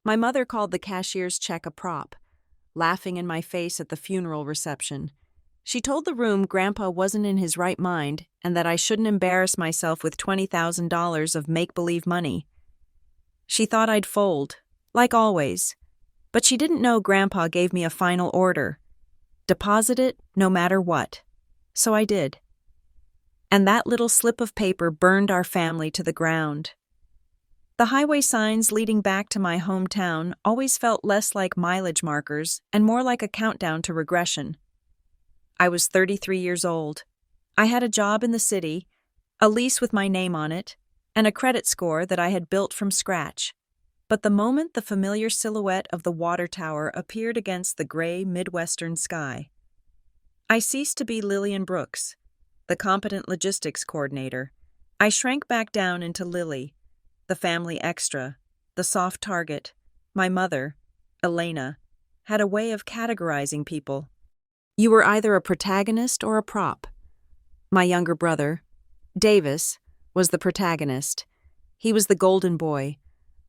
My mother called the cashier's check a prop, laughing in my face at the funeral reception. She told the room Grandpa wasn't in his right mind and that I shouldn't embarrass myself with $20,000 of make-believe money. She thought I'd fold, like always. But she didn't know Grandpa gave me a final order. Deposit it no matter what. So I did. And that little slip of paper burned our family to the ground. The highway signs leading back to my hometown always felt less like mileage markers and more like a countdown to regression. I was 33 years old. I had a job in the city, a lease with my name on it, and a credit score that I had built from scratch. But the moment the familiar silhouette of the water tower appeared against the gray Midwestern sky, I ceased to be Lillian Brooks, the competent logistics coordinator. I shrank back down into Lily, the family extra, the soft target. My mother, Elena, had a way of categorizing people. You were either a protagonist or a prop. My younger brother, Davis, was the protagonist. He was the golden boy,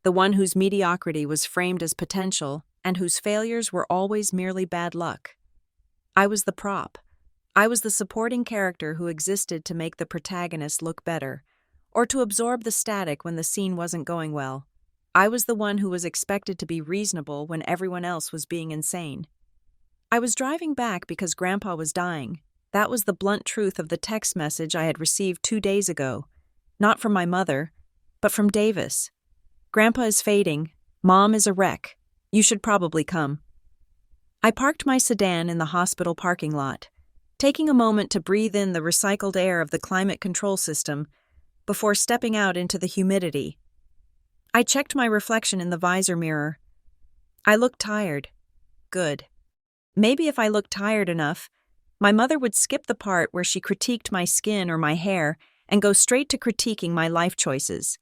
the one whose mediocrity was framed as potential and whose failures were always merely bad luck. I was the prop. I was the supporting character who existed to make the protagonist look better, or to absorb the static when the scene wasn't going well. I was the one who was expected to be reasonable when everyone else was being insane. I was driving back because Grandpa was dying. That was the blunt truth of the text message I had received 2 days ago. Not from my mother, but from Davis. Grandpa is fading. Mom is a wreck. You should probably come. I parked my sedan in the hospital parking lot, taking a moment to breathe in the recycled air of the climate control system before stepping out into the humidity. I checked my reflection in the visor mirror. I looked tired. Good. Maybe if I looked tired enough, my mother would skip the part where she critiqued my skin or my hair and go straight to critiquing my life choices.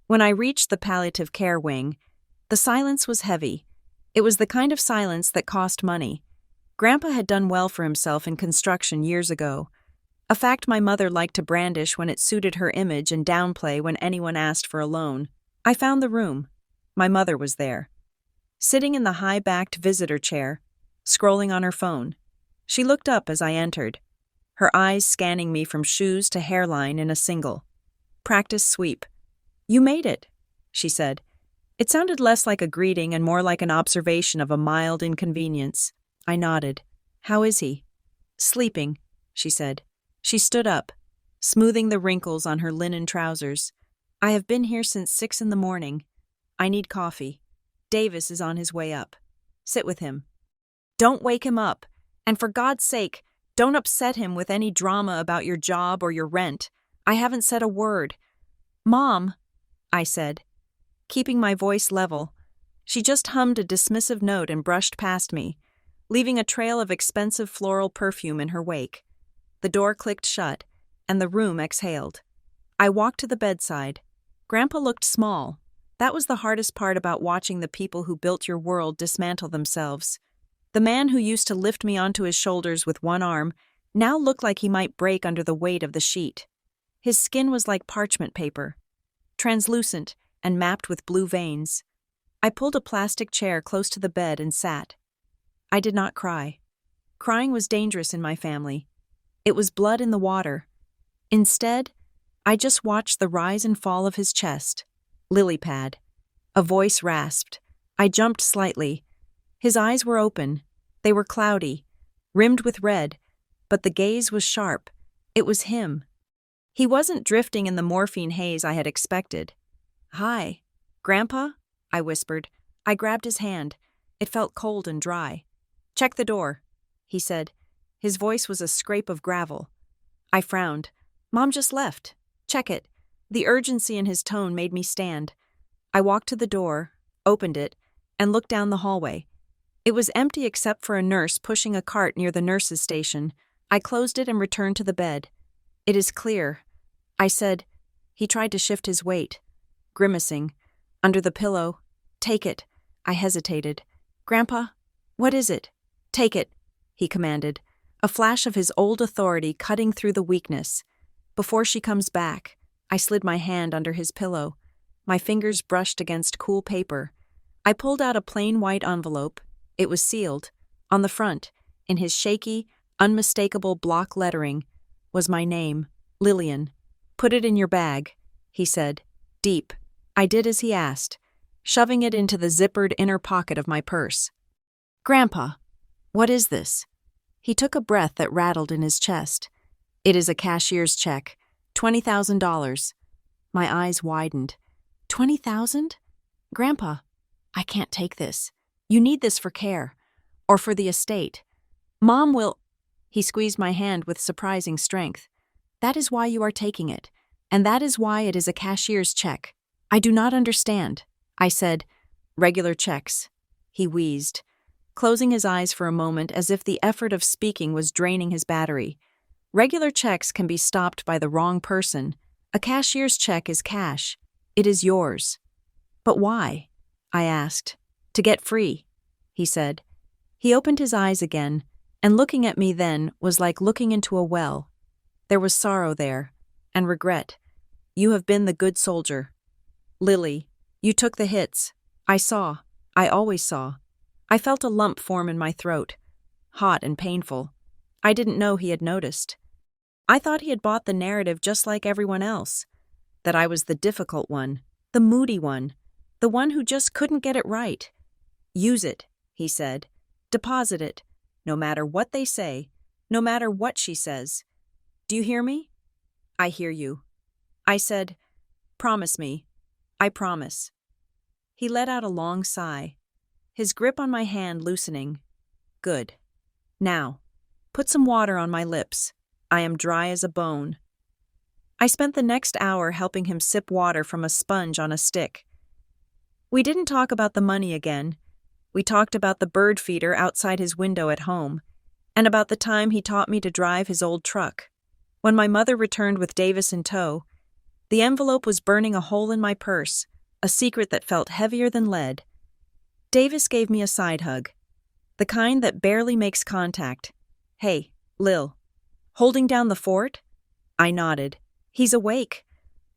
When I reached the palliative care wing, the silence was heavy. It was the kind of silence that cost money. Grandpa had done well for himself in construction years ago, a fact my mother liked to brandish when it suited her image and downplay when anyone asked for a loan. I found the room. My mother was there, sitting in the high-backed visitor chair, scrolling on her phone. She looked up as I entered, her eyes scanning me from shoes to hairline in a single, practice sweep. "You made it," she said. It sounded less like a greeting and more like an observation of a mild inconvenience. I nodded. "How is he?" "Sleeping," she said. She stood up, smoothing the wrinkles on her linen trousers. "I have been here since 6 in the morning. I need coffee. Davis is on his way up. Sit with him. Don't wake him up. And for God's sake, don't upset him with any drama about your job or your rent. I haven't said a word." "Mom," I said, keeping my voice level. She just hummed a dismissive note and brushed past me, leaving a trail of expensive floral perfume in her wake. The door clicked shut, and the room exhaled. I walked to the bedside. Grandpa looked small. That was the hardest part about watching the people who built your world dismantle themselves. The man who used to lift me onto his shoulders with one arm now looked like he might break under the weight of the sheet. His skin was like parchment paper, translucent and mapped with blue veins. I pulled a plastic chair close to the bed and sat. I did not cry. Crying was dangerous in my family. It was blood in the water. Instead, I just watched the rise and fall of his chest. "Lily pad." A voice rasped. I jumped slightly. His eyes were open. They were cloudy, rimmed with red, but the gaze was sharp. It was him. He wasn't drifting in the morphine haze I had expected. "Hi, Grandpa?" I whispered. I grabbed his hand. It felt cold and dry. "Check the door," he said. His voice was a scrape of gravel. I frowned. "Mom just left. Check it." The urgency in his tone made me stand. I walked to the door, opened it, and looked down the hallway. It was empty except for a nurse pushing a cart near the nurse's station. I closed it and returned to the bed. "It is clear," I said. He tried to shift his weight, grimacing. Under the pillow. "Take it." I hesitated. "Grandpa, what is it?" "Take it," he commanded, a flash of his old authority cutting through the weakness. "Before she comes back." I slid my hand under his pillow. My fingers brushed against cool paper. I pulled out a plain white envelope. It was sealed. On the front, in his shaky, unmistakable block lettering, was my name, Lillian. "Put it in your bag," he said. "Deep." I did as he asked, shoving it into the zippered inner pocket of my purse. "Grandpa, what is this?" He took a breath that rattled in his chest. "It is a cashier's check. $20,000. My eyes widened. 20,000? Grandpa, I can't take this. You need this for care. Or for the estate. Mom will— He squeezed my hand with surprising strength. "That is why you are taking it. And that is why it is a cashier's check." "I do not understand," I said. "Regular checks." He wheezed, closing his eyes for a moment as if the effort of speaking was draining his battery. "Regular checks can be stopped by the wrong person. A cashier's check is cash. It is yours." "But why?" I asked. "To get free," he said. He opened his eyes again, and looking at me then was like looking into a well. There was sorrow there, and regret. "You have been the good soldier. Lily, you took the hits. I saw. I always saw." I felt a lump form in my throat, hot and painful. I didn't know he had noticed. I thought he had bought the narrative just like everyone else, that I was the difficult one, the moody one, the one who just couldn't get it right. "Use it," he said. "Deposit it, no matter what they say, no matter what she says. Do you hear me?" "I hear you." I said, "Promise me." "I promise." He let out a long sigh, his grip on my hand loosening. "Good. Now, put some water on my lips. I am dry as a bone." I spent the next hour helping him sip water from a sponge on a stick. We didn't talk about the money again. We talked about the bird feeder outside his window at home, and about the time he taught me to drive his old truck. When my mother returned with Davis in tow, the envelope was burning a hole in my purse, a secret that felt heavier than lead. Davis gave me a side hug, the kind that barely makes contact. "Hey, Lil. Holding down the fort?" I nodded. "He's awake."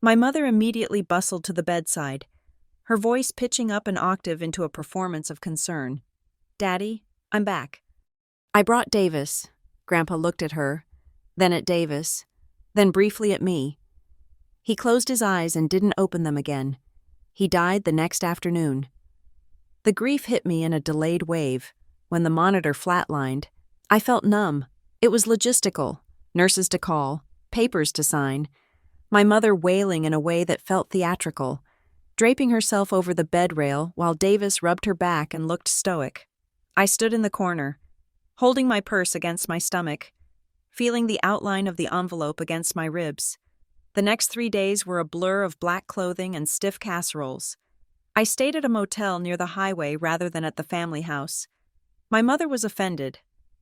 My mother immediately bustled to the bedside, her voice pitching up an octave into a performance of concern. "Daddy, I'm back." I brought Davis. Grandpa looked at her, then at Davis, then briefly at me. He closed his eyes and didn't open them again. He died the next afternoon. The grief hit me in a delayed wave. When the monitor flatlined, I felt numb. It was logistical. Nurses to call, papers to sign. My mother wailing in a way that felt theatrical, draping herself over the bed rail while Davis rubbed her back and looked stoic. I stood in the corner, holding my purse against my stomach, feeling the outline of the envelope against my ribs. The next 3 days were a blur of black clothing and stiff casseroles. I stayed at a motel near the highway rather than at the family house. My mother was offended.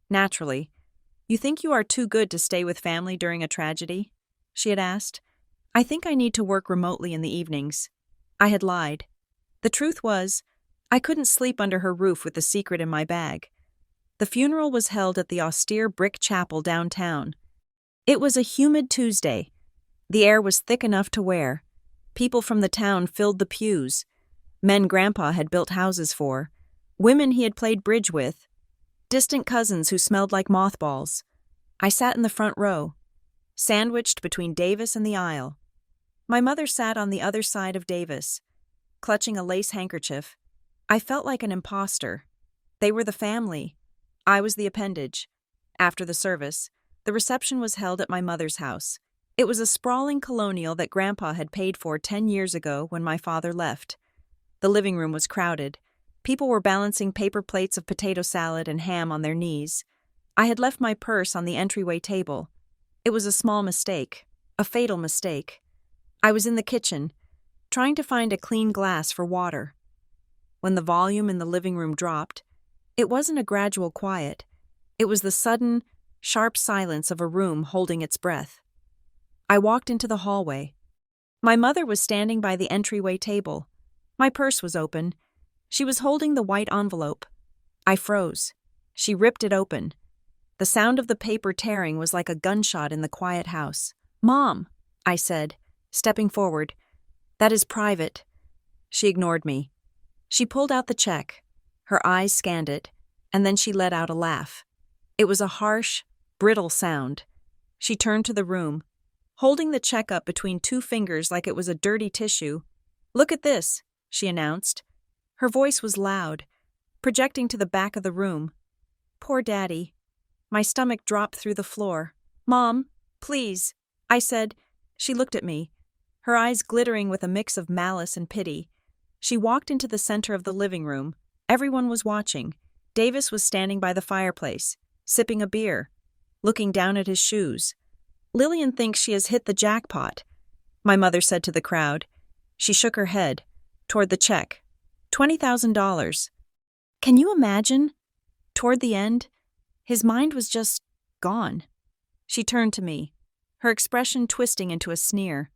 Naturally. "You think you are too good to stay with family during a tragedy?" she had asked. "I think I need to work remotely in the evenings." I had lied. The truth was, I couldn't sleep under her roof with the secret in my bag. The funeral was held at the austere brick chapel downtown. It was a humid Tuesday. The air was thick enough to wear. People from the town filled the pews. Men Grandpa had built houses for. Women he had played bridge with. Distant cousins who smelled like mothballs. I sat in the front row, sandwiched between Davis and the aisle. My mother sat on the other side of Davis, clutching a lace handkerchief. I felt like an imposter. They were the family. I was the appendage. After the service, the reception was held at my mother's house. It was a sprawling colonial that Grandpa had paid for 10 years ago when my father left. The living room was crowded. People were balancing paper plates of potato salad and ham on their knees. I had left my purse on the entryway table. It was a small mistake, a fatal mistake. I was in the kitchen, trying to find a clean glass for water. When the volume in the living room dropped, it wasn't a gradual quiet. It was the sudden, sharp silence of a room holding its breath. I walked into the hallway. My mother was standing by the entryway table. My purse was open. She was holding the white envelope. I froze. She ripped it open. The sound of the paper tearing was like a gunshot in the quiet house. "Mom," I said, stepping forward. "That is private." She ignored me. She pulled out the check. Her eyes scanned it, and then she let out a laugh. It was a harsh, brittle sound. She turned to the room, holding the check up between two fingers like it was a dirty tissue. "Look at this," she announced. Her voice was loud, projecting to the back of the room. Poor Daddy. My stomach dropped through the floor. "Mom, please," I said. She looked at me, her eyes glittering with a mix of malice and pity. She walked into the center of the living room. Everyone was watching. Davis was standing by the fireplace, sipping a beer, looking down at his shoes. "Lillian thinks she has hit the jackpot," my mother said to the crowd. She shook her head, toward the check. $20,000. Can you imagine? Toward the end, his mind was just gone. She turned to me, her expression twisting into a sneer.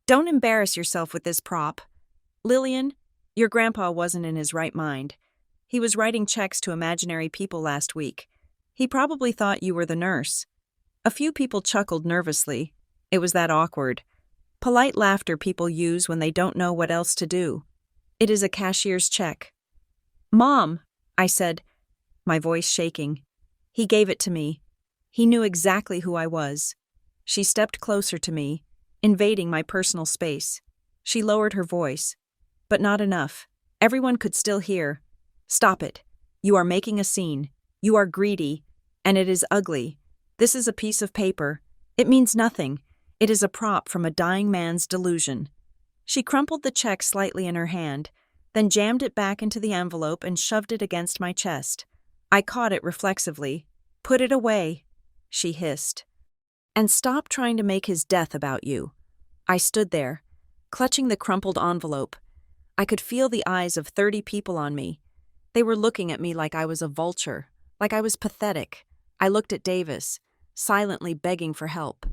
"Don't embarrass yourself with this prop. Lillian, your grandpa wasn't in his right mind. He was writing checks to imaginary people last week. He probably thought you were the nurse." A few people chuckled nervously. It was that awkward, polite laughter people use when they don't know what else to do. "It is a cashier's check." "Mom," I said, my voice shaking. He gave it to me. He knew exactly who I was. She stepped closer to me, invading my personal space. She lowered her voice. But not enough. Everyone could still hear. "Stop it. You are making a scene. You are greedy. And it is ugly. This is a piece of paper. It means nothing. It is a prop from a dying man's delusion." She crumpled the check slightly in her hand, then jammed it back into the envelope and shoved it against my chest. I caught it reflexively. "Put it away," she hissed. "And stop trying to make his death about you." I stood there, clutching the crumpled envelope. I could feel the eyes of 30 people on me. They were looking at me like I was a vulture, like I was pathetic. I looked at Davis, silently begging for help.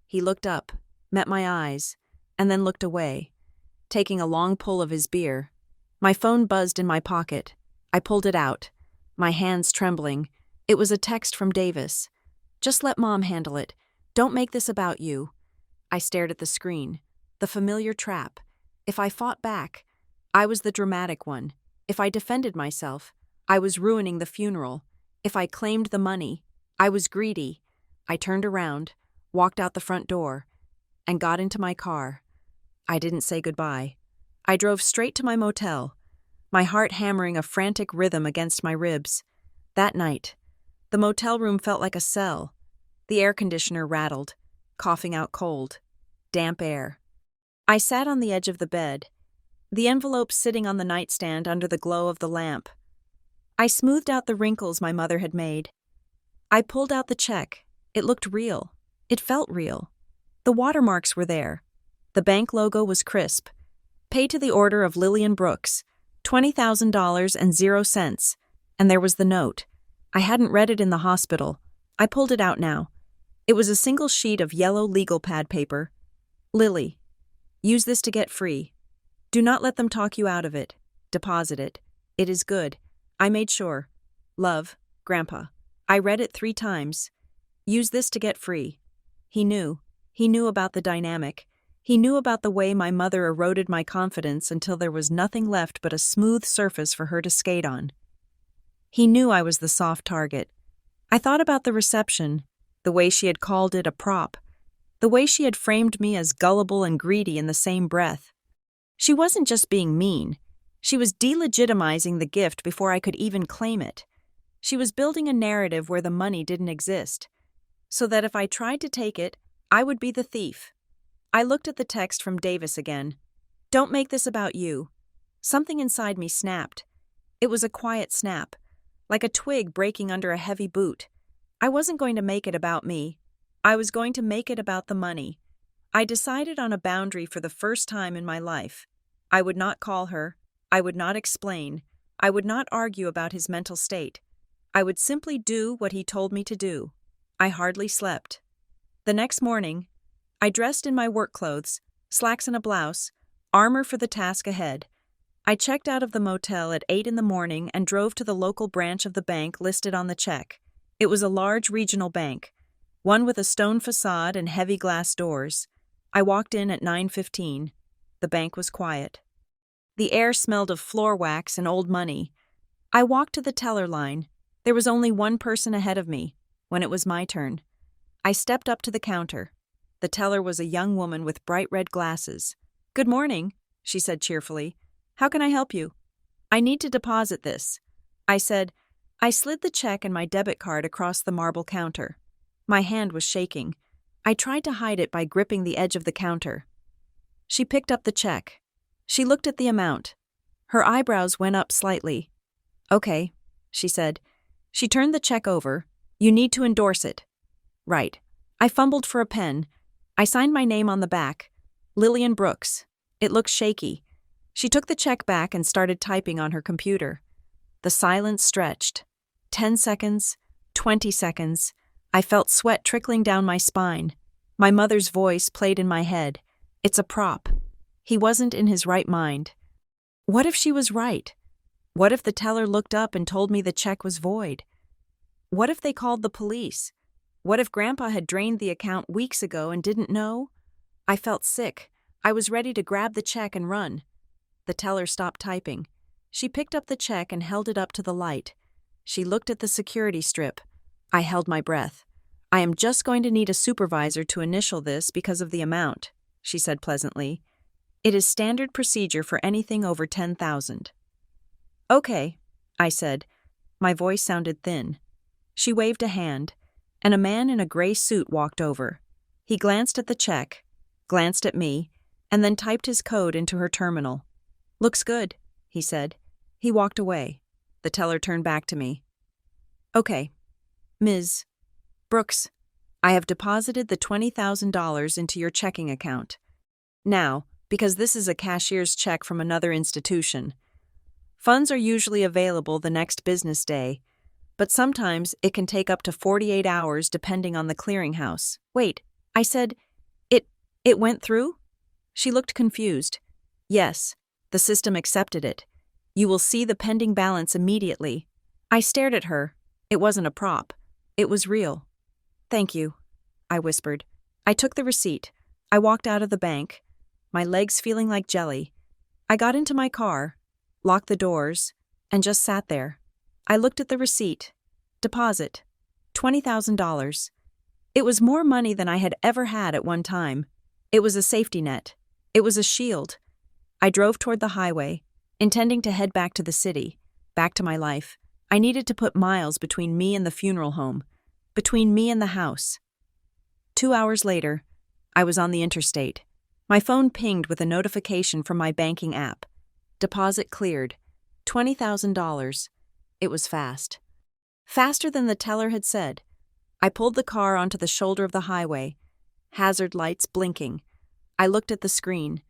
He looked up, met my eyes, and then looked away, taking a long pull of his beer. My phone buzzed in my pocket. I pulled it out, my hands trembling. It was a text from Davis. "Just let Mom handle it. Don't make this about you." I stared at the screen. The familiar trap. If I fought back, I was the dramatic one. If I defended myself, I was ruining the funeral. If I claimed the money, I was greedy. I turned around, walked out the front door, and got into my car. I didn't say goodbye. I drove straight to my motel, my heart hammering a frantic rhythm against my ribs. That night, the motel room felt like a cell. The air conditioner rattled, coughing out cold, damp air. I sat on the edge of the bed, the envelope sitting on the nightstand under the glow of the lamp. I smoothed out the wrinkles my mother had made. I pulled out the check. It looked real. It felt real. The watermarks were there. The bank logo was crisp. Paid to the order of Lillian Brooks, $20,000 and 0 cents. And there was the note. I hadn't read it in the hospital. I pulled it out now. It was a single sheet of yellow legal pad paper. "Lily, use this to get free. Do not let them talk you out of it. Deposit it. It is good. I made sure. Love, Grandpa." I read it 3 times. Use this to get free. He knew. He knew about the dynamic. He knew about the way my mother eroded my confidence until there was nothing left but a smooth surface for her to skate on. He knew I was the soft target. I thought about the reception, the way she had called it a prop, the way she had framed me as gullible and greedy in the same breath. She wasn't just being mean. She was delegitimizing the gift before I could even claim it. She was building a narrative where the money didn't exist, so that if I tried to take it, I would be the thief. I looked at the text from Davis again. "Don't make this about you." Something inside me snapped. It was a quiet snap, like a twig breaking under a heavy boot. I wasn't going to make it about me. I was going to make it about the money. I decided on a boundary for the first time in my life. I would not call her. I would not explain. I would not argue about his mental state. I would simply do what he told me to do. I hardly slept. The next morning, I dressed in my work clothes, slacks and a blouse, armor for the task ahead. I checked out of the motel at 8 in the morning and drove to the local branch of the bank listed on the check. It was a large regional bank, one with a stone facade and heavy glass doors. I walked in at 9:15. The bank was quiet. The air smelled of floor wax and old money. I walked to the teller line. There was only one person ahead of me. When it was my turn, I stepped up to the counter. The teller was a young woman with bright red glasses. "Good morning," she said cheerfully. "How can I help you?" "I need to deposit this," I said. I slid the check and my debit card across the marble counter. My hand was shaking. I tried to hide it by gripping the edge of the counter. She picked up the check. She looked at the amount. Her eyebrows went up slightly. "Okay," she said. She turned the check over. "You need to endorse it." "Right." I fumbled for a pen. I signed my name on the back. Lillian Brooks. It looked shaky. She took the check back and started typing on her computer. The silence stretched. 10 seconds, 20 seconds. I felt sweat trickling down my spine. My mother's voice played in my head. "It's a prop. He wasn't in his right mind." What if she was right? What if the teller looked up and told me the check was void? What if they called the police? What if Grandpa had drained the account weeks ago and didn't know? I felt sick. I was ready to grab the check and run. The teller stopped typing. She picked up the check and held it up to the light. She looked at the security strip. I held my breath. "I am just going to need a supervisor to initial this because of the amount," she said pleasantly. "It is standard procedure for anything over 10,000. "Okay," I said. My voice sounded thin. She waved a hand, and a man in a gray suit walked over. He glanced at the check, glanced at me, and then typed his code into her terminal. "Looks good," he said. He walked away. The teller turned back to me. "Okay, Ms. Brooks, I have deposited the $20,000 into your checking account. Now, because this is a cashier's check from another institution, funds are usually available the next business day, but sometimes it can take up to 48 hours depending on the clearinghouse." "Wait," I said, It went through?" She looked confused. "Yes, the system accepted it. You will see the pending balance immediately." I stared at her. It wasn't a prop. It was real. "Thank you," I whispered. I took the receipt. I walked out of the bank, my legs feeling like jelly. I got into my car, locked the doors, and just sat there. I looked at the receipt. Deposit. $20,000. It was more money than I had ever had at one time. It was a safety net. It was a shield. I drove toward the highway, intending to head back to the city, back to my life. I needed to put miles between me and the funeral home, between me and the house. 2 hours later, I was on the interstate. My phone pinged with a notification from my banking app. Deposit cleared. $20,000. It was fast. Faster than the teller had said. I pulled the car onto the shoulder of the highway, hazard lights blinking. I looked at the screen.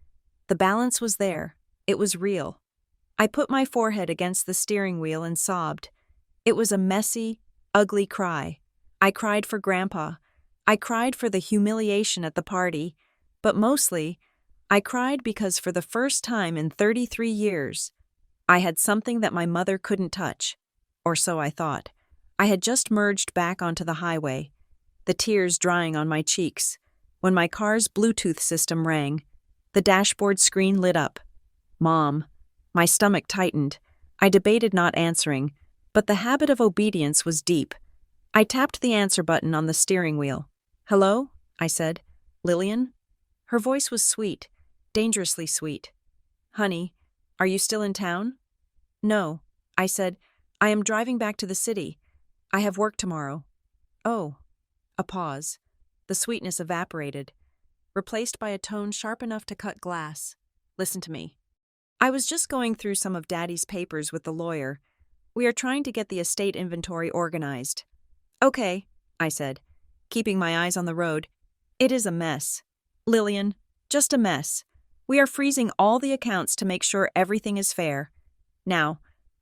The balance was there. It was real. I put my forehead against the steering wheel and sobbed. It was a messy, ugly cry. I cried for Grandpa. I cried for the humiliation at the party. But mostly, I cried because for the first time in 33 years, I had something that my mother couldn't touch. Or so I thought. I had just merged back onto the highway, the tears drying on my cheeks, when my car's Bluetooth system rang. The dashboard screen lit up. "Mom." My stomach tightened. I debated not answering, but the habit of obedience was deep. I tapped the answer button on the steering wheel. "Hello?" I said. "Lillian?" Her voice was sweet, dangerously sweet. "Honey, are you still in town?" "No," I said. "I am driving back to the city. I have work tomorrow." "Oh." A pause. The sweetness evaporated, replaced by a tone sharp enough to cut glass. "Listen to me. I was just going through some of Daddy's papers with the lawyer. We are trying to get the estate inventory organized." "Okay," I said, keeping my eyes on the road. "It is a mess. Lillian, just a mess. We are freezing all the accounts to make sure everything is fair. Now,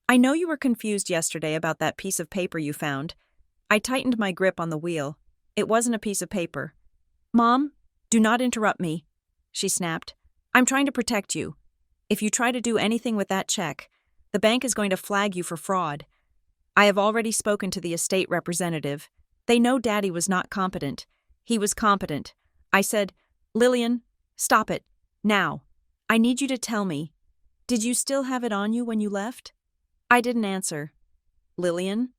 I know you were confused yesterday about that piece of paper you found." I tightened my grip on the wheel. It wasn't a piece of paper. "Mom, do not interrupt me," she snapped. "I'm trying to protect you. If you try to do anything with that check, the bank is going to flag you for fraud. I have already spoken to the estate representative. They know Daddy was not competent. He was competent." I said, "Lillian, stop it. Now. I need you to tell me." Did you still have it on you when you left? I didn't answer. Lillian?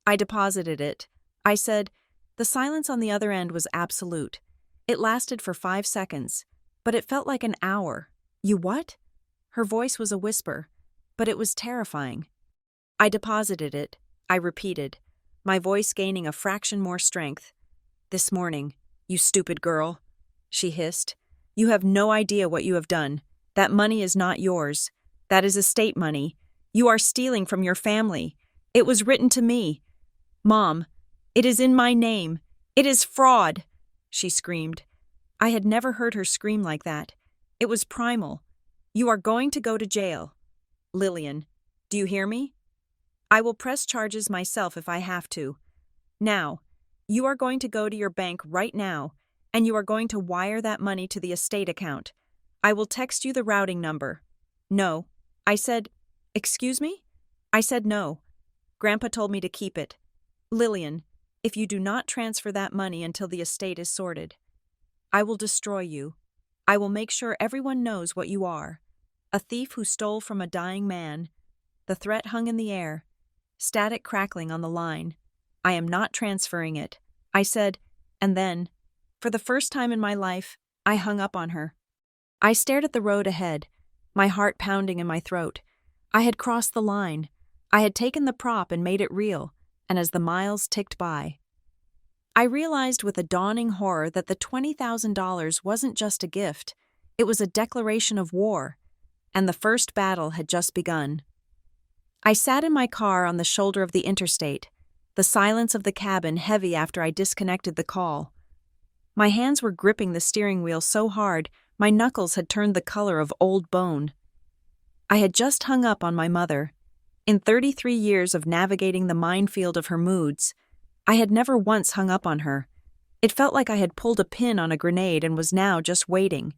I deposited it. I said. The silence on the other end was absolute. It lasted for 5 seconds, but it felt like an hour. You what? Her voice was a whisper, but it was terrifying. I deposited it, I repeated, my voice gaining a fraction more strength. This morning, you stupid girl, she hissed. You have no idea what you have done. That money is not yours. That is estate money. You are stealing from your family. It was written to me. Mom, it is in my name. It is fraud, she screamed. I had never heard her scream like that. It was primal. You are going to go to jail. Lillian, do you hear me? I will press charges myself if I have to. Now, you are going to go to your bank right now, and you are going to wire that money to the estate account. I will text you the routing number. No. I said, excuse me? I said no. Grandpa told me to keep it. Lillian, if you do not transfer that money until the estate is sorted, I will destroy you. I will make sure everyone knows what you are. A thief who stole from a dying man. The threat hung in the air, static crackling on the line. I am not transferring it, I said, and then, for the first time in my life, I hung up on her. I stared at the road ahead, my heart pounding in my throat. I had crossed the line. I had taken the prop and made it real, and as the miles ticked by, I realized with a dawning horror that the $20,000 wasn't just a gift, it was a declaration of war, and the first battle had just begun. I sat in my car on the shoulder of the interstate, the silence of the cabin heavy after I disconnected the call. My hands were gripping the steering wheel so hard, my knuckles had turned the color of old bone. I had just hung up on my mother. In 33 years of navigating the minefield of her moods, I had never once hung up on her. It felt like I had pulled a pin on a grenade and was now just waiting,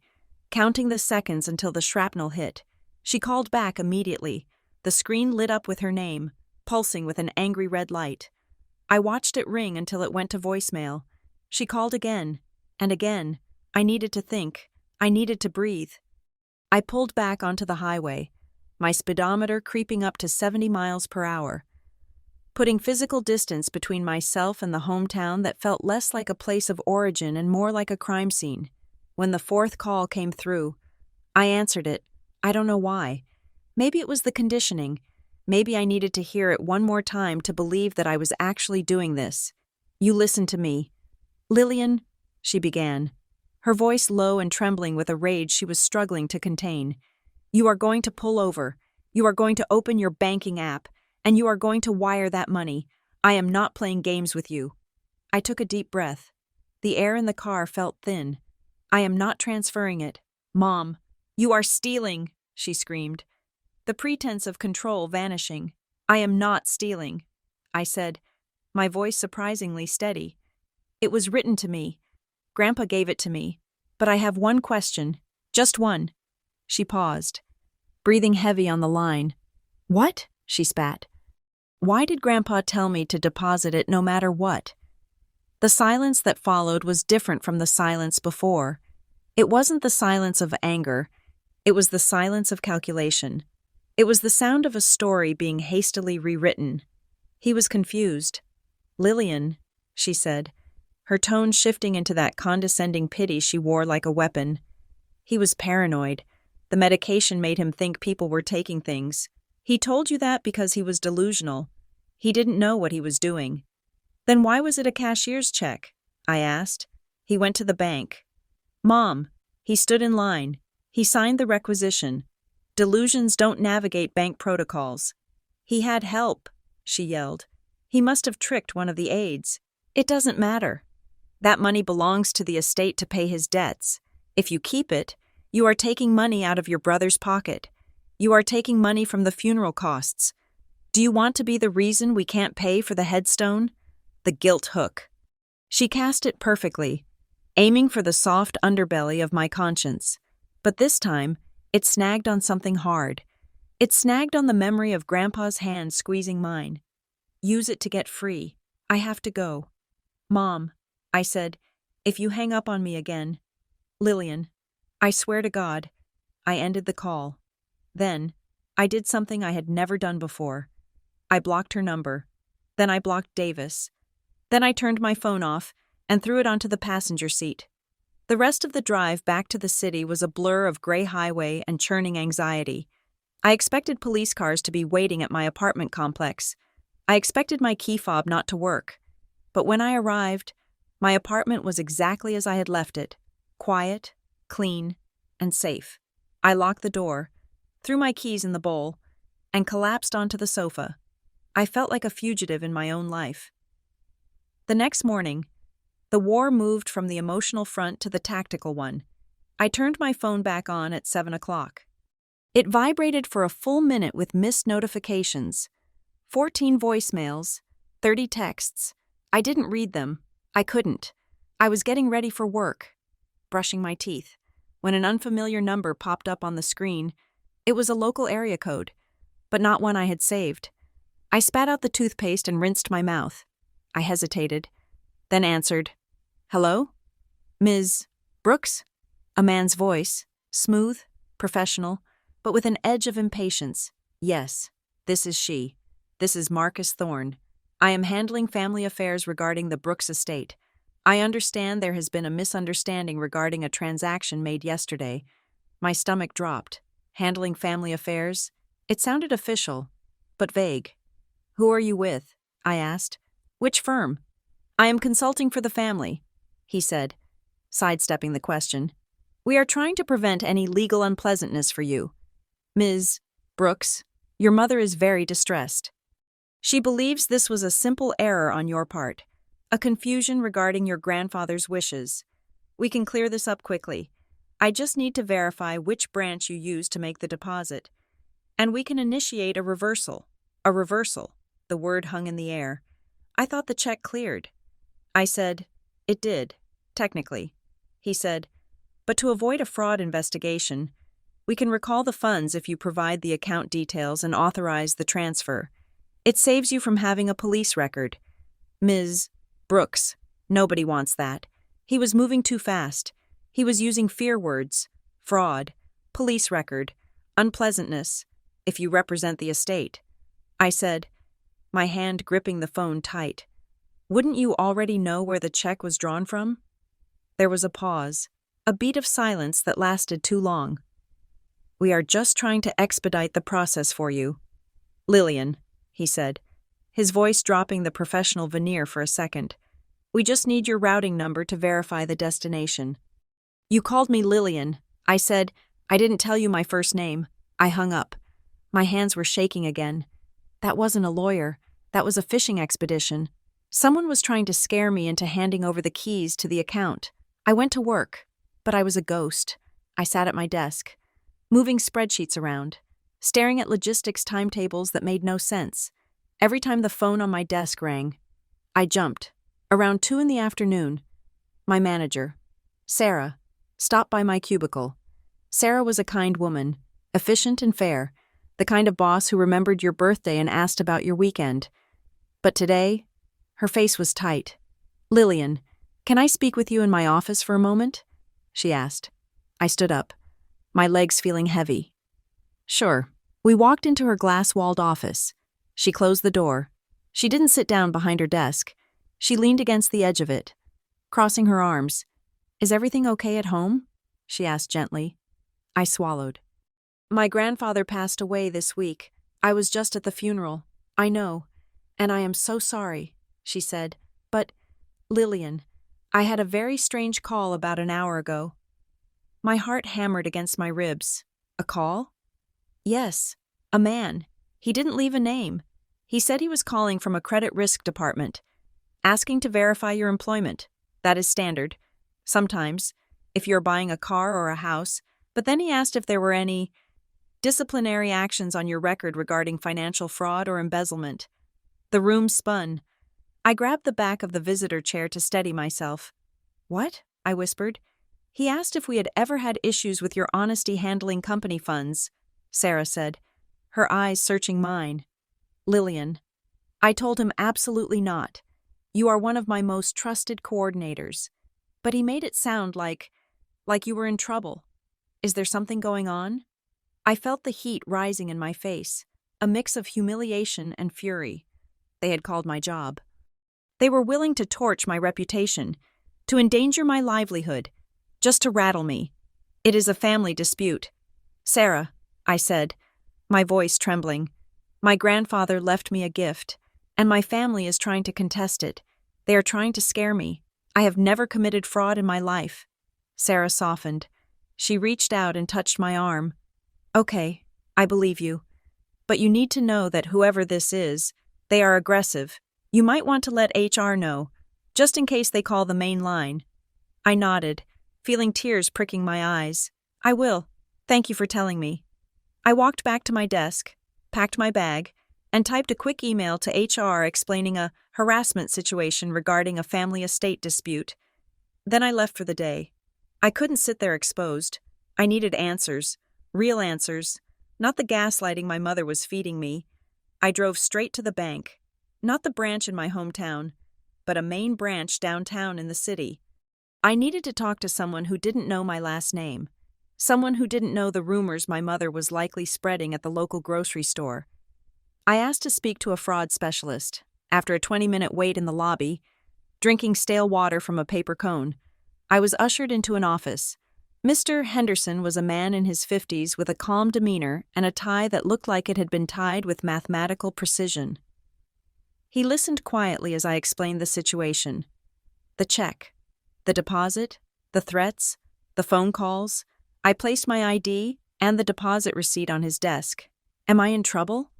counting the seconds until the shrapnel hit. She called back immediately. The screen lit up with her name, pulsing with an angry red light. I watched it ring until it went to voicemail. She called again, and again. I needed to think. I needed to breathe. I pulled back onto the highway, my speedometer creeping up to 70 miles per hour. Putting physical distance between myself and the hometown that felt less like a place of origin and more like a crime scene. When the fourth call came through, I answered it. I don't know why. Maybe it was the conditioning. Maybe I needed to hear it one more time to believe that I was actually doing this. You listen to me. Lillian, she began, her voice low and trembling with a rage she was struggling to contain. You are going to pull over. You are going to open your banking app. And you are going to wire that money. I am not playing games with you. I took a deep breath. The air in the car felt thin. I am not transferring it. Mom, you are stealing, she screamed, the pretense of control vanishing. I am not stealing, I said, my voice surprisingly steady. It was written to me. Grandpa gave it to me. But I have one question. Just one. She paused, breathing heavy on the line. What? She spat. Why did Grandpa tell me to deposit it no matter what? The silence that followed was different from the silence before. It wasn't the silence of anger. It was the silence of calculation. It was the sound of a story being hastily rewritten. He was confused. Lillian, she said, her tone shifting into that condescending pity she wore like a weapon. He was paranoid. The medication made him think people were taking things. He told you that because he was delusional. He didn't know what he was doing. Then why was it a cashier's check? I asked. He went to the bank. Mom, he stood in line. He signed the requisition. Delusions don't navigate bank protocols. He had help, she yelled. He must have tricked one of the aides. It doesn't matter. That money belongs to the estate to pay his debts. If you keep it, you are taking money out of your brother's pocket. You are taking money from the funeral costs. Do you want to be the reason we can't pay for the headstone? The guilt hook. She cast it perfectly, aiming for the soft underbelly of my conscience. But this time, it snagged on something hard. It snagged on the memory of Grandpa's hand squeezing mine. Use it to get free. I have to go. Mom, I said, if you hang up on me again. Lillian, I swear to God. I ended the call. Then, I did something I had never done before. I blocked her number. Then I blocked Davis. Then I turned my phone off and threw it onto the passenger seat. The rest of the drive back to the city was a blur of gray highway and churning anxiety. I expected police cars to be waiting at my apartment complex. I expected my key fob not to work. But when I arrived, my apartment was exactly as I had left it, quiet, clean, and safe. I locked the door, threw my keys in the bowl, and collapsed onto the sofa. I felt like a fugitive in my own life. The next morning, the war moved from the emotional front to the tactical one. I turned my phone back on at 7 o'clock. It vibrated for a full minute with missed notifications. 14 voicemails, 30 texts. I didn't read them. I couldn't. I was getting ready for work, brushing my teeth, when an unfamiliar number popped up on the screen. It was a local area code, but not one I had saved. I spat out the toothpaste and rinsed my mouth. I hesitated, then answered, "Hello? Ms. Brooks?" A man's voice, smooth, professional, but with an edge of impatience. "Yes, this is she. This is Marcus Thorne. I am handling family affairs regarding the Brooks estate. I understand there has been a misunderstanding regarding a transaction made yesterday." My stomach dropped. Handling family affairs? It sounded official, but vague. "Who are you with?" I asked. "Which firm?" "I am consulting for the family," he said, sidestepping the question. "We are trying to prevent any legal unpleasantness for you. Ms. Brooks, your mother is very distressed. She believes this was a simple error on your part, a confusion regarding your grandfather's wishes. We can clear this up quickly. I just need to verify which branch you used to make the deposit. And we can initiate a reversal. A reversal." The word hung in the air. "I thought the check cleared." I said, "It did, technically." He said, "But to avoid a fraud investigation, we can recall the funds if you provide the account details and authorize the transfer. It saves you from having a police record." "Ms. Brooks, nobody wants that. He was moving too fast. He was using fear words, fraud, police record, unpleasantness, if you represent the estate." I said, my hand gripping the phone tight, "Wouldn't you already know where the check was drawn from?" There was a pause, a beat of silence that lasted too long. "We are just trying to expedite the process for you. Lillian," he said, his voice dropping the professional veneer for a second. "We just need your routing number to verify the destination." "You called me Lillian." I said, "I didn't tell you my first name." I hung up. My hands were shaking again. That wasn't a lawyer. That was a fishing expedition. Someone was trying to scare me into handing over the keys to the account. I went to work, but I was a ghost. I sat at my desk, moving spreadsheets around, staring at logistics timetables that made no sense. Every time the phone on my desk rang, I jumped. Around 2 in the afternoon, my manager, Sarah, stopped by my cubicle. Sarah was a kind woman, efficient and fair, the kind of boss who remembered your birthday and asked about your weekend. But today, her face was tight. "Lillian, can I speak with you in my office for a moment?" she asked. I stood up, my legs feeling heavy. "Sure." We walked into her glass-walled office. She closed the door. She didn't sit down behind her desk. She leaned against the edge of it, crossing her arms. "Is everything okay at home?" she asked gently. I swallowed. "My grandfather passed away this week. I was just at the funeral. I know. And I am so sorry," she said. "But, Lillian, I had a very strange call about an hour ago." My heart hammered against my ribs. "A call?" "Yes, a man. He didn't leave a name. He said he was calling from a credit risk department, asking to verify your employment. That is standard. Sometimes, if you're buying a car or a house, but then he asked if there were any disciplinary actions on your record regarding financial fraud or embezzlement." The room spun. I grabbed the back of the visitor chair to steady myself. "What?" I whispered. "He asked if we had ever had issues with your honesty handling company funds," Sarah said, her eyes searching mine. "Lillian." I told him absolutely not. You are one of my most trusted coordinators. But he made it sound like you were in trouble. Is there something going on? I felt the heat rising in my face, a mix of humiliation and fury. They had called my job. They were willing to torch my reputation, to endanger my livelihood, just to rattle me. It is a family dispute. Sarah, I said, my voice trembling. My grandfather left me a gift, and my family is trying to contest it. They are trying to scare me. I have never committed fraud in my life. Sarah softened. She reached out and touched my arm. Okay, I believe you. But you need to know that whoever this is, they are aggressive. You might want to let HR know, just in case they call the main line. I nodded, feeling tears pricking my eyes. I will. Thank you for telling me. I walked back to my desk, packed my bag, and typed a quick email to HR explaining a harassment situation regarding a family estate dispute. Then I left for the day. I couldn't sit there exposed. I needed answers, real answers, not the gaslighting my mother was feeding me. I drove straight to the bank, not the branch in my hometown, but a main branch downtown in the city. I needed to talk to someone who didn't know my last name, someone who didn't know the rumors my mother was likely spreading at the local grocery store. I asked to speak to a fraud specialist. After a 20-minute wait in the lobby, drinking stale water from a paper cone, I was ushered into an office. Mr. Henderson was a man in his 50s with a calm demeanor and a tie that looked like it had been tied with mathematical precision. He listened quietly as I explained the situation. The check, the deposit, the threats, the phone calls. I placed my ID and the deposit receipt on his desk. Am I in trouble?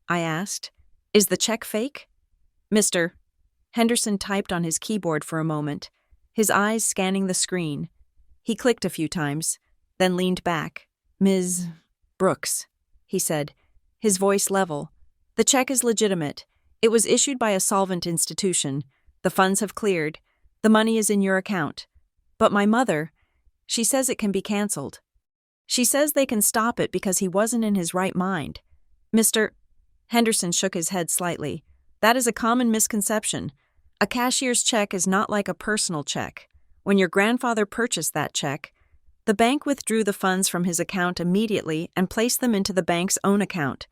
I asked. Is the check fake? Mr. Henderson typed on his keyboard for a moment, his eyes scanning the screen. He clicked a few times, then leaned back. Ms. Brooks, he said, his voice level. The check is legitimate. It was issued by a solvent institution. The funds have cleared. The money is in your account. But my mother, she says it can be canceled. She says they can stop it because he wasn't in his right mind. Mr. Henderson shook his head slightly. That is a common misconception. A cashier's check is not like a personal check. When your grandfather purchased that check, the bank withdrew the funds from his account immediately and placed them into the bank's own account.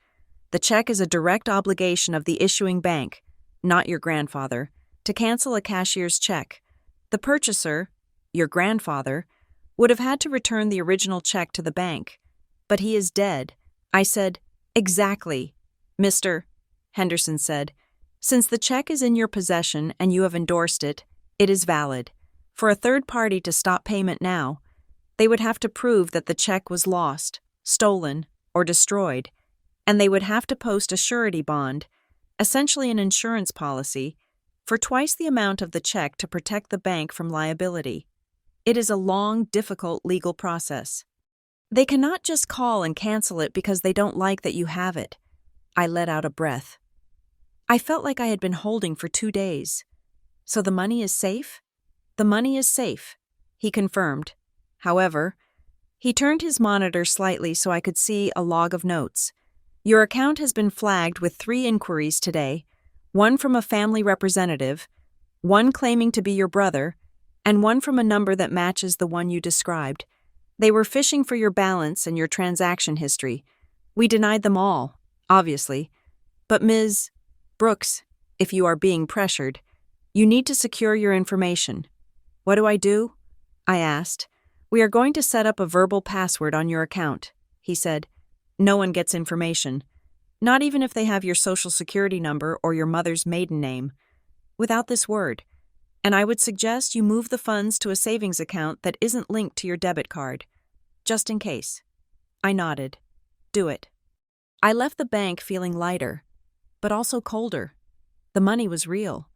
The check is a direct obligation of the issuing bank, not your grandfather, to cancel a cashier's check. The purchaser, your grandfather, would have had to return the original check to the bank. But he is dead. I said, exactly. Mr. Henderson said, since the check is in your possession and you have endorsed it, it is valid. For a third party to stop payment now, they would have to prove that the check was lost, stolen, or destroyed, and they would have to post a surety bond, essentially an insurance policy, for twice the amount of the check to protect the bank from liability. It is a long, difficult legal process. They cannot just call and cancel it because they don't like that you have it. I let out a breath. I felt like I had been holding for 2 days. So the money is safe? The money is safe, he confirmed. However, he turned his monitor slightly so I could see a log of notes. Your account has been flagged with 3 inquiries today, one from a family representative, one claiming to be your brother, and one from a number that matches the one you described. They were fishing for your balance and your transaction history. We denied them all, obviously. But Ms. Brooks, if you are being pressured, you need to secure your information. What do I do? I asked. We are going to set up a verbal password on your account, he said. No one gets information, not even if they have your social security number or your mother's maiden name, without this word. And I would suggest you move the funds to a savings account that isn't linked to your debit card, just in case. I nodded. Do it. I left the bank feeling lighter, but also colder. The money was real.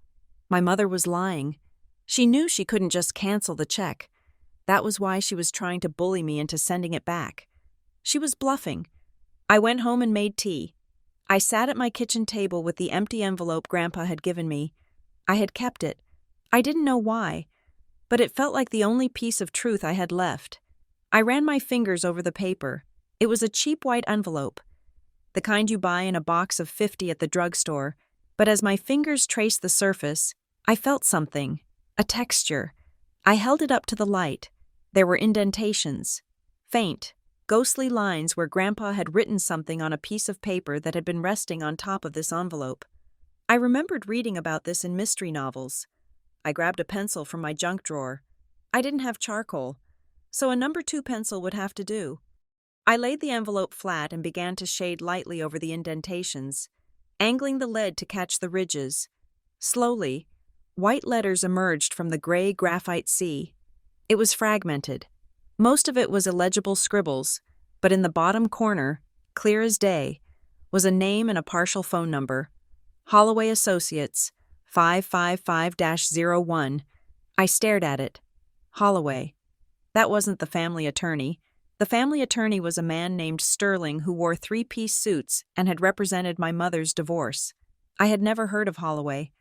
My mother was lying. She knew she couldn't just cancel the check. That was why she was trying to bully me into sending it back. She was bluffing. I went home and made tea. I sat at my kitchen table with the empty envelope Grandpa had given me. I had kept it. I didn't know why, but it felt like the only piece of truth I had left. I ran my fingers over the paper. It was a cheap white envelope, the kind you buy in a box of 50 at the drugstore, but as my fingers traced the surface, I felt something, a texture. I held it up to the light. There were indentations, faint, ghostly lines where Grandpa had written something on a piece of paper that had been resting on top of this envelope. I remembered reading about this in mystery novels. I grabbed a pencil from my junk drawer. I didn't have charcoal, so a number 2 pencil would have to do. I laid the envelope flat and began to shade lightly over the indentations, angling the lead to catch the ridges. Slowly, white letters emerged from the gray graphite sea. It was fragmented. Most of it was illegible scribbles, but in the bottom corner, clear as day, was a name and a partial phone number. Holloway Associates, 555-01. I stared at it. Holloway. That wasn't the family attorney. The family attorney was a man named Sterling who wore 3-piece suits and had represented my mother's divorce. I had never heard of Holloway.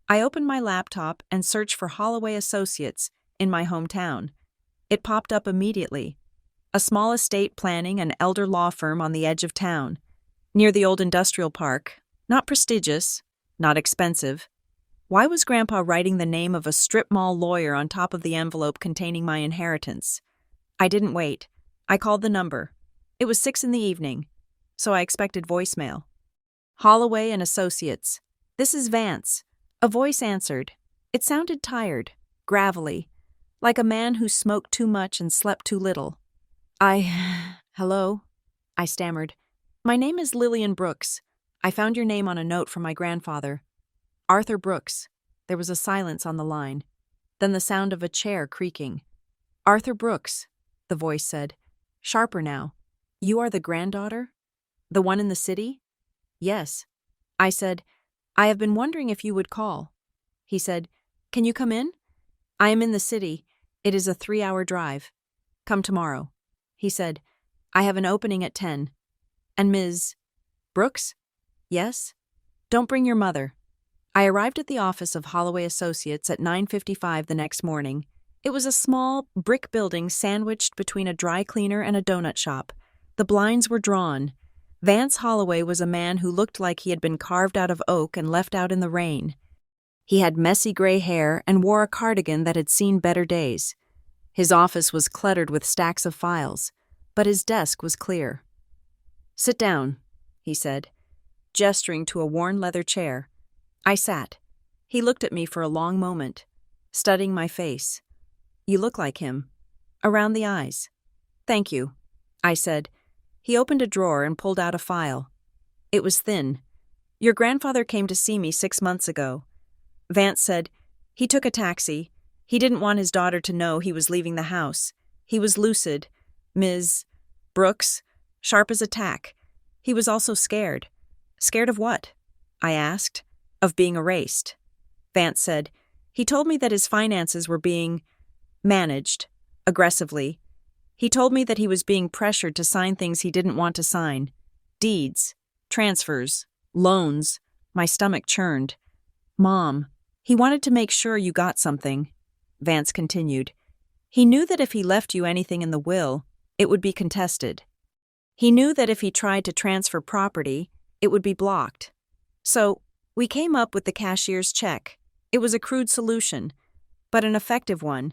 I opened my laptop and searched for Holloway Associates in my hometown. It popped up immediately. A small estate planning and elder law firm on the edge of town, near the old industrial park. Not prestigious, not expensive. Why was Grandpa writing the name of a strip mall lawyer on top of the envelope containing my inheritance? I didn't wait. I called the number. It was 6 p.m, so I expected voicemail. Holloway and Associates. This is Vance. A voice answered. It sounded tired, gravelly, like a man who smoked too much and slept too little. Hello? I stammered. My name is Lillian Brooks. I found your name on a note from my grandfather. Arthur Brooks. There was a silence on the line. Then the sound of a chair creaking. Arthur Brooks, the voice said. Sharper now. You are the granddaughter? The one in the city? Yes. I said, I have been wondering if you would call. He said, Can you come in? I am in the city. It is a 3-hour drive. Come tomorrow. He said, I have an opening at 10. And Ms. Brooks? Yes? Don't bring your mother. I arrived at the office of Holloway Associates at 9:55 the next morning. It was a small, brick building sandwiched between a dry cleaner and a donut shop. The blinds were drawn. Vance Holloway was a man who looked like he had been carved out of oak and left out in the rain. He had messy gray hair and wore a cardigan that had seen better days. His office was cluttered with stacks of files, but his desk was clear. Sit down, he said, gesturing to a worn leather chair. I sat. He looked at me for a long moment, studying my face. You look like him. Around the eyes. Thank you, I said. He opened a drawer and pulled out a file. It was thin. Your grandfather came to see me 6 months ago. Vance said, he took a taxi. He didn't want his daughter to know he was leaving the house. He was lucid. Ms. Brooks, sharp as a tack. He was also scared. Scared of what? I asked. Of being erased. Vance said, he told me that his finances were being managed, aggressively. He told me that he was being pressured to sign things he didn't want to sign. Deeds, transfers, loans. My stomach churned. Mom, he wanted to make sure you got something, Vance continued. He knew that if he left you anything in the will, it would be contested. He knew that if he tried to transfer property, it would be blocked. So, we came up with the cashier's check. It was a crude solution, but an effective one.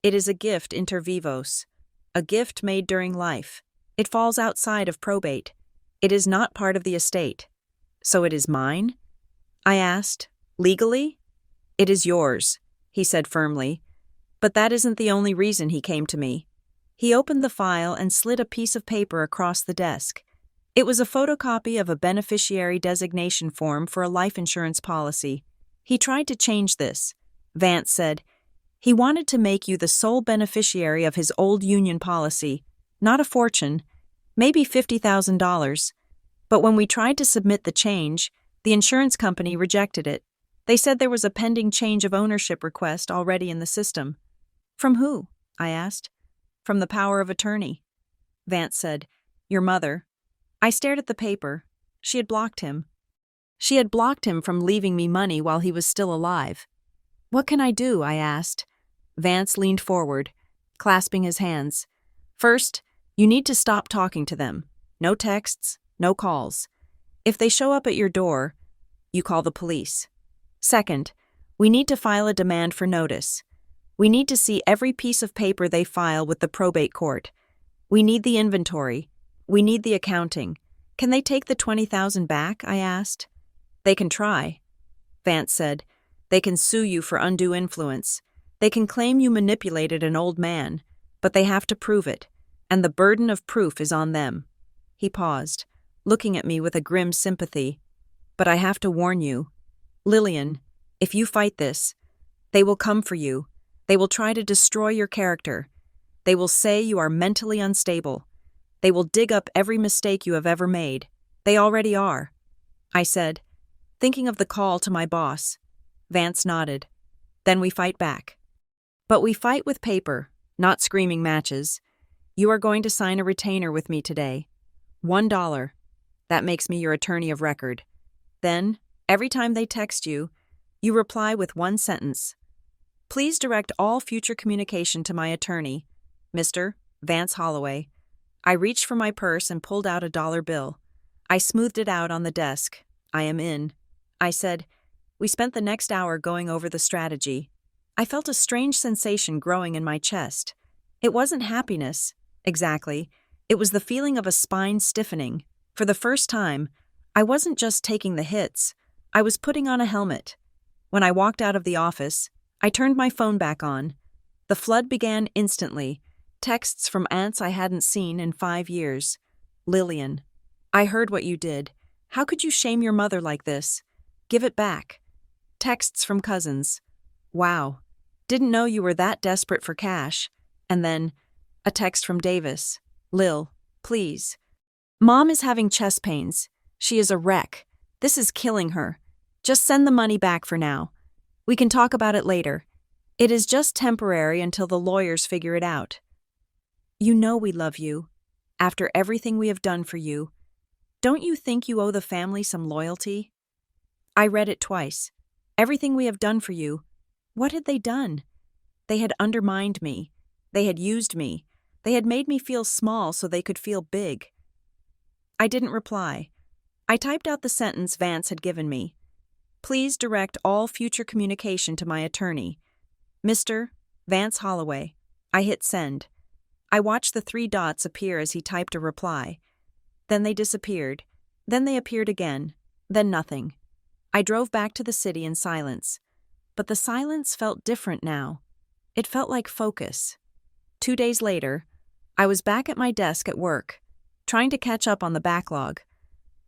It is a gift inter vivos, a gift made during life. It falls outside of probate. It is not part of the estate. So it is mine? I asked. Legally? It is yours, he said firmly. But that isn't the only reason he came to me. He opened the file and slid a piece of paper across the desk. It was a photocopy of a beneficiary designation form for a life insurance policy. He tried to change this. Vance said, he wanted to make you the sole beneficiary of his old union policy, not a fortune, maybe $50,000. But when we tried to submit the change, the insurance company rejected it. They said there was a pending change of ownership request already in the system. From who? I asked. From the power of attorney. Vance said, your mother. I stared at the paper. She had blocked him. She had blocked him from leaving me money while he was still alive. What can I do? I asked. Vance leaned forward, clasping his hands. First, you need to stop talking to them. No texts, no calls. If they show up at your door, you call the police. Second, we need to file a demand for notice. We need to see every piece of paper they file with the probate court. We need the inventory. We need the accounting. Can they take the 20,000 back? I asked. They can try, Vance said. They can sue you for undue influence. They can claim you manipulated an old man, but they have to prove it, and the burden of proof is on them. He paused, looking at me with a grim sympathy. But I have to warn you, Lillian, if you fight this, they will come for you. They will try to destroy your character. They will say you are mentally unstable. They will dig up every mistake you have ever made. They already are, I said, thinking of the call to my boss. Vance nodded. Then we fight back. But we fight with paper, not screaming matches. You are going to sign a retainer with me today. $1. That makes me your attorney of record. Then, every time they text you, you reply with one sentence. Please direct all future communication to my attorney, Mr. Vance Holloway. I reached for my purse and pulled out a dollar bill. I smoothed it out on the desk. I am in. I said. We spent the next hour going over the strategy. I felt a strange sensation growing in my chest. It wasn't happiness, exactly. It was the feeling of a spine stiffening. For the first time, I wasn't just taking the hits. I was putting on a helmet. When I walked out of the office, I turned my phone back on. The flood began instantly. Texts from aunts I hadn't seen in 5 years. Lillian, I heard what you did. How could you shame your mother like this? Give it back. Texts from cousins. Wow. Didn't know you were that desperate for cash. And then, a text from Davis. Lil, please. Mom is having chest pains. She is a wreck. This is killing her. Just send the money back for now. We can talk about it later. It is just temporary until the lawyers figure it out. You know we love you. After everything we have done for you, don't you think you owe the family some loyalty? I read it twice. Everything we have done for you. What had they done? They had undermined me. They had used me. They had made me feel small so they could feel big. I didn't reply. I typed out the sentence Vance had given me. Please direct all future communication to my attorney, Mr. Vance Holloway. I hit send. I watched the 3 dots appear as he typed a reply. Then they disappeared. Then they appeared again. Then nothing. I drove back to the city in silence. But the silence felt different now. It felt like focus. 2 days later, I was back at my desk at work, trying to catch up on the backlog.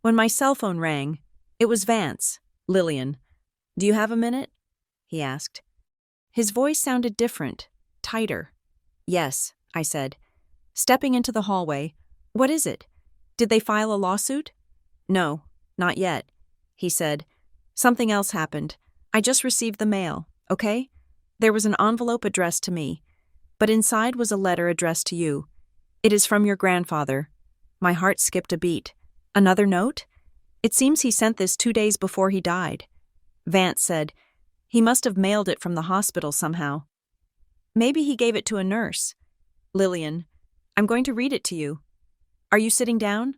When my cell phone rang, it was Vance. Lillian, do you have a minute? He asked. His voice sounded different, tighter. Yes, I said. Stepping into the hallway. What is it? Did they file a lawsuit? No, not yet, he said. Something else happened. I just received the mail, okay? There was an envelope addressed to me, but inside was a letter addressed to you. It is from your grandfather. My heart skipped a beat. Another note? It seems he sent this 2 days before he died. Vance said, he must have mailed it from the hospital somehow. Maybe he gave it to a nurse. Lillian, I'm going to read it to you. Are you sitting down?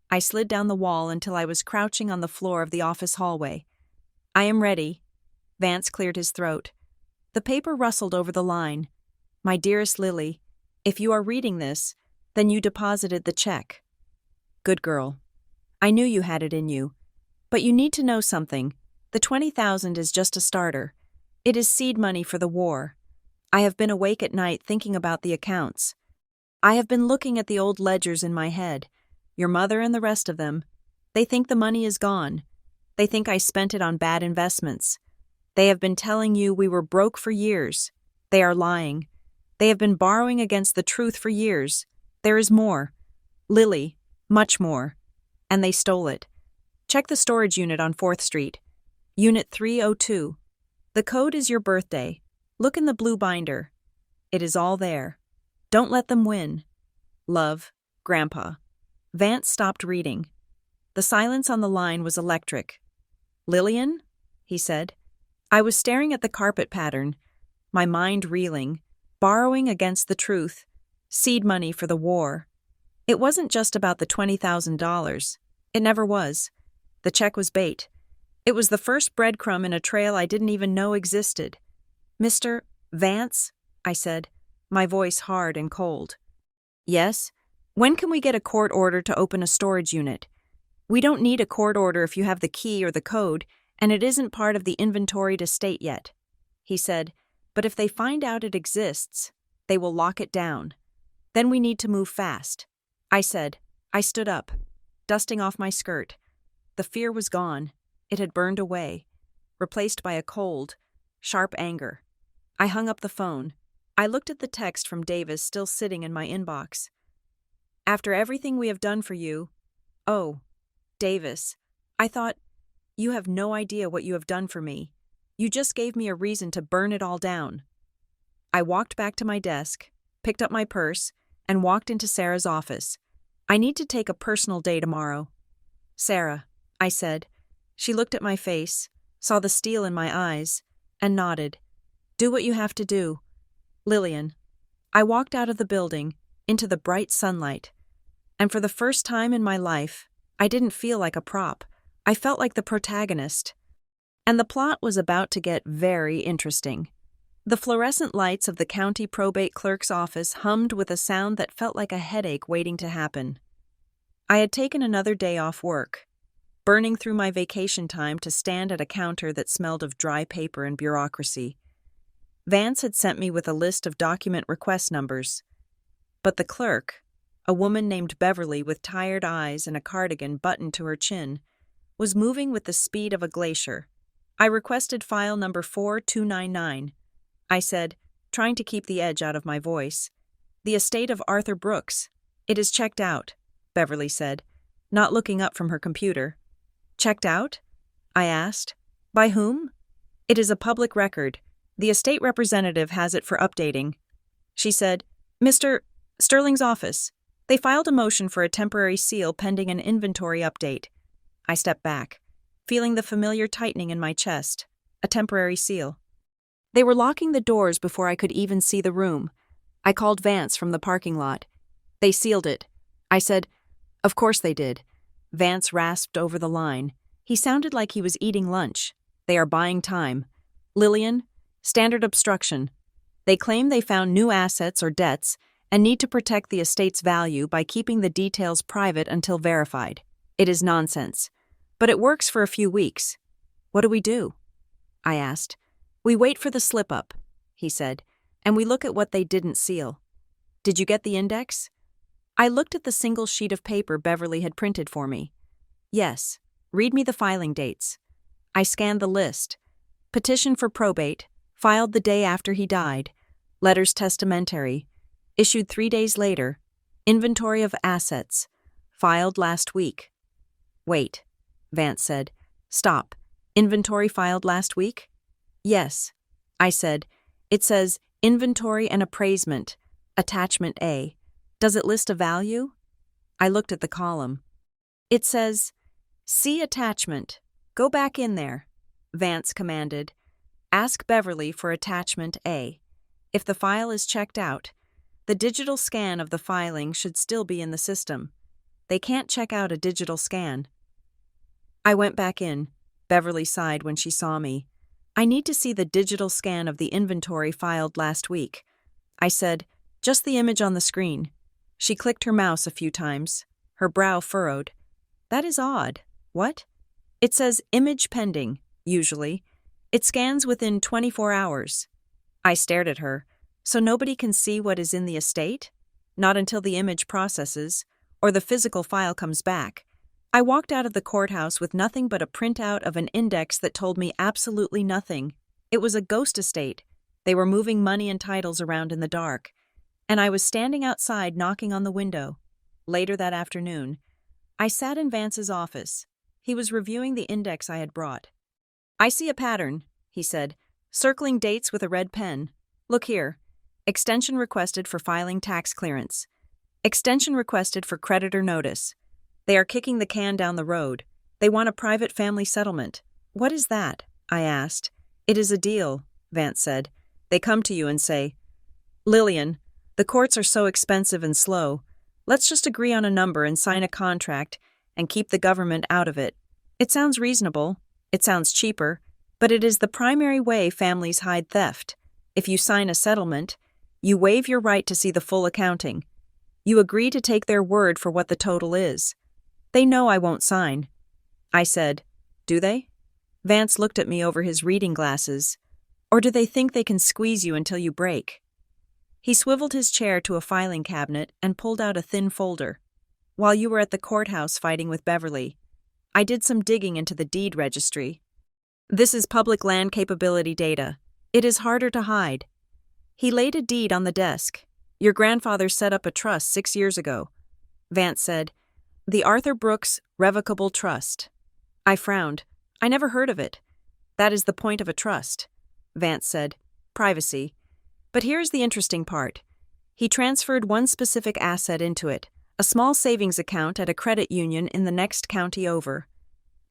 I slid down the wall until I was crouching on the floor of the office hallway. I am ready. Vance cleared his throat. The paper rustled over the line. My dearest Lily, if you are reading this, then you deposited the check. Good girl. I knew you had it in you. But you need to know something. The 20,000 is just a starter. It is seed money for the war. I have been awake at night thinking about the accounts. I have been looking at the old ledgers in my head. Your mother and the rest of them. They think the money is gone. They think I spent it on bad investments. They have been telling you we were broke for years. They are lying. They have been borrowing against the truth for years. There is more. Lily, much more. And they stole it. Check the storage unit on 4th Street. Unit 302. The code is your birthday. Look in the blue binder. It is all there. Don't let them win. Love, Grandpa. Vance stopped reading. The silence on the line was electric. Lillian? He said. I was staring at the carpet pattern, my mind reeling, borrowing against the truth, seed money for the war. It wasn't just about the $20,000. It never was. The check was bait. It was the first breadcrumb in a trail I didn't even know existed. Mr. Vance, I said, my voice hard and cold. Yes? When can we get a court order to open a storage unit? We don't need a court order if you have the key or the code, and it isn't part of the inventoried estate yet. He said, but if they find out it exists, they will lock it down. Then we need to move fast. I said. I stood up, dusting off my skirt. The fear was gone. It had burned away, replaced by a cold, sharp anger. I hung up the phone. I looked at the text from Davis still sitting in my inbox. After everything we have done for you, oh, Davis, I thought, you have no idea what you have done for me. You just gave me a reason to burn it all down. I walked back to my desk, picked up my purse, and walked into Sarah's office. I need to take a personal day tomorrow. Sarah, I said. She looked at my face, saw the steel in my eyes, and nodded. Do what you have to do. Lillian. I walked out of the building, into the bright sunlight. And for the first time in my life, I didn't feel like a prop. I felt like the protagonist. And the plot was about to get very interesting. The fluorescent lights of the county probate clerk's office hummed with a sound that felt like a headache waiting to happen. I had taken another day off work, burning through my vacation time to stand at a counter that smelled of dry paper and bureaucracy. Vance had sent me with a list of document request numbers. But the clerk, a woman named Beverly with tired eyes and a cardigan buttoned to her chin, was moving with the speed of a glacier. I requested file number 4299. I said, trying to keep the edge out of my voice. The estate of Arthur Brooks. It is checked out, Beverly said, not looking up from her computer. Checked out? I asked. By whom? It is a public record. The estate representative has it for updating. She said, Mr. Sterling's office. They filed a motion for a temporary seal pending an inventory update. I stepped back, feeling the familiar tightening in my chest. A temporary seal. They were locking the doors before I could even see the room. I called Vance from the parking lot. They sealed it. I said, Of course they did. Vance rasped over the line. He sounded like he was eating lunch. They are buying time. Lillian, standard obstruction. They claim they found new assets or debts and need to protect the estate's value by keeping the details private until verified. It is nonsense. But it works for a few weeks. What do we do? I asked. We wait for the slip-up, he said, and we look at what they didn't seal. Did you get the index? I looked at the single sheet of paper Beverly had printed for me. Yes. Read me the filing dates. I scanned the list. Petition for probate, filed the day after he died. Letters testamentary, issued 3 days later. Inventory of assets, filed last week. Wait, Vance said. Stop. Inventory filed last week? Yes, I said. It says inventory and appraisement, attachment A. Does it list a value? I looked at the column. It says, see attachment. Go back in there, Vance commanded. Ask Beverly for attachment A. If the file is checked out, the digital scan of the filing should still be in the system. They can't check out a digital scan. I went back in. Beverly sighed when she saw me. I need to see the digital scan of the inventory filed last week. I said, just the image on the screen. She clicked her mouse a few times. Her brow furrowed. That is odd. What? It says image pending, usually. It scans within 24 hours. I stared at her. So nobody can see what is in the estate? Not until the image processes, or the physical file comes back. I walked out of the courthouse with nothing but a printout of an index that told me absolutely nothing. It was a ghost estate. They were moving money and titles around in the dark. And I was standing outside knocking on the window. Later that afternoon, I sat in Vance's office. He was reviewing the index I had brought. I see a pattern, he said, circling dates with a red pen. Look here. Extension requested for filing tax clearance. Extension requested for creditor notice. They are kicking the can down the road. They want a private family settlement. What is that? I asked. It is a deal, Vance said. They come to you and say, Lillian, the courts are so expensive and slow. Let's just agree on a number and sign a contract and keep the government out of it. It sounds reasonable. It sounds cheaper. But it is the primary way families hide theft. If you sign a settlement, you waive your right to see the full accounting. You agree to take their word for what the total is. They know I won't sign. I said, do they? Vance looked at me over his reading glasses. Or do they think they can squeeze you until you break? He swiveled his chair to a filing cabinet and pulled out a thin folder. While you were at the courthouse fighting with Beverly, I did some digging into the deed registry. This is public land capability data. It is harder to hide. He laid a deed on the desk. Your grandfather set up a trust 6 years ago. Vance said, the Arthur Brooks Revocable Trust. I frowned. I never heard of it. That is the point of a trust. Vance said, privacy. But here's the interesting part. He transferred one specific asset into it, a small savings account at a credit union in the next county over.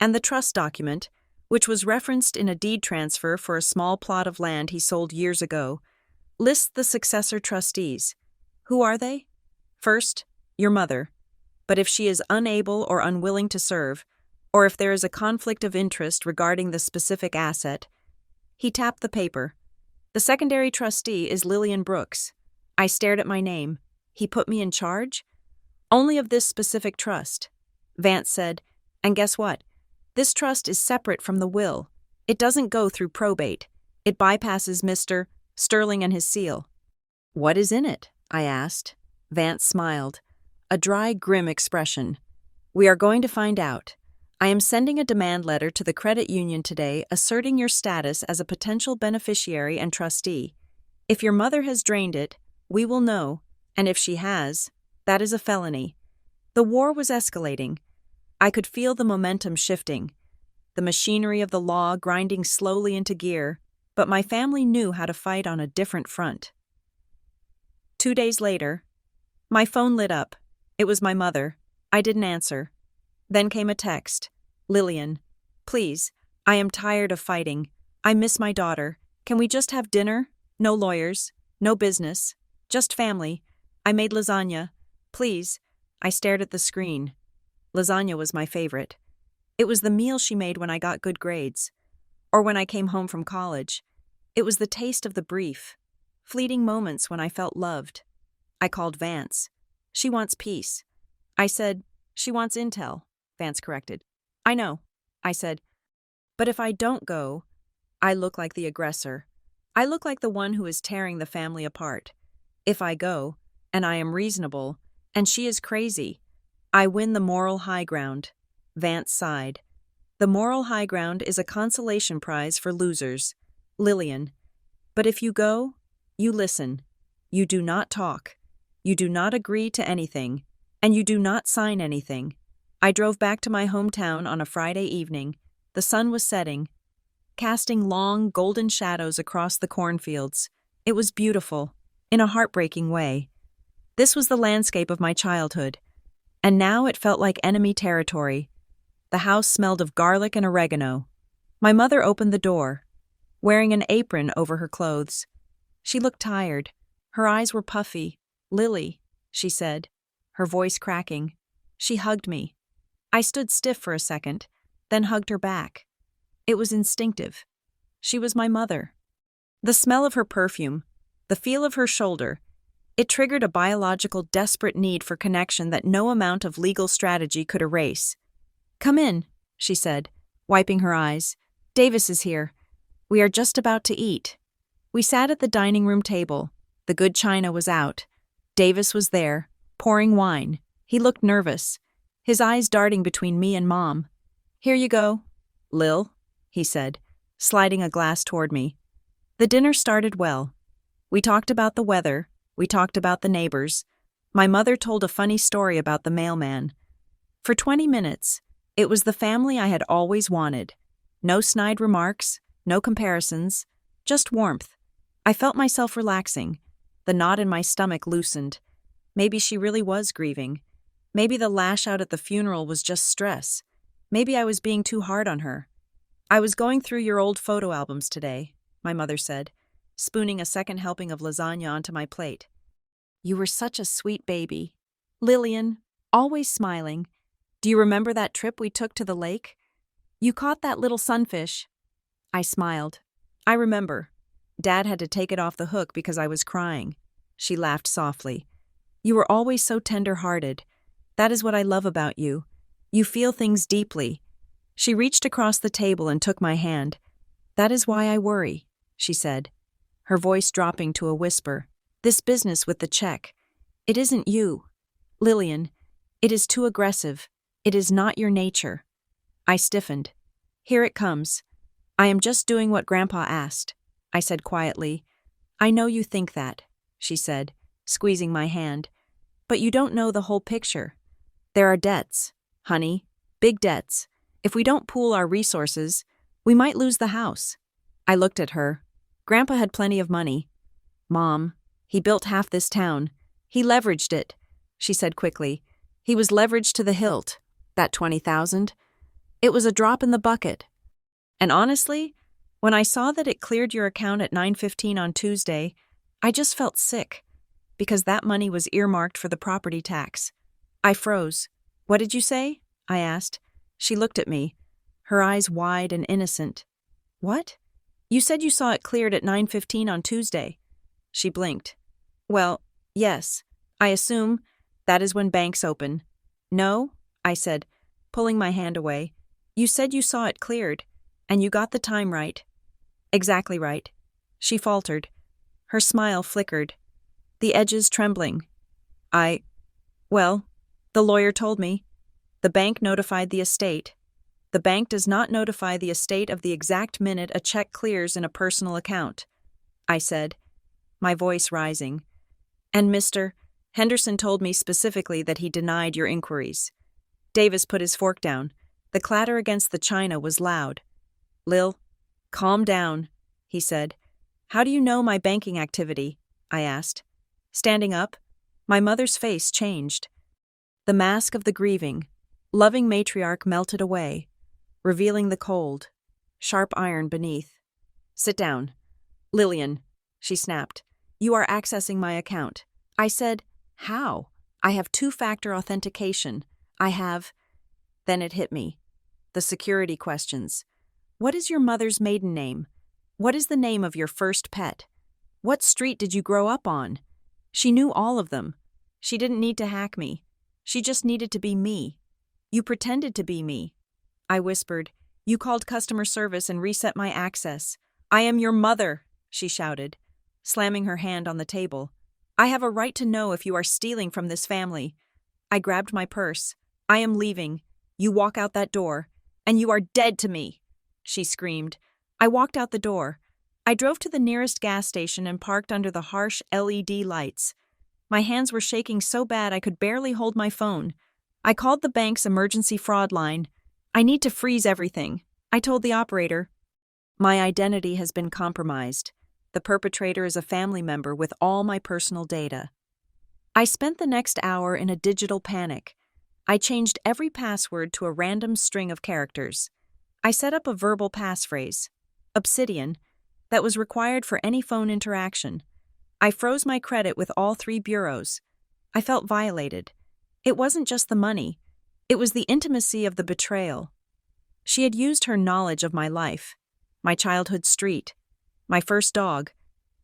And the trust document, which was referenced in a deed transfer for a small plot of land he sold years ago, lists the successor trustees. Who are they? First, your mother. But if she is unable or unwilling to serve, or if there is a conflict of interest regarding the specific asset, he tapped the paper. The secondary trustee is Lillian Brooks. I stared at my name. He put me in charge? Only of this specific trust. Vance said, and guess what? This trust is separate from the will. It doesn't go through probate. It bypasses Mr. Sterling and his seal. What is in it? I asked. Vance smiled. A dry, grim expression. We are going to find out. I am sending a demand letter to the credit union today asserting your status as a potential beneficiary and trustee. If your mother has drained it, we will know, and if she has, that is a felony. The war was escalating. I could feel the momentum shifting, the machinery of the law grinding slowly into gear, but my family knew how to fight on a different front. 2 days later, my phone lit up. It was my mother. I didn't answer. Then came a text. Lillian, please, I am tired of fighting. I miss my daughter. Can we just have dinner? No lawyers, no business, just family. I made lasagna. Please. I stared at the screen. Lasagna was my favorite. It was the meal she made when I got good grades, or when I came home from college. It was the taste of the brief, fleeting moments when I felt loved. I called Vance. She wants peace. I said, she wants intel, Vance corrected. I know, I said. But if I don't go, I look like the aggressor. I look like the one who is tearing the family apart. If I go, and I am reasonable, and she is crazy, I win the moral high ground. Vance sighed. The moral high ground is a consolation prize for losers. Lillian. But if you go, you listen. You do not talk. You do not agree to anything. And you do not sign anything. I drove back to my hometown on a Friday evening. The sun was setting, casting long, golden shadows across the cornfields. It was beautiful, in a heartbreaking way. This was the landscape of my childhood. And now it felt like enemy territory. The house smelled of garlic and oregano. My mother opened the door, wearing an apron over her clothes. She looked tired. Her eyes were puffy. Lily, she said, her voice cracking. She hugged me. I stood stiff for a second, then hugged her back. It was instinctive. She was my mother. The smell of her perfume, the feel of her shoulder, it triggered a biological, desperate need for connection that no amount of legal strategy could erase. Come in, she said, wiping her eyes. Davis is here. We are just about to eat. We sat at the dining room table. The good china was out. Davis was there, pouring wine. He looked nervous, his eyes darting between me and Mom. Here you go, Lil, he said, sliding a glass toward me. The dinner started well. We talked about the weather. We talked about the neighbors. My mother told a funny story about the mailman. For 20 minutes, it was the family I had always wanted. No snide remarks, no comparisons, just warmth. I felt myself relaxing. The knot in my stomach loosened. Maybe she really was grieving. Maybe the lash out at the funeral was just stress. Maybe I was being too hard on her. I was going through your old photo albums today, my mother said, spooning a second helping of lasagna onto my plate. You were such a sweet baby. Lillian, always smiling. Do you remember that trip we took to the lake? You caught that little sunfish. I smiled. I remember. Dad had to take it off the hook because I was crying. She laughed softly. You were always so tender-hearted. That is what I love about you. You feel things deeply. She reached across the table and took my hand. That is why I worry, she said, her voice dropping to a whisper. This business with the check. It isn't you. Lillian, it is too aggressive. It is not your nature. I stiffened. Here it comes. I am just doing what Grandpa asked, I said quietly. I know you think that, she said, squeezing my hand. But you don't know the whole picture. There are debts, honey, big debts. If we don't pool our resources, we might lose the house. I looked at her. Grandpa had plenty of money. Mom, he built half this town. He leveraged it, she said quickly. He was leveraged to the hilt. That 20,000? It was a drop in the bucket. And honestly, when I saw that it cleared your account at 9:15 on Tuesday, I just felt sick, because that money was earmarked for the property tax. I froze. What did you say? I asked. She looked at me, her eyes wide and innocent. What? You said you saw it cleared at 9:15 on Tuesday. She blinked. Well, yes, I assume that is when banks open. No, I said, pulling my hand away. You said you saw it cleared, and you got the time right. Exactly right. She faltered. Her smile flickered, the edges trembling. Well, the lawyer told me. The bank notified the estate. The bank does not notify the estate of the exact minute a check clears in a personal account, I said, my voice rising. And Mr. Henderson told me specifically that he denied your inquiries. Davis put his fork down. The clatter against the china was loud. Lil, calm down, he said. How do you know my banking activity? I asked. Standing up, my mother's face changed. The mask of the grieving, loving matriarch melted away, revealing the cold, sharp iron beneath. Sit down. Lillian, she snapped. You are accessing my account. I said, how? I have two-factor authentication. I have... Then it hit me. The security questions. What is your mother's maiden name? What is the name of your first pet? What street did you grow up on? She knew all of them. She didn't need to hack me. She just needed to be me. You pretended to be me. I whispered. You called customer service and reset my access. I am your mother, she shouted, slamming her hand on the table. I have a right to know if you are stealing from this family. I grabbed my purse. I am leaving. You walk out that door, and you are dead to me, she screamed. I walked out the door. I drove to the nearest gas station and parked under the harsh LED lights. My hands were shaking so bad I could barely hold my phone. I called the bank's emergency fraud line. I need to freeze everything, I told the operator. My identity has been compromised. The perpetrator is a family member with all my personal data. I spent the next hour in a digital panic. I changed every password to a random string of characters. I set up a verbal passphrase, Obsidian, that was required for any phone interaction. I froze my credit with all 3 bureaus. I felt violated. It wasn't just the money. It was the intimacy of the betrayal. She had used her knowledge of my life, my childhood street, my first dog,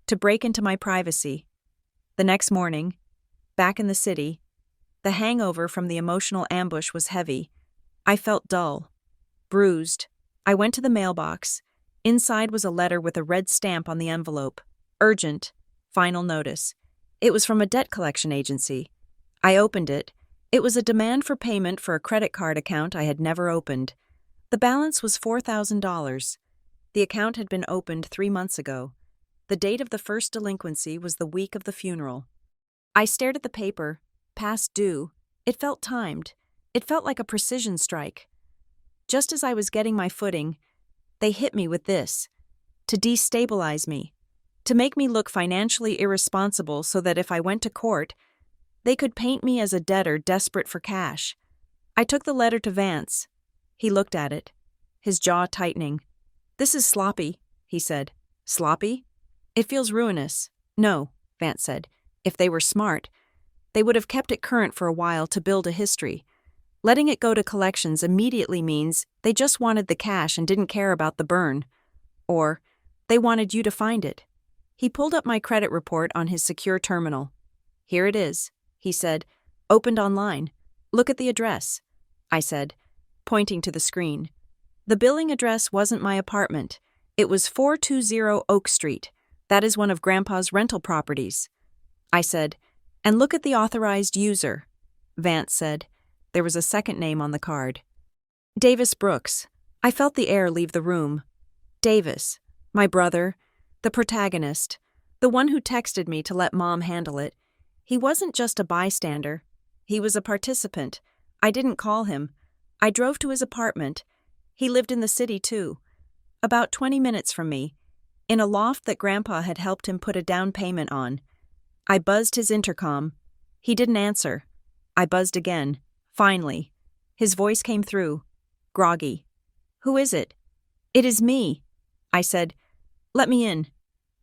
to break into my privacy. The next morning, back in the city, the hangover from the emotional ambush was heavy. I felt dull, bruised. I went to the mailbox. Inside was a letter with a red stamp on the envelope. Urgent. Final notice. It was from a debt collection agency. I opened it. It was a demand for payment for a credit card account I had never opened. The balance was $4,000. The account had been opened 3 months ago. The date of the first delinquency was the week of the funeral. I stared at the paper. Past due. It felt timed. It felt like a precision strike. Just as I was getting my footing, they hit me with this, to destabilize me, to make me look financially irresponsible so that if I went to court, they could paint me as a debtor desperate for cash. I took the letter to Vance. He looked at it, his jaw tightening. This is sloppy, he said. Sloppy? It feels ruinous. No, Vance said. If they were smart, they would have kept it current for a while to build a history. Letting it go to collections immediately means they just wanted the cash and didn't care about the burn. Or they wanted you to find it. He pulled up my credit report on his secure terminal. Here it is. he said. Opened online. Look at the address, I said, pointing to the screen. The billing address wasn't my apartment. It was 420 Oak Street. That is one of Grandpa's rental properties. I said, and look at the authorized user. Vance said. There was a second name on the card. Davis Brooks. I felt the air leave the room. Davis, my brother, the protagonist, the one who texted me to let Mom handle it. He wasn't just a bystander. He was a participant. I didn't call him. I drove to his apartment. He lived in the city, too. About 20 minutes from me, in a loft that Grandpa had helped him put a down payment on. I buzzed his intercom. He didn't answer. I buzzed again. Finally, his voice came through, groggy. Who is it? It is me, I said. Let me in.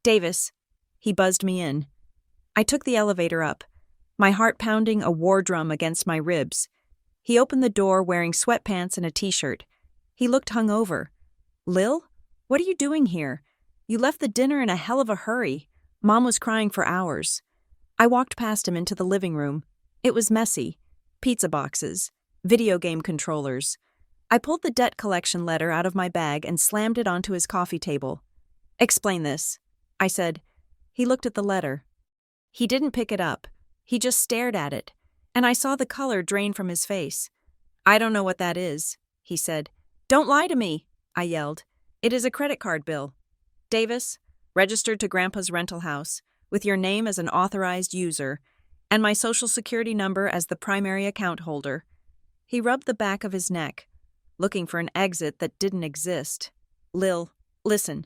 Davis. He buzzed me in. I took the elevator up, my heart pounding a war drum against my ribs. He opened the door wearing sweatpants and a t-shirt. He looked hungover. Lil, what are you doing here? You left the dinner in a hell of a hurry. Mom was crying for hours. I walked past him into the living room. It was messy. Pizza boxes, video game controllers. I pulled the debt collection letter out of my bag and slammed it onto his coffee table. Explain this, I said. He looked at the letter. He didn't pick it up. He just stared at it, and I saw the color drain from his face. I don't know what that is, he said. Don't lie to me, I yelled. It is a credit card bill. Davis, registered to Grandpa's rental house, with your name as an authorized user, and my social security number as the primary account holder. He rubbed the back of his neck, looking for an exit that didn't exist. Lil, listen,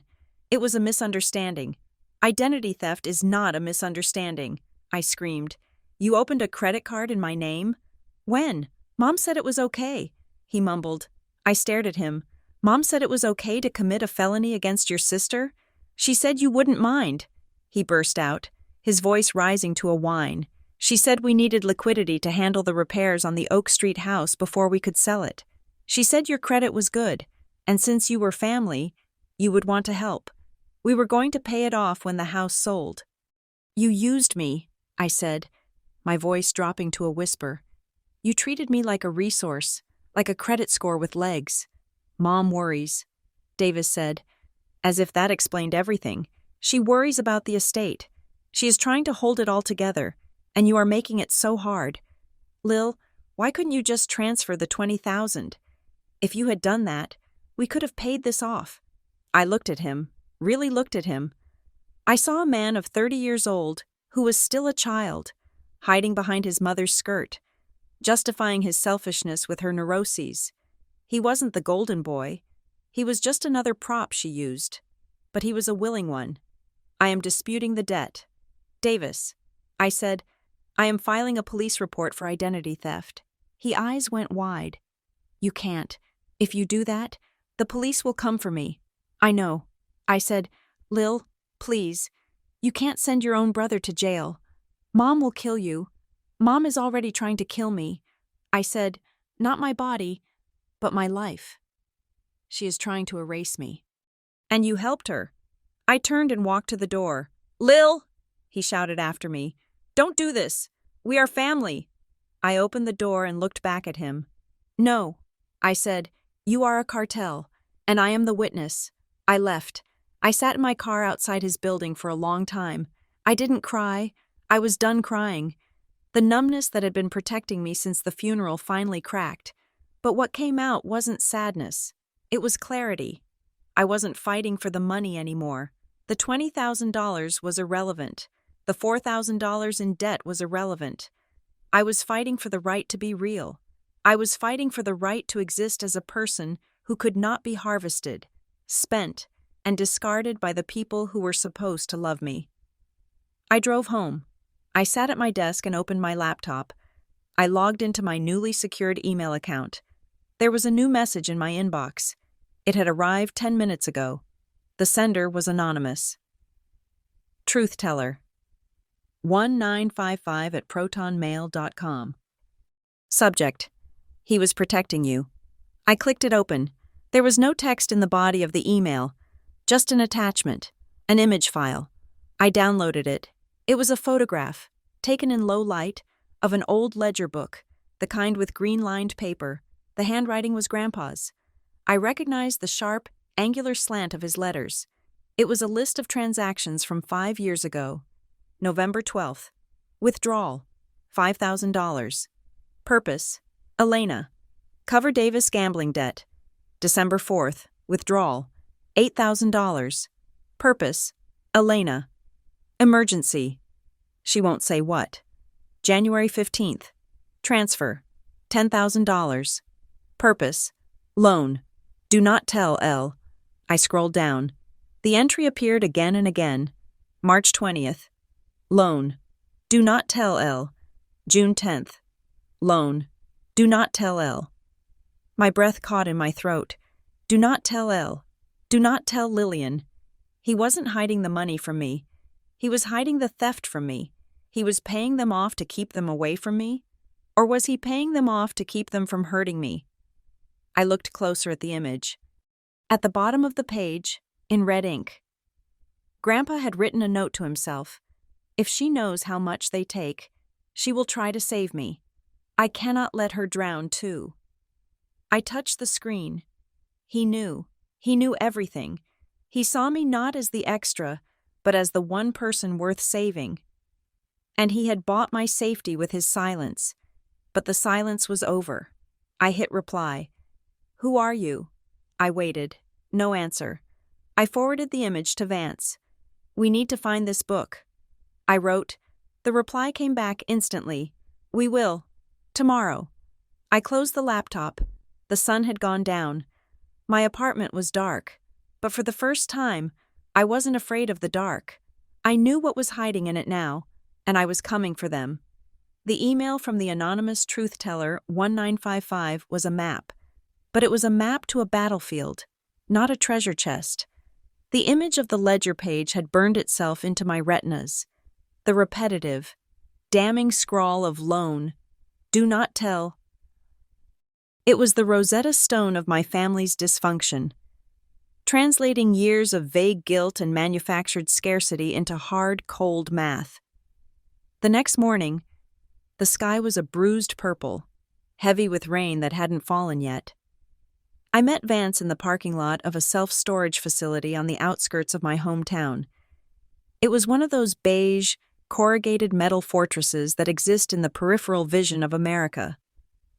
it was a misunderstanding. Identity theft is not a misunderstanding, I screamed. You opened a credit card in my name? When? Mom said it was okay, he mumbled. I stared at him. Mom said it was okay to commit a felony against your sister? She said you wouldn't mind, he burst out, his voice rising to a whine. She said we needed liquidity to handle the repairs on the Oak Street house before we could sell it. She said your credit was good, and since you were family, you would want to help. We were going to pay it off when the house sold. You used me, I said, my voice dropping to a whisper. You treated me like a resource, like a credit score with legs. Mom worries, Davis said, as if that explained everything. She worries about the estate. She is trying to hold it all together, and you are making it so hard. Lil, why couldn't you just transfer the $20,000? If you had done that, we could have paid this off. I looked at him, really looked at him. I saw a man of 30 years old who was still a child, hiding behind his mother's skirt, justifying his selfishness with her neuroses. He wasn't the golden boy. He was just another prop she used. But he was a willing one. I am disputing the debt. Davis, I said, I am filing a police report for identity theft. His eyes went wide. You can't. If you do that, the police will come for me. I know. I said, Lil, please. You can't send your own brother to jail. Mom will kill you. Mom is already trying to kill me. I said, not my body, but my life. She is trying to erase me. And you helped her. I turned and walked to the door. Lil, he shouted after me. Don't do this. We are family. I opened the door and looked back at him. No, I said, you are a cartel, and I am the witness. I left. I sat in my car outside his building for a long time. I didn't cry. I was done crying. The numbness that had been protecting me since the funeral finally cracked. But what came out wasn't sadness. It was clarity. I wasn't fighting for the money anymore. The $20,000 was irrelevant. The $4,000 in debt was irrelevant. I was fighting for the right to be real. I was fighting for the right to exist as a person who could not be harvested, spent, and discarded by the people who were supposed to love me. I drove home. I sat at my desk and opened my laptop. I logged into my newly secured email account. There was a new message in my inbox. It had arrived 10 minutes ago. The sender was anonymous. Truth Teller. 1955@protonmail.com. Subject. He was protecting you. I clicked it open. There was no text in the body of the email, just an attachment, an image file. I downloaded it. It was a photograph, taken in low light, of an old ledger book, the kind with green-lined paper. The handwriting was Grandpa's. I recognized the sharp, angular slant of his letters. It was a list of transactions from 5 years ago. November 12th. Withdrawal, $5,000. Purpose, Elena. Cover Davis gambling debt. December 4th. Withdrawal, $8,000. Purpose, Elena. Emergency. She won't say what. January 15th. Transfer, $10,000. Purpose, loan. Do not tell L. I scrolled down. The entry appeared again and again. March 20th. Loan. Do not tell L. June 10th. Loan. Do not tell L. My breath caught in my throat. Do not tell L. Do not tell Lillian. He wasn't hiding the money from me. He was hiding the theft from me. He was paying them off to keep them away from me? Or was he paying them off to keep them from hurting me? I looked closer at the image. At the bottom of the page, in red ink, Grandpa had written a note to himself. If she knows how much they take, she will try to save me. I cannot let her drown too. I touched the screen. He knew. He knew everything. He saw me not as the extra, but as the one person worth saving. And he had bought my safety with his silence. But the silence was over. I hit reply. Who are you? I waited. No answer. I forwarded the image to Vance. We need to find this book. I wrote. The reply came back instantly. We will. Tomorrow. I closed the laptop. The sun had gone down. My apartment was dark. But for the first time, I wasn't afraid of the dark. I knew what was hiding in it now, and I was coming for them. The email from the anonymous truth-teller 1955 was a map. But it was a map to a battlefield, not a treasure chest. The image of the ledger page had burned itself into my retinas. The repetitive, damning scrawl of loan, do not tell. It was the Rosetta Stone of my family's dysfunction, translating years of vague guilt and manufactured scarcity into hard, cold math. The next morning, the sky was a bruised purple, heavy with rain that hadn't fallen yet. I met Vance in the parking lot of a self-storage facility on the outskirts of my hometown. It was one of those beige, corrugated metal fortresses that exist in the peripheral vision of America,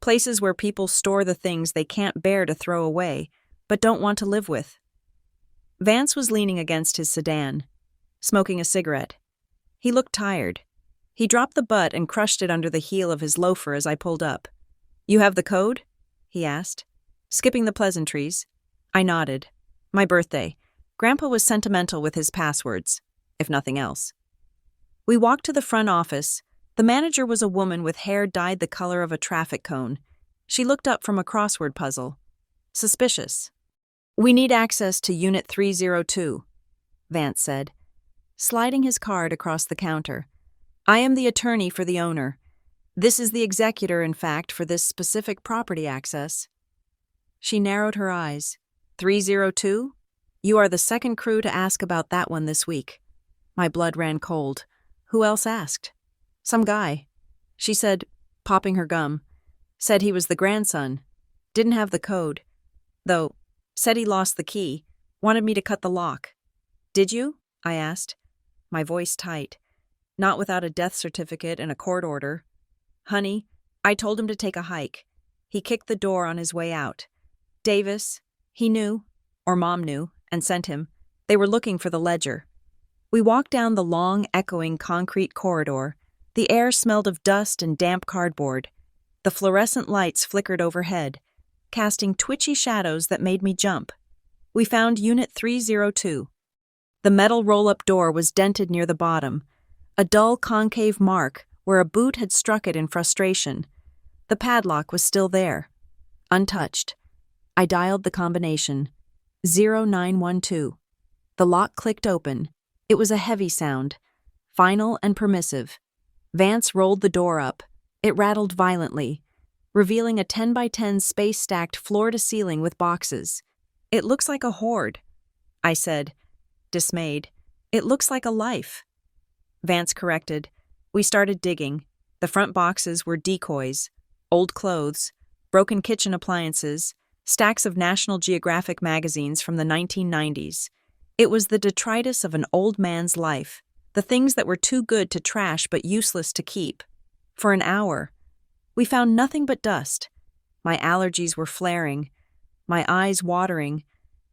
places where people store the things they can't bear to throw away, but don't want to live with. Vance was leaning against his sedan, smoking a cigarette. He looked tired. He dropped the butt and crushed it under the heel of his loafer as I pulled up. You have the code? He asked. Skipping the pleasantries. I nodded. My birthday. Grandpa was sentimental with his passwords, if nothing else. We walked to the front office. The manager was a woman with hair dyed the color of a traffic cone. She looked up from a crossword puzzle. Suspicious. We need access to Unit 302, Vance said, sliding his card across the counter. I am the attorney for the owner. This is the executor, in fact, for this specific property access. She narrowed her eyes. 302? You are the second crew to ask about that one this week. My blood ran cold. Who else asked? Some guy. She said, popping her gum. Said he was the grandson. Didn't have the code. Though, said he lost the key. Wanted me to cut the lock. Did you? I asked. My voice tight. Not without a death certificate and a court order. Honey, I told him to take a hike. He kicked the door on his way out. Davis, he knew, or Mom knew, and sent him. They were looking for the ledger. We walked down the long, echoing concrete corridor. The air smelled of dust and damp cardboard. The fluorescent lights flickered overhead, casting twitchy shadows that made me jump. We found Unit 302. The metal roll-up door was dented near the bottom, a dull concave mark where a boot had struck it in frustration. The padlock was still there, untouched. I dialed the combination, 0912. The lock clicked open. It was a heavy sound, final and permissive. Vance rolled the door up. It rattled violently, revealing a 10x10 space stacked floor to ceiling with boxes. It looks like a hoard, I said, dismayed. It looks like a life. Vance corrected. We started digging. The front boxes were decoys, old clothes, broken kitchen appliances, stacks of National Geographic magazines from the 1990s. It was the detritus of an old man's life, the things that were too good to trash but useless to keep. For an hour, we found nothing but dust. My allergies were flaring, my eyes watering.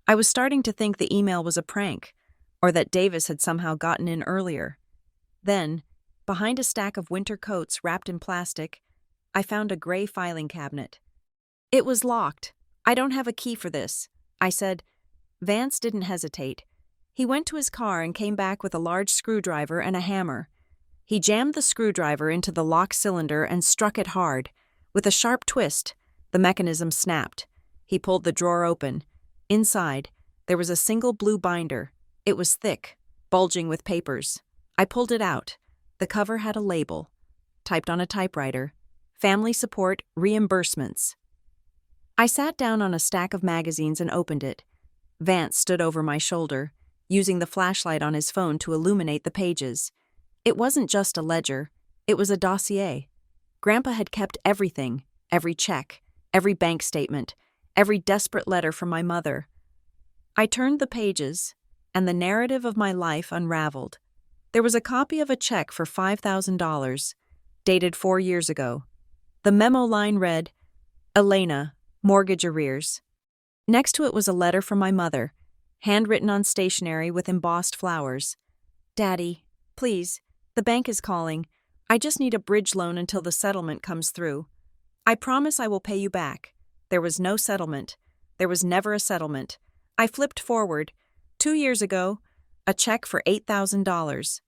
I was starting to think the email was a prank, or that Davis had somehow gotten in earlier. Then, behind a stack of winter coats wrapped in plastic, I found a gray filing cabinet. It was locked. "I don't have a key for this," I said. Vance didn't hesitate. He went to his car and came back with a large screwdriver and a hammer. He jammed the screwdriver into the lock cylinder and struck it hard. With a sharp twist, the mechanism snapped. He pulled the drawer open. Inside, there was a single blue binder. It was thick, bulging with papers. I pulled it out. The cover had a label, typed on a typewriter, "Family Support Reimbursements." I sat down on a stack of magazines and opened it. Vance stood over my shoulder, using the flashlight on his phone to illuminate the pages. It wasn't just a ledger, it was a dossier. Grandpa had kept everything, every check, every bank statement, every desperate letter from my mother. I turned the pages, and the narrative of my life unraveled. There was a copy of a check for $5,000, dated 4 years ago. The memo line read, "Elena, mortgage arrears." Next to it was a letter from my mother, handwritten on stationery with embossed flowers. "Daddy, please, the bank is calling. I just need a bridge loan until the settlement comes through. I promise I will pay you back." There was no settlement. There was never a settlement. I flipped forward. 2 years ago, a check for $8,000.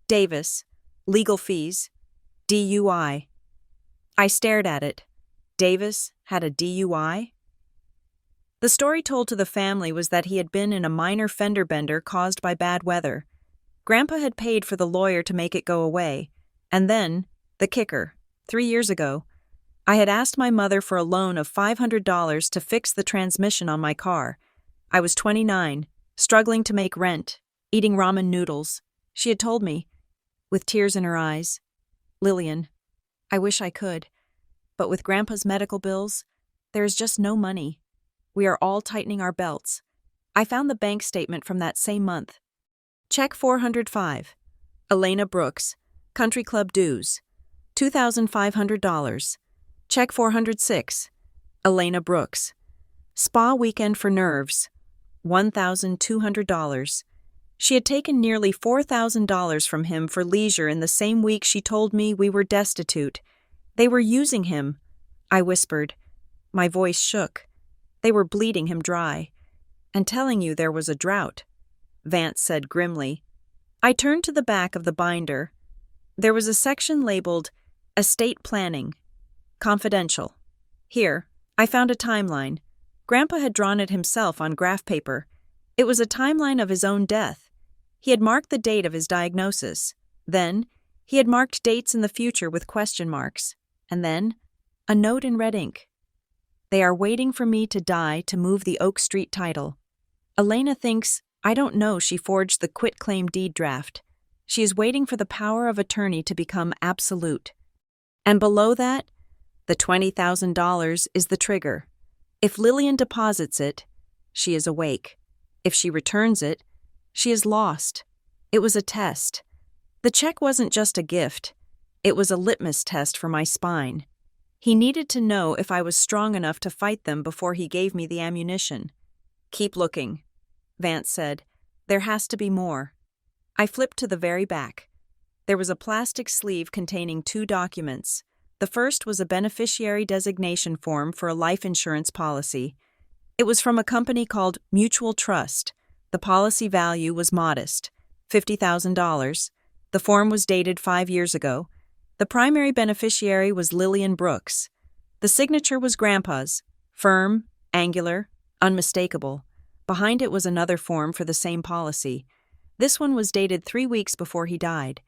Davis, legal fees, DUI. I stared at it. Davis had a DUI? The story told to the family was that he had been in a minor fender bender caused by bad weather. Grandpa had paid for the lawyer to make it go away. And then, the kicker, 3 years ago, I had asked my mother for a loan of $500 to fix the transmission on my car. I was 29, struggling to make rent, eating ramen noodles. She had told me, with tears in her eyes, "Lillian, I wish I could, but with Grandpa's medical bills, there is just no money. We are all tightening our belts." I found the bank statement from that same month. Check 405. Elena Brooks, Country Club dues, $2,500. Check 406. Elena Brooks, Spa Weekend for Nerves, $1,200. She had taken nearly $4,000 from him for leisure in the same week she told me we were destitute. They were using him, I whispered. My voice shook. They were bleeding him dry. "And telling you there was a drought," Vance said grimly. I turned to the back of the binder. There was a section labeled Estate Planning, Confidential. Here, I found a timeline. Grandpa had drawn it himself on graph paper. It was a timeline of his own death. He had marked the date of his diagnosis. Then, he had marked dates in the future with question marks. And then, a note in red ink. "They are waiting for me to die to move the Oak Street title. Elena thinks I don't know she forged the quitclaim deed draft. She is waiting for the power of attorney to become absolute." And below that, the $20,000 is the trigger. If Lillian deposits it, she is awake. If she returns it, she is lost. It was a test. The check wasn't just a gift. It was a litmus test for my spine. He needed to know if I was strong enough to fight them before he gave me the ammunition. "Keep looking," Vance said. "There has to be more." I flipped to the very back. There was a plastic sleeve containing 2 documents. The first was a beneficiary designation form for a life insurance policy. It was from a company called Mutual Trust. The policy value was modest, $50,000. The form was dated 5 years ago. The primary beneficiary was Lillian Brooks. The signature was Grandpa's, firm, angular, unmistakable. Behind it was another form for the same policy. This one was dated 3 weeks before he died.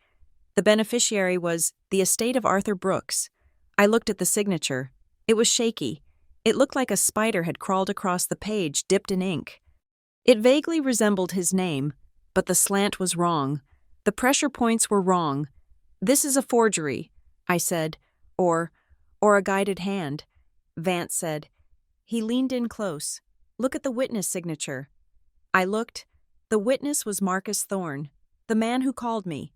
The beneficiary was the estate of Arthur Brooks. I looked at the signature. It was shaky. It looked like a spider had crawled across the page, dipped in ink. It vaguely resembled his name, but the slant was wrong. The pressure points were wrong. "This is a forgery," I said. Or a guided hand, Vance said. He leaned in close. Look at the witness signature. I looked. The witness was Marcus Thorne, the man who called me.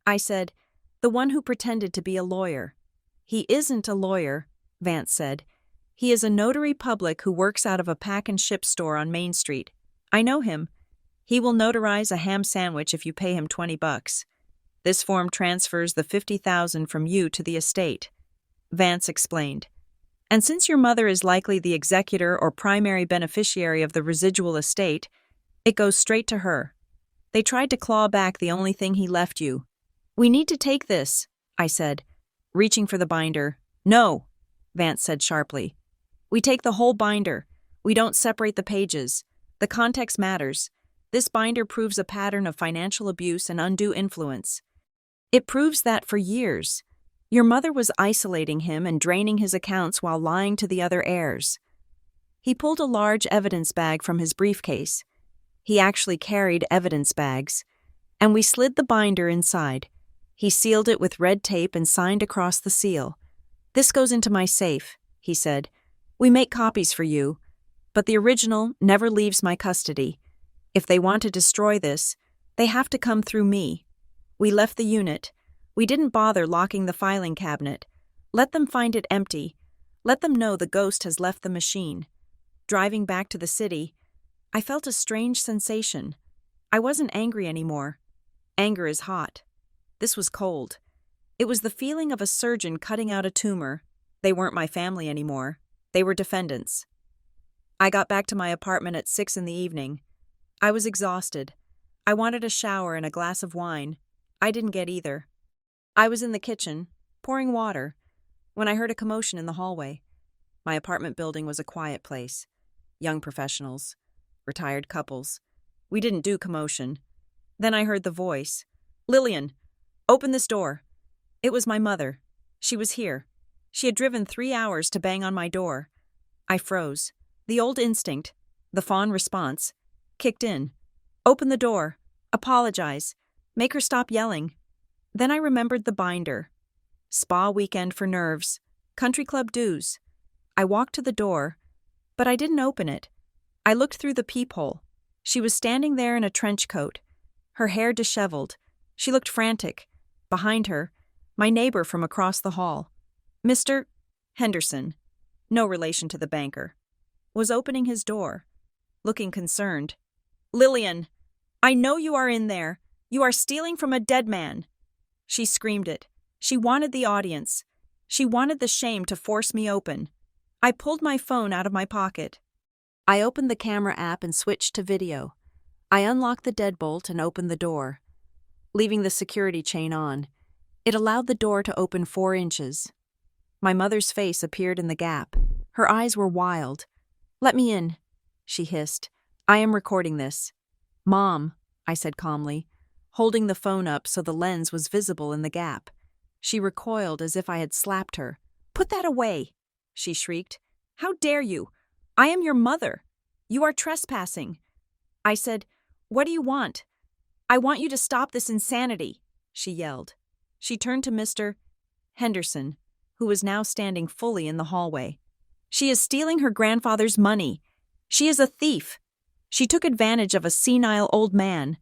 I said, the one who pretended to be a lawyer. He isn't a lawyer, Vance said. He is a notary public who works out of a pack and ship store on Main Street. I know him. He will notarize a ham sandwich if you pay him $20. This form transfers the $50,000 from you to the estate, Vance explained. And since your mother is likely the executor or primary beneficiary of the residual estate, it goes straight to her. They tried to claw back the only thing he left you. We need to take this, I said, reaching for the binder. No, Vance said sharply. We take the whole binder. We don't separate the pages. The context matters. This binder proves a pattern of financial abuse and undue influence. It proves that for years, your mother was isolating him and draining his accounts while lying to the other heirs. He pulled a large evidence bag from his briefcase. He actually carried evidence bags. And we slid the binder inside. He sealed it with red tape and signed across the seal. This goes into my safe, he said. We make copies for you, but the original never leaves my custody. If they want to destroy this, they have to come through me. We left the unit. We didn't bother locking the filing cabinet. Let them find it empty. Let them know the ghost has left the machine. Driving back to the city, I felt a strange sensation. I wasn't angry anymore. Anger is hot. This was cold. It was the feeling of a surgeon cutting out a tumor. They weren't my family anymore. They were defendants. I got back to my apartment at 6 p.m. I was exhausted. I wanted a shower and a glass of wine. I didn't get either. I was in the kitchen, pouring water, when I heard a commotion in the hallway. My apartment building was a quiet place. Young professionals, retired couples. We didn't do commotion. Then I heard the voice. Lillian, open this door. It was my mother. She was here. She had driven 3 hours to bang on my door. I froze. The old instinct, the fawn response, kicked in. Open the door. Apologize. Make her stop yelling. Then I remembered the binder. Spa weekend for nerves. Country club dues. I walked to the door, but I didn't open it. I looked through the peephole. She was standing there in a trench coat, her hair disheveled. She looked frantic. Behind her, my neighbor from across the hall, Mr. Henderson, no relation to the banker, was opening his door, looking concerned. Lillian, I know you are in there. You are stealing from a dead man. She screamed it. She wanted the audience. She wanted the shame to force me open. I pulled my phone out of my pocket. I opened the camera app and switched to video. I unlocked the deadbolt and opened the door, leaving the security chain on. It allowed the door to open 4 inches. My mother's face appeared in the gap. Her eyes were wild. Let me in, she hissed. I am recording this. Mom, I said calmly, holding the phone up so the lens was visible in the gap. She recoiled as if I had slapped her. Put that away, she shrieked. How dare you? I am your mother. You are trespassing. I said, what do you want? I want you to stop this insanity, she yelled. She turned to Mr. Henderson, who was now standing fully in the hallway. She is stealing her grandfather's money. She is a thief. She took advantage of a senile old man.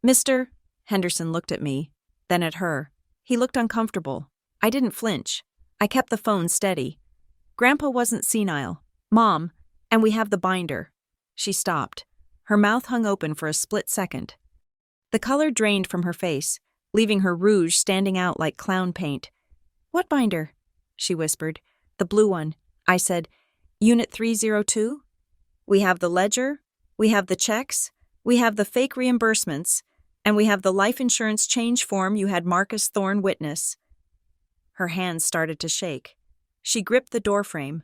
Mr. Henderson looked at me, then at her. He looked uncomfortable. I didn't flinch. I kept the phone steady. Grandpa wasn't senile. Mom, and we have the binder. She stopped. Her mouth hung open for a split second. The color drained from her face, leaving her rouge standing out like clown paint. What binder? She whispered. The blue one. I said, Unit 302? We have the ledger, we have the checks, we have the fake reimbursements, and we have the life insurance change form you had Marcus Thorne witness. Her hands started to shake. She gripped the doorframe.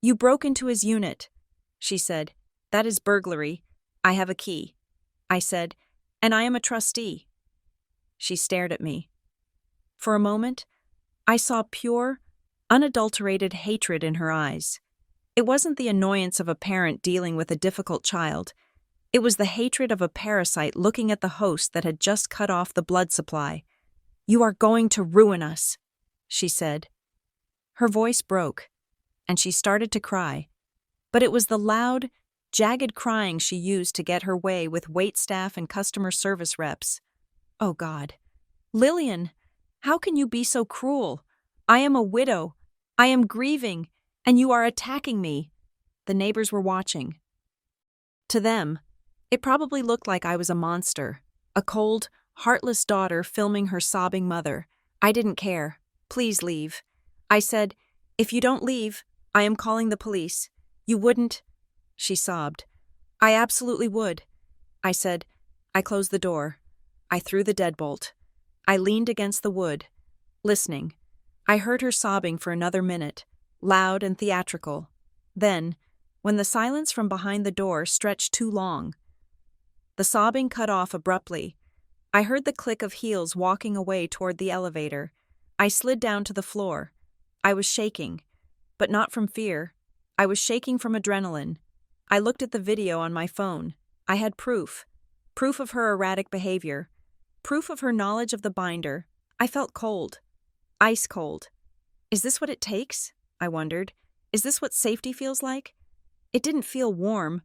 You broke into his unit, she said. That is burglary. I have a key. I said, and I am a trustee. She stared at me. For a moment, I saw pure, unadulterated hatred in her eyes. It wasn't the annoyance of a parent dealing with a difficult child. It was the hatred of a parasite looking at the host that had just cut off the blood supply. You are going to ruin us, she said. Her voice broke, and she started to cry. But it was the loud, jagged crying she used to get her way with waitstaff and customer service reps. Oh God. Lillian, how can you be so cruel? I am a widow. I am grieving, and you are attacking me. The neighbors were watching. To them, it probably looked like I was a monster, a cold, heartless daughter filming her sobbing mother. I didn't care. Please leave. I said, if you don't leave, I am calling the police. You wouldn't? She sobbed. I absolutely would. I said. I closed the door. I threw the deadbolt. I leaned against the wood, listening. I heard her sobbing for another minute, loud and theatrical. Then, when the silence from behind the door stretched too long, the sobbing cut off abruptly. I heard the click of heels walking away toward the elevator. I slid down to the floor. I was shaking, but not from fear. I was shaking from adrenaline. I looked at the video on my phone. I had proof. Proof of her erratic behavior. Proof of her knowledge of the binder. I felt cold. Ice cold. Is this what it takes? I wondered. Is this what safety feels like? It didn't feel warm.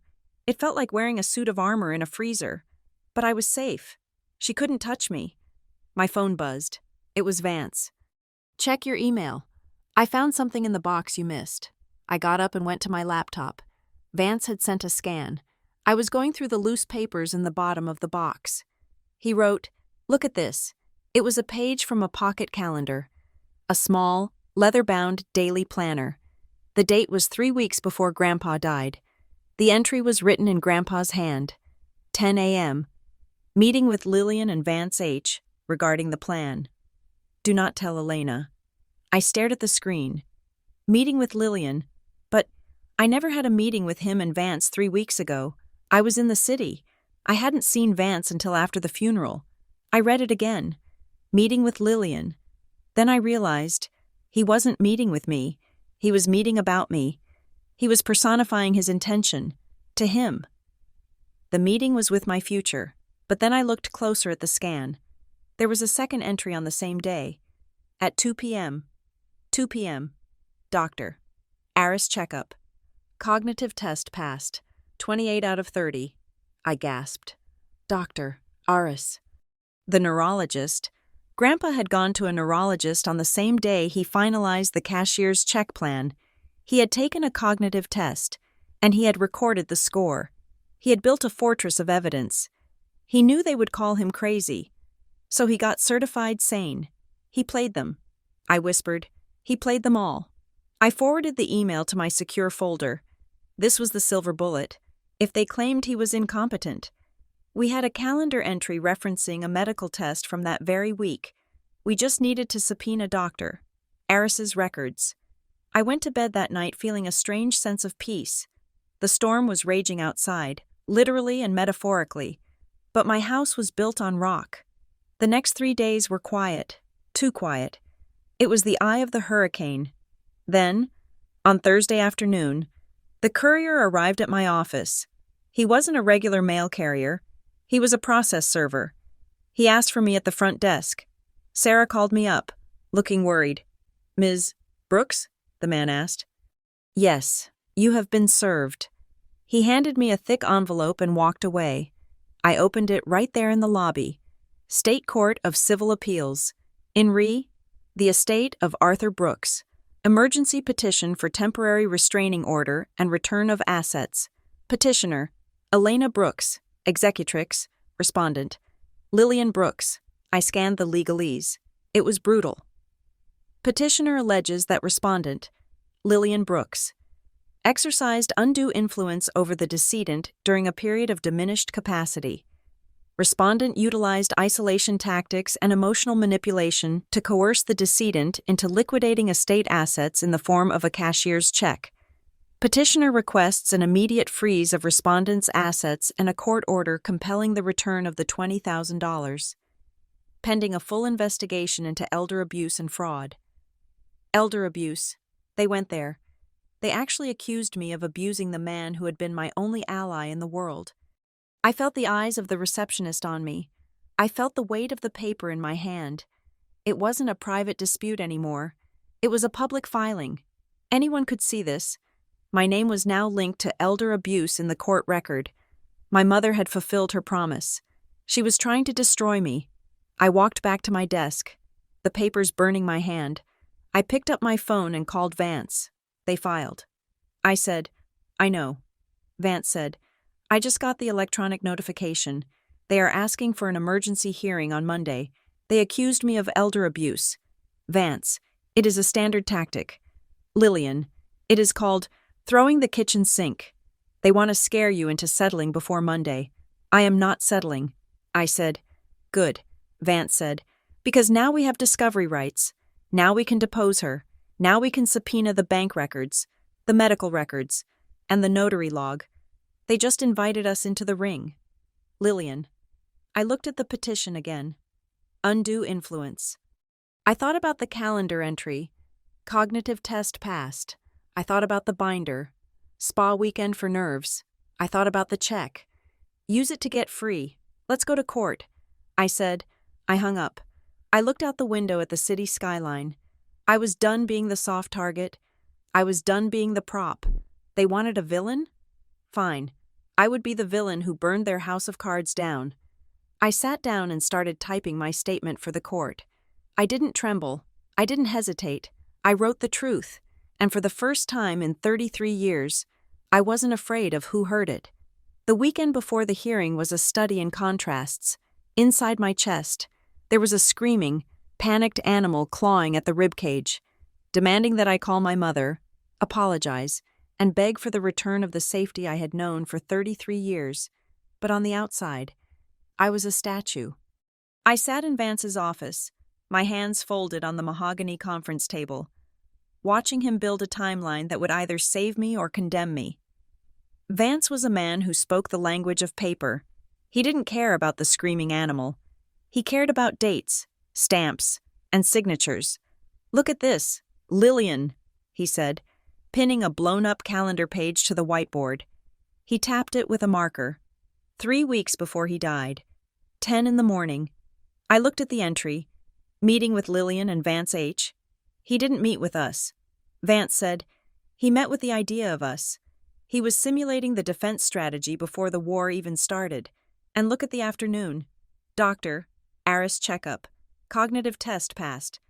It felt like wearing a suit of armor in a freezer. But I was safe. She couldn't touch me. My phone buzzed. It was Vance. Check your email. I found something in the box you missed. I got up and went to my laptop. Vance had sent a scan. I was going through the loose papers in the bottom of the box. He wrote, "Look at this." It was a page from a pocket calendar. A small, leather-bound daily planner. The date was 3 weeks before Grandpa died. The entry was written in Grandpa's hand. 10 a.m. Meeting with Lillian and Vance H. regarding the plan. Do not tell Elena. I stared at the screen. Meeting with Lillian. But I never had a meeting with him and Vance 3 weeks ago. I was in the city. I hadn't seen Vance until after the funeral. I read it again. Meeting with Lillian. Then I realized he wasn't meeting with me. He was meeting about me. He was personifying his intention. To him. The meeting was with my future. But then I looked closer at the scan. There was a second entry on the same day. At 2 p.m. 2 p.m. Doctor. Embarrass checkup. Cognitive test passed. 28 out of 30. I gasped. Dr. Embarrass. The neurologist. Grandpa had gone to a neurologist on the same day he finalized the cashier's check plan. He had taken a cognitive test, and he had recorded the score. He had built a fortress of evidence. He knew they would call him crazy. So he got certified sane. He played them. I whispered. He played them all. I forwarded the email to my secure folder. This was the silver bullet. If they claimed he was incompetent. We had a calendar entry referencing a medical test from that very week. We just needed to subpoena Dr. Embarrass's records. I went to bed that night feeling a strange sense of peace. The storm was raging outside, literally and metaphorically. But my house was built on rock. The next 3 days were quiet, too quiet. It was the eye of the hurricane. Then, on Thursday afternoon, the courier arrived at my office. He wasn't a regular mail carrier. He was a process server. He asked for me at the front desk. Sarah called me up, looking worried. Ms. Brooks? The man asked. Yes, you have been served. He handed me a thick envelope and walked away. I opened it right there in the lobby. State Court of Civil Appeals. In re, the estate of Arthur Brooks. Emergency petition for temporary restraining order and return of assets. Petitioner, Elena Brooks. Executrix. Respondent, Lillian Brooks. I scanned the legalese. It was brutal. Petitioner alleges that respondent, Lillian Brooks, exercised undue influence over the decedent during a period of diminished capacity. Respondent utilized isolation tactics and emotional manipulation to coerce the decedent into liquidating estate assets in the form of a cashier's check. Petitioner requests an immediate freeze of respondent's assets and a court order compelling the return of the $20,000. Pending a full investigation into elder abuse and fraud. Elder abuse. They went there. They actually accused me of abusing the man who had been my only ally in the world. I felt the eyes of the receptionist on me. I felt the weight of the paper in my hand. It wasn't a private dispute anymore. It was a public filing. Anyone could see this. My name was now linked to elder abuse in the court record. My mother had fulfilled her promise. She was trying to destroy me. I walked back to my desk, the papers burning my hand. I picked up my phone and called Vance. They filed. I said, "I know." Vance said, "I just got the electronic notification. They are asking for an emergency hearing on Monday. They accused me of elder abuse." Vance, "It is a standard tactic." Lillian, "It is called throwing the kitchen sink. They want to scare you into settling before Monday." "I am not settling." I said, "Good." Vance said, "Because now we have discovery rights. Now we can depose her. Now we can subpoena the bank records, the medical records, and the notary log. They just invited us into the ring." Lillian, I looked at the petition again. Undue influence. I thought about the calendar entry. Cognitive test passed. I thought about the binder. Spa weekend for nerves. I thought about the check. Use it to get free. Let's go to court. I said. I hung up. I looked out the window at the city skyline. I was done being the soft target. I was done being the prop. They wanted a villain? Fine. I would be the villain who burned their house of cards down. I sat down and started typing my statement for the court. I didn't tremble. I didn't hesitate. I wrote the truth. And for the first time in 33 years, I wasn't afraid of who heard it. The weekend before the hearing was a study in contrasts. Inside my chest, there was a screaming, panicked animal clawing at the ribcage, demanding that I call my mother, apologize, and beg for the return of the safety I had known for 33 years. But on the outside, I was a statue. I sat in Vance's office, my hands folded on the mahogany conference table, watching him build a timeline that would either save me or condemn me. Vance was a man who spoke the language of paper. He didn't care about the screaming animal. He cared about dates, stamps, and signatures. "Look at this, Lillian," he said, pinning a blown-up calendar page to the whiteboard. He tapped it with a marker. 3 weeks before he died. 10 in the morning. I looked at the entry. Meeting with Lillian and Vance H. He didn't meet with us. Vance said, he met with the idea of us. He was simulating the defense strategy before the war even started. And look at the afternoon. Doctor, Embarrass checkup. Cognitive test passed.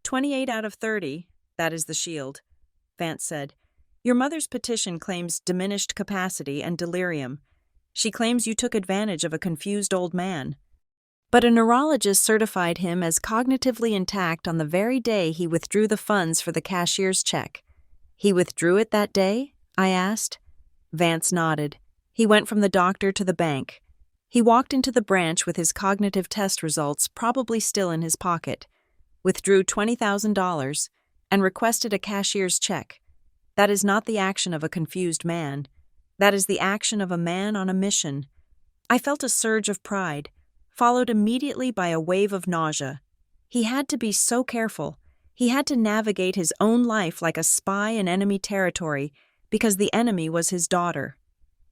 28 out of 30, that is the shield. Vance said, "Your mother's petition claims diminished capacity and delirium. She claims you took advantage of a confused old man. But a neurologist certified him as cognitively intact on the very day he withdrew the funds for the cashier's check." "He withdrew it that day?" I asked. Vance nodded. He went from the doctor to the bank. He walked into the branch with his cognitive test results probably still in his pocket, withdrew $20,000, and requested a cashier's check. That is not the action of a confused man. That is the action of a man on a mission. I felt a surge of pride, followed immediately by a wave of nausea. He had to be so careful. He had to navigate his own life like a spy in enemy territory because the enemy was his daughter.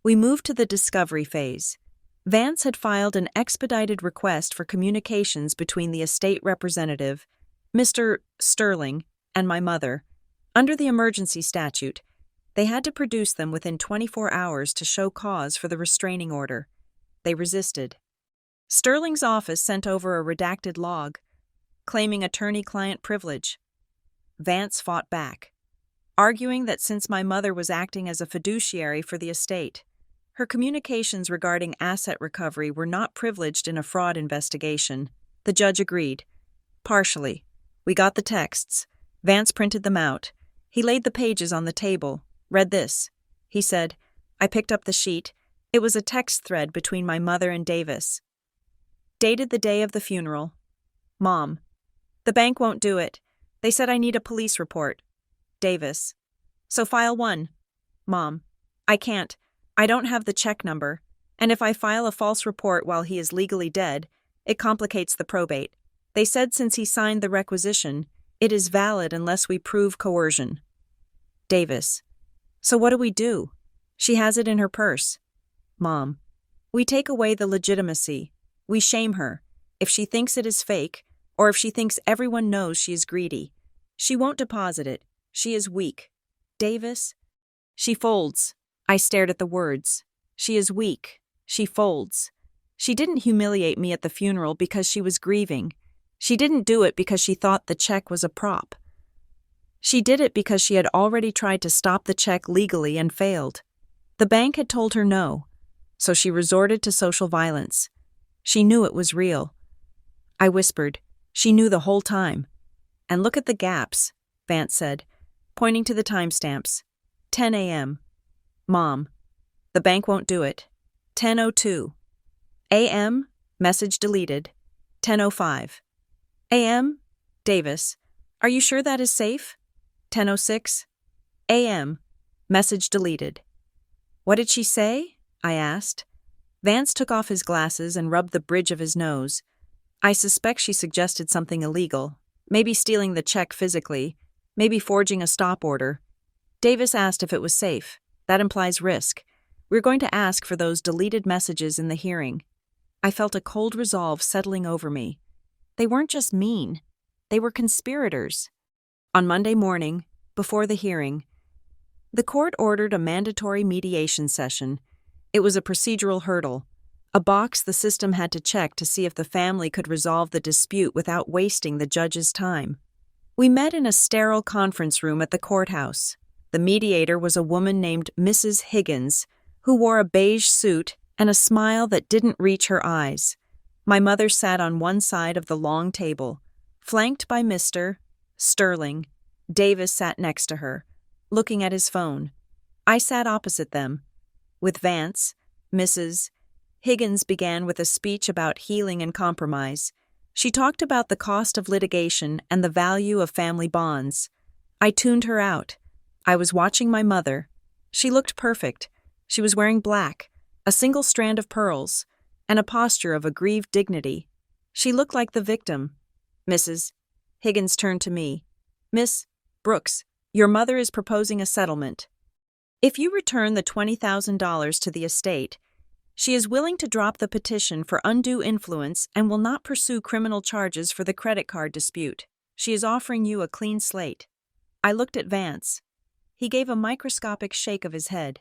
We moved to the discovery phase. Vance had filed an expedited request for communications between the estate representative, Mr. Sterling, and my mother. Under the emergency statute, they had to produce them within 24 hours to show cause for the restraining order. They resisted. Sterling's office sent over a redacted log, claiming attorney-client privilege. Vance fought back, arguing that since my mother was acting as a fiduciary for the estate, her communications regarding asset recovery were not privileged in a fraud investigation. The judge agreed. Partially. We got the texts. Vance printed them out. He laid the pages on the table. "Read this," he said. I picked up the sheet. It was a text thread between my mother and Davis. Dated the day of the funeral. "Mom, the bank won't do it. They said I need a police report." Davis. "So file one." Mom, "I can't. I don't have the check number. And if I file a false report while he is legally dead, it complicates the probate. They said since he signed the requisition, it is valid unless we prove coercion." Davis. "So what do we do? She has it in her purse." Mom, "We take away the legitimacy. We shame her. If she thinks it is fake, or if she thinks everyone knows she is greedy. She won't deposit it. She is weak. Davis? She folds. I stared at the words. She is weak. She folds. She didn't humiliate me at the funeral because she was grieving. She didn't do it because she thought the check was a prop. She did it because she had already tried to stop the check legally and failed. The bank had told her no, so she resorted to social violence. She knew it was real. I whispered, she knew the whole time. And look at the gaps, Vance said, pointing to the timestamps. 10 a.m. Mom, the bank won't do it. 10:02. a.m., message deleted. 10:05. a.m., Davis, are you sure that is safe? 10:06. a.m., message deleted. What did she say? I asked. Vance took off his glasses and rubbed the bridge of his nose. I suspect she suggested something illegal, maybe stealing the check physically, maybe forging a stop order. Davis asked if it was safe. That implies risk. We're going to ask for those deleted messages in the hearing. I felt a cold resolve settling over me. They weren't just mean. They were conspirators. On Monday morning, before the hearing, the court ordered a mandatory mediation session. It was a procedural hurdle, a box the system had to check to see if the family could resolve the dispute without wasting the judge's time. We met in a sterile conference room at the courthouse. The mediator was a woman named Mrs. Higgins, who wore a beige suit and a smile that didn't reach her eyes. My mother sat on one side of the long table, flanked by Mr. Sterling. Davis sat next to her, looking at his phone. I sat opposite them. With Vance, Mrs. Higgins began with a speech about healing and compromise. She talked about the cost of litigation and the value of family bonds. I tuned her out. I was watching my mother. She looked perfect. She was wearing black, a single strand of pearls, and a posture of aggrieved dignity. She looked like the victim. Mrs. Higgins turned to me. Miss Brooks, your mother is proposing a settlement. If you return the $20,000 to the estate, she is willing to drop the petition for undue influence and will not pursue criminal charges for the credit card dispute. She is offering you a clean slate. I looked at Vance. He gave a microscopic shake of his head.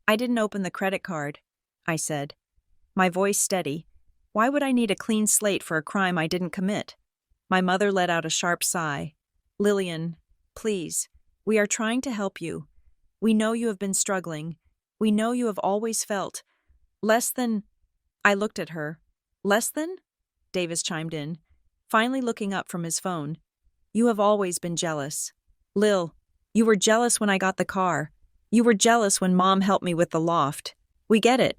I didn't open the credit card, I said, my voice steady. Why would I need a clean slate for a crime I didn't commit? My mother let out a sharp sigh. Lillian, please, we are trying to help you. We know you have been struggling. We know you have always felt less than. I looked at her. Less than? Davis chimed in, finally looking up from his phone. You have always been jealous. Lil, you were jealous when I got the car. You were jealous when Mom helped me with the loft. We get it.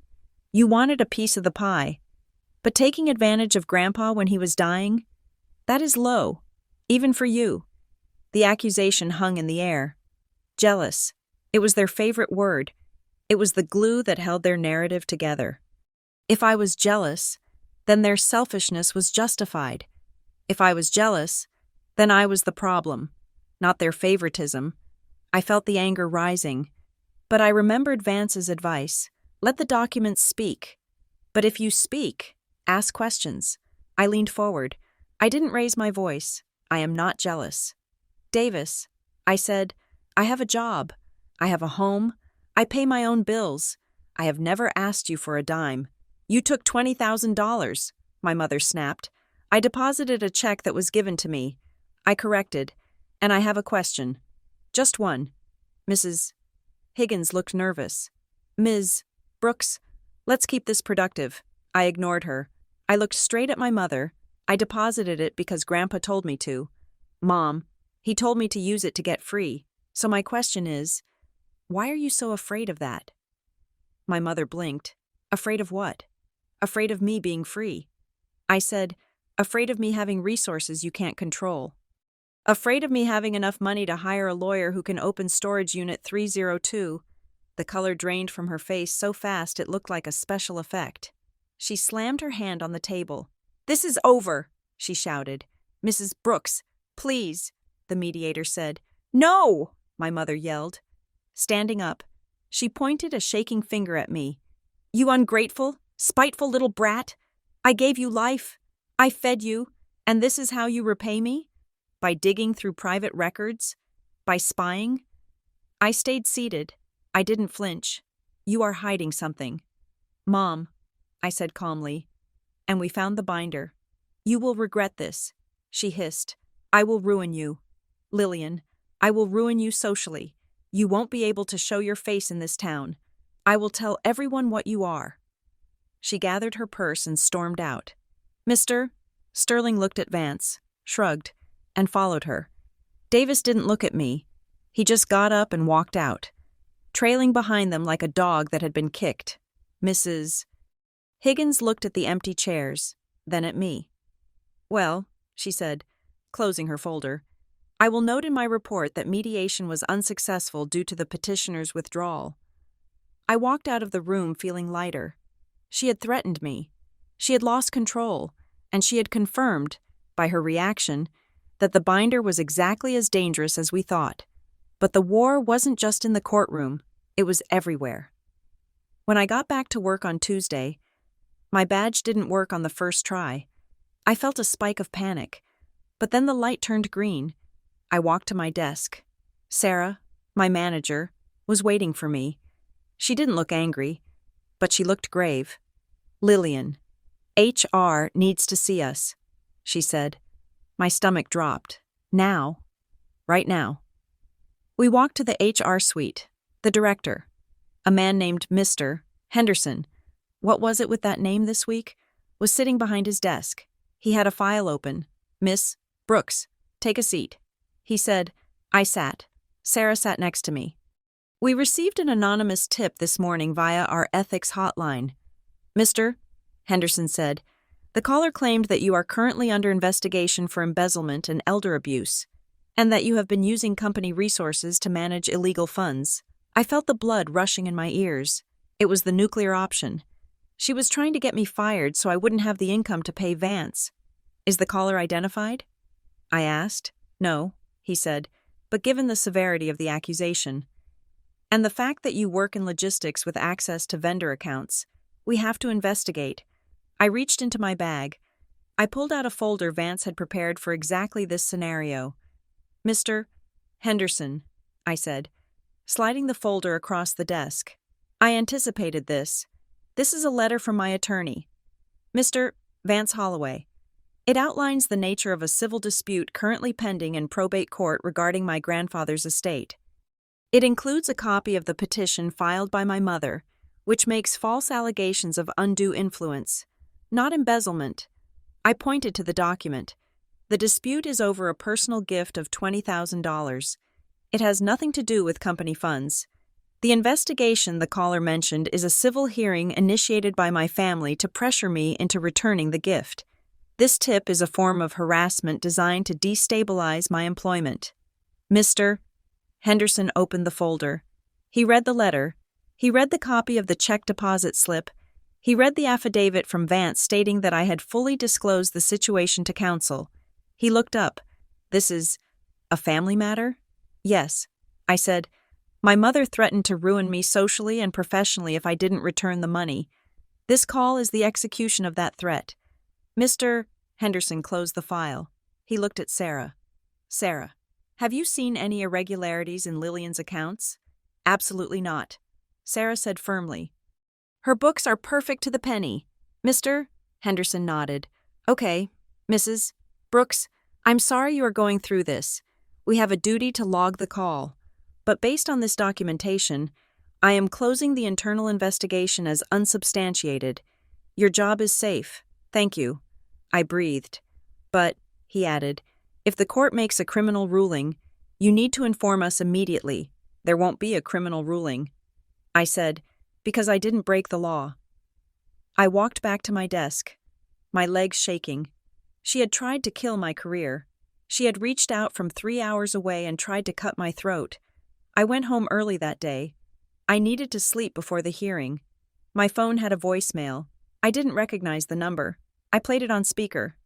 You wanted a piece of the pie. But taking advantage of Grandpa when he was dying? That is low, even for you. The accusation hung in the air. Jealous. It was their favorite word. It was the glue that held their narrative together. If I was jealous, then their selfishness was justified. If I was jealous, then I was the problem, not their favoritism. I felt the anger rising, but I remembered Vance's advice. Let the documents speak. But if you speak, ask questions. I leaned forward. I didn't raise my voice. I am not jealous. Davis, I said, I have a job. I have a home. I pay my own bills. I have never asked you for a dime. You took $20,000, my mother snapped. I deposited a check that was given to me. I corrected, and I have a question. Just one. Mrs. Higgins looked nervous. Ms. Brooks, let's keep this productive. I ignored her. I looked straight at my mother. I deposited it because Grandpa told me to. Mom, he told me to use it to get free. So my question is, why are you so afraid of that? My mother blinked. Afraid of what? Afraid of me being free. I said, afraid of me having resources you can't control. Afraid of me having enough money to hire a lawyer who can open storage unit 302. The color drained from her face so fast it looked like a special effect. She slammed her hand on the table. This is over, she shouted. Mrs. Brooks, please, the mediator said. No, my mother yelled. Standing up, she pointed a shaking finger at me. You ungrateful, spiteful little brat. I gave you life. I fed you, and this is how you repay me? By digging through private records? By spying? I stayed seated. I didn't flinch. You are hiding something. Mom, I said calmly, and we found the binder. You will regret this, she hissed. I will ruin you. Lillian, I will ruin you socially. You won't be able to show your face in this town. I will tell everyone what you are. She gathered her purse and stormed out. Mr. Sterling looked at Vance, shrugged, and followed her. Davis didn't look at me. He just got up and walked out, trailing behind them like a dog that had been kicked. Mrs. Higgins looked at the empty chairs, then at me. Well, she said, closing her folder, I will note in my report that mediation was unsuccessful due to the petitioner's withdrawal. I walked out of the room feeling lighter. She had threatened me. She had lost control, and she had confirmed, by her reaction, that the binder was exactly as dangerous as we thought. But the war wasn't just in the courtroom, it was everywhere. When I got back to work on Tuesday, my badge didn't work on the first try. I felt a spike of panic, but then the light turned green. I walked to my desk. Sarah, my manager, was waiting for me. She didn't look angry, but she looked grave. Lillian, HR needs to see us, she said. My stomach dropped. Now. Right now. We walked to the HR suite. The director, a man named Mr. Henderson, what was it with that name this week, was sitting behind his desk. He had a file open. Miss Brooks, take a seat. He said. I sat. Sarah sat next to me. We received an anonymous tip this morning via our ethics hotline. Mr. Henderson said, the caller claimed that you are currently under investigation for embezzlement and elder abuse, and that you have been using company resources to manage illegal funds. I felt the blood rushing in my ears. It was the nuclear option. She was trying to get me fired so I wouldn't have the income to pay Vance. Is the caller identified? I asked. No, he said, but given the severity of the accusation, and the fact that you work in logistics with access to vendor accounts, we have to investigate. I reached into my bag. I pulled out a folder Vance had prepared for exactly this scenario. Mr. Henderson, I said, sliding the folder across the desk. I anticipated this. This is a letter from my attorney, Mr. Vance Holloway. It outlines the nature of a civil dispute currently pending in probate court regarding my grandfather's estate. It includes a copy of the petition filed by my mother, which makes false allegations of undue influence, not embezzlement. I pointed to the document. The dispute is over a personal gift of $20,000. It has nothing to do with company funds. The investigation the caller mentioned is a civil hearing initiated by my family to pressure me into returning the gift. This tip is a form of harassment designed to destabilize my employment. Mr. Henderson opened the folder. He read the letter. He read the copy of the check deposit slip. He read the affidavit from Vance stating that I had fully disclosed the situation to counsel. He looked up. This is a family matter? Yes, I said. My mother threatened to ruin me socially and professionally if I didn't return the money. This call is the execution of that threat. Mr. Henderson closed the file. He looked at Sarah. Sarah, have you seen any irregularities in Lillian's accounts? Absolutely not, Sarah said firmly. Her books are perfect to the penny. Mr. Henderson nodded. Okay, Mrs. Brooks, I'm sorry you are going through this. We have a duty to log the call. But based on this documentation, I am closing the internal investigation as unsubstantiated. Your job is safe. Thank you. I breathed. But, he added, if the court makes a criminal ruling, you need to inform us immediately. There won't be a criminal ruling. I said, because I didn't break the law. I walked back to my desk, my legs shaking. She had tried to kill my career. She had reached out from 3 hours away and tried to cut my throat. I went home early that day. I needed to sleep before the hearing. My phone had a voicemail. I didn't recognize the number. I played it on speaker.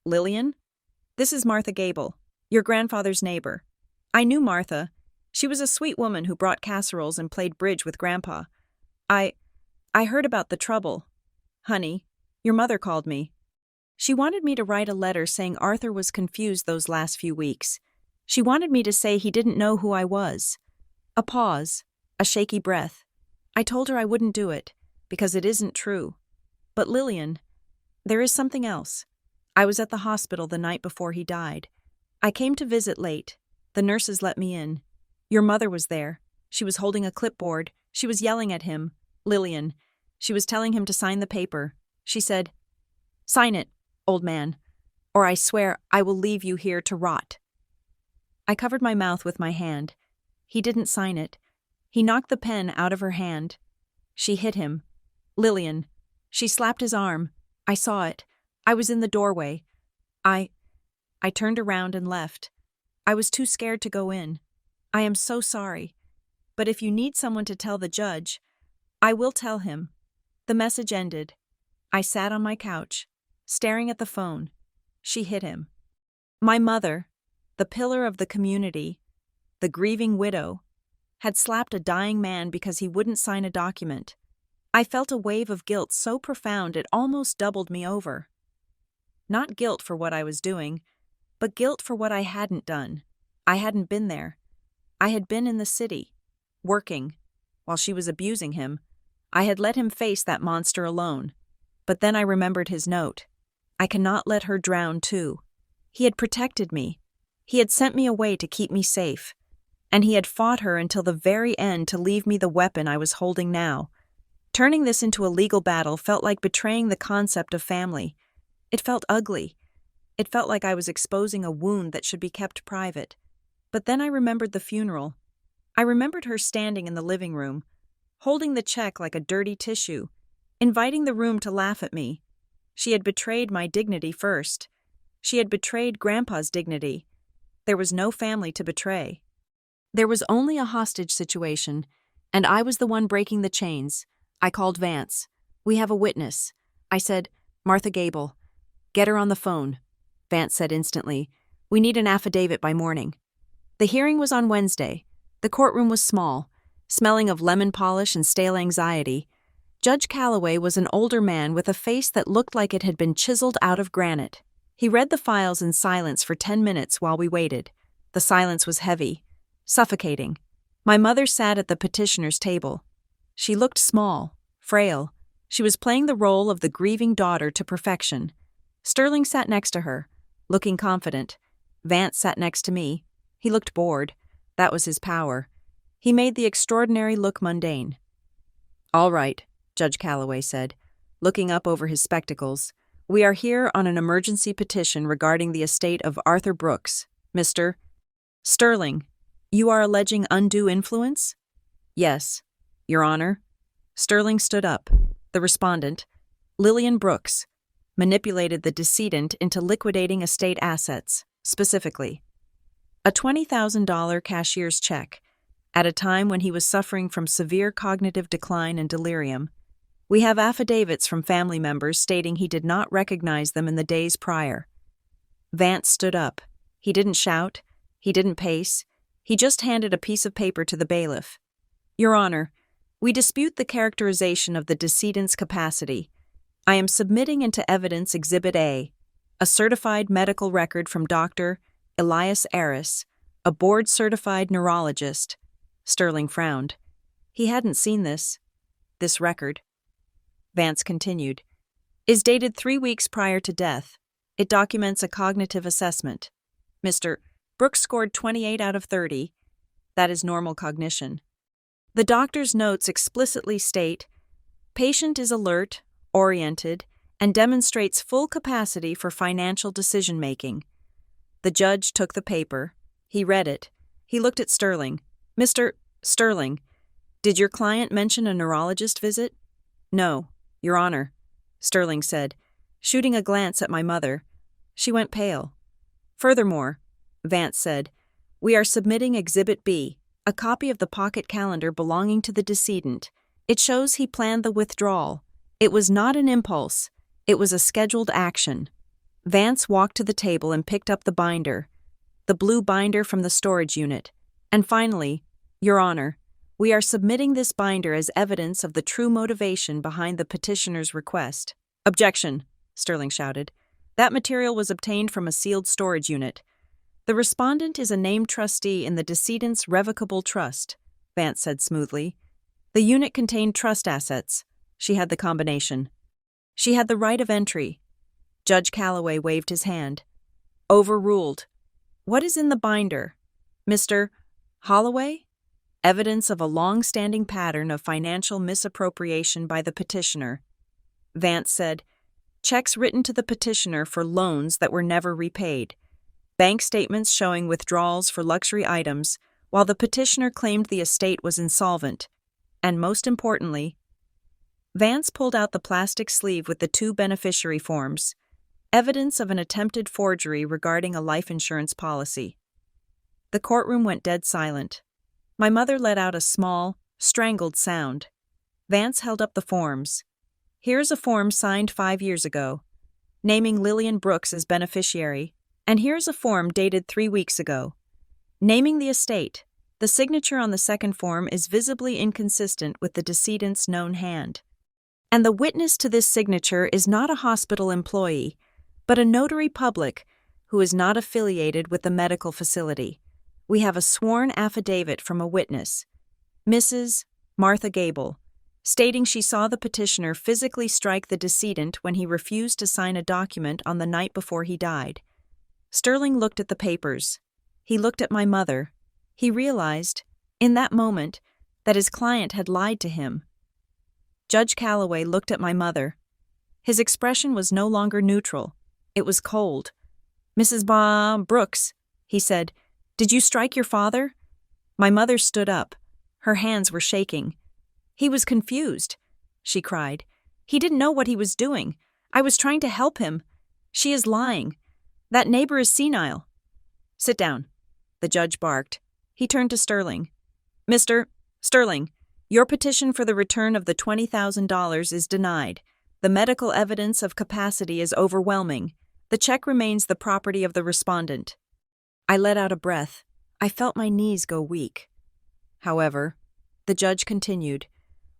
Lillian? This is Martha Gable, your grandfather's neighbor. I knew Martha. She was a sweet woman who brought casseroles and played bridge with Grandpa. I heard about the trouble. Honey, your mother called me. She wanted me to write a letter saying Arthur was confused those last few weeks. She wanted me to say he didn't know who I was. A pause, a shaky breath. I told her I wouldn't do it, because it isn't true. But Lillian, there is something else. I was at the hospital the night before he died. I came to visit late. The nurses let me in. Your mother was there. She was holding a clipboard. She was yelling at him. Lillian. She was telling him to sign the paper. She said, "Sign it, old man, or I swear I will leave you here to rot." I covered my mouth with my hand. He didn't sign it. He knocked the pen out of her hand. She hit him. Lillian. She slapped his arm. I saw it. I was in the doorway. I turned around and left. I was too scared to go in. I am so sorry. But if you need someone to tell the judge, I will tell him. The message ended. I sat on my couch, staring at the phone. She hit him. My mother, the pillar of the community, the grieving widow, had slapped a dying man because he wouldn't sign a document. I felt a wave of guilt so profound it almost doubled me over. Not guilt for what I was doing, but guilt for what I hadn't done. I hadn't been there. I had been in the city, working, while she was abusing him. I had let him face that monster alone. But then I remembered his note. I cannot let her drown too. He had protected me. He had sent me away to keep me safe. And he had fought her until the very end to leave me the weapon I was holding now. Turning this into a legal battle felt like betraying the concept of family. It felt ugly. It felt like I was exposing a wound that should be kept private. But then I remembered the funeral. I remembered her standing in the living room, holding the check like a dirty tissue, inviting the room to laugh at me. She had betrayed my dignity first. She had betrayed Grandpa's dignity. There was no family to betray. There was only a hostage situation, and I was the one breaking the chains. I called Vance. "We have a witness." I said, "Martha Gable. Get her on the phone." Vance said instantly, "We need an affidavit by morning." The hearing was on Wednesday. The courtroom was small, smelling of lemon polish and stale anxiety. Judge Calloway was an older man with a face that looked like it had been chiseled out of granite. He read the files in silence for 10 minutes while we waited. The silence was heavy, suffocating. My mother sat at the petitioner's table. She looked small, frail. She was playing the role of the grieving daughter to perfection. Sterling sat next to her, looking confident. Vance sat next to me. He looked bored. That was his power. He made the extraordinary look mundane. "All right," Judge Calloway said, looking up over his spectacles. "We are here on an emergency petition regarding the estate of Arthur Brooks. Mr. Sterling, you are alleging undue influence?" "Yes, Your Honor." Sterling stood up. The respondent, Lillian Brooks, manipulated the decedent into liquidating estate assets, specifically a $20,000 cashier's check, at a time when he was suffering from severe cognitive decline and delirium. We have affidavits from family members stating he did not recognize them in the days prior. Vance stood up. He didn't shout. He didn't pace. He just handed a piece of paper to the bailiff. "Your Honor, we dispute the characterization of the decedent's capacity. I am submitting into evidence Exhibit A, a certified medical record from Dr. Elias Aris, a board-certified neurologist." Sterling frowned. He hadn't seen this record. Vance continued. "Is dated 3 weeks prior to death. It documents a cognitive assessment. Mr. Brooks scored 28 out of 30. That is normal cognition. The doctor's notes explicitly state, patient is alert, oriented, and demonstrates full capacity for financial decision-making." The judge took the paper. He read it. He looked at Sterling. "Mr. Sterling, did your client mention a neurologist visit?" "No, Your Honor," Sterling said, shooting a glance at my mother. She went pale. "Furthermore," Vance said, "we are submitting Exhibit B, a copy of the pocket calendar belonging to the decedent. It shows he planned the withdrawal. It was not an impulse. It was a scheduled action." Vance walked to the table and picked up the binder, the blue binder from the storage unit. "And finally, Your Honor, we are submitting this binder as evidence of the true motivation behind the petitioner's request." "Objection," Sterling shouted. That material was obtained from a sealed storage unit. The respondent is a named trustee in the decedent's revocable trust, Vance said smoothly. The unit contained trust assets. She had the combination. She had the right of entry. Judge Calloway waved his hand. Overruled. What is in the binder? Mr. Holloway? Evidence of a long-standing pattern of financial misappropriation by the petitioner. Vance said, checks written to the petitioner for loans that were never repaid. Bank statements showing withdrawals for luxury items, while the petitioner claimed the estate was insolvent. And most importantly, Vance pulled out the plastic sleeve with the 2 beneficiary forms, evidence of an attempted forgery regarding a life insurance policy. The courtroom went dead silent. My mother let out a small, strangled sound. Vance held up the forms. Here's a form signed 5 years ago, naming Lillian Brooks as beneficiary, and here's a form dated 3 weeks ago, naming the estate. The signature on the second form is visibly inconsistent with the decedent's known hand. And the witness to this signature is not a hospital employee, but a notary public who is not affiliated with the medical facility. We have a sworn affidavit from a witness, Mrs. Martha Gable, stating she saw the petitioner physically strike the decedent when he refused to sign a document on the night before he died. Sterling looked at the papers. He looked at my mother. He realized, in that moment, that his client had lied to him. Judge Calloway looked at my mother. His expression was no longer neutral. It was cold. Mrs. Brooks, he said, did you strike your father? My mother stood up. Her hands were shaking. He was confused, she cried. He didn't know what he was doing. I was trying to help him. She is lying. That neighbor is senile. Sit down, the judge barked. He turned to Sterling. Mr. Sterling, your petition for the return of the $20,000 is denied. The medical evidence of capacity is overwhelming. The check remains the property of the respondent. I let out a breath. I felt my knees go weak. However, the judge continued,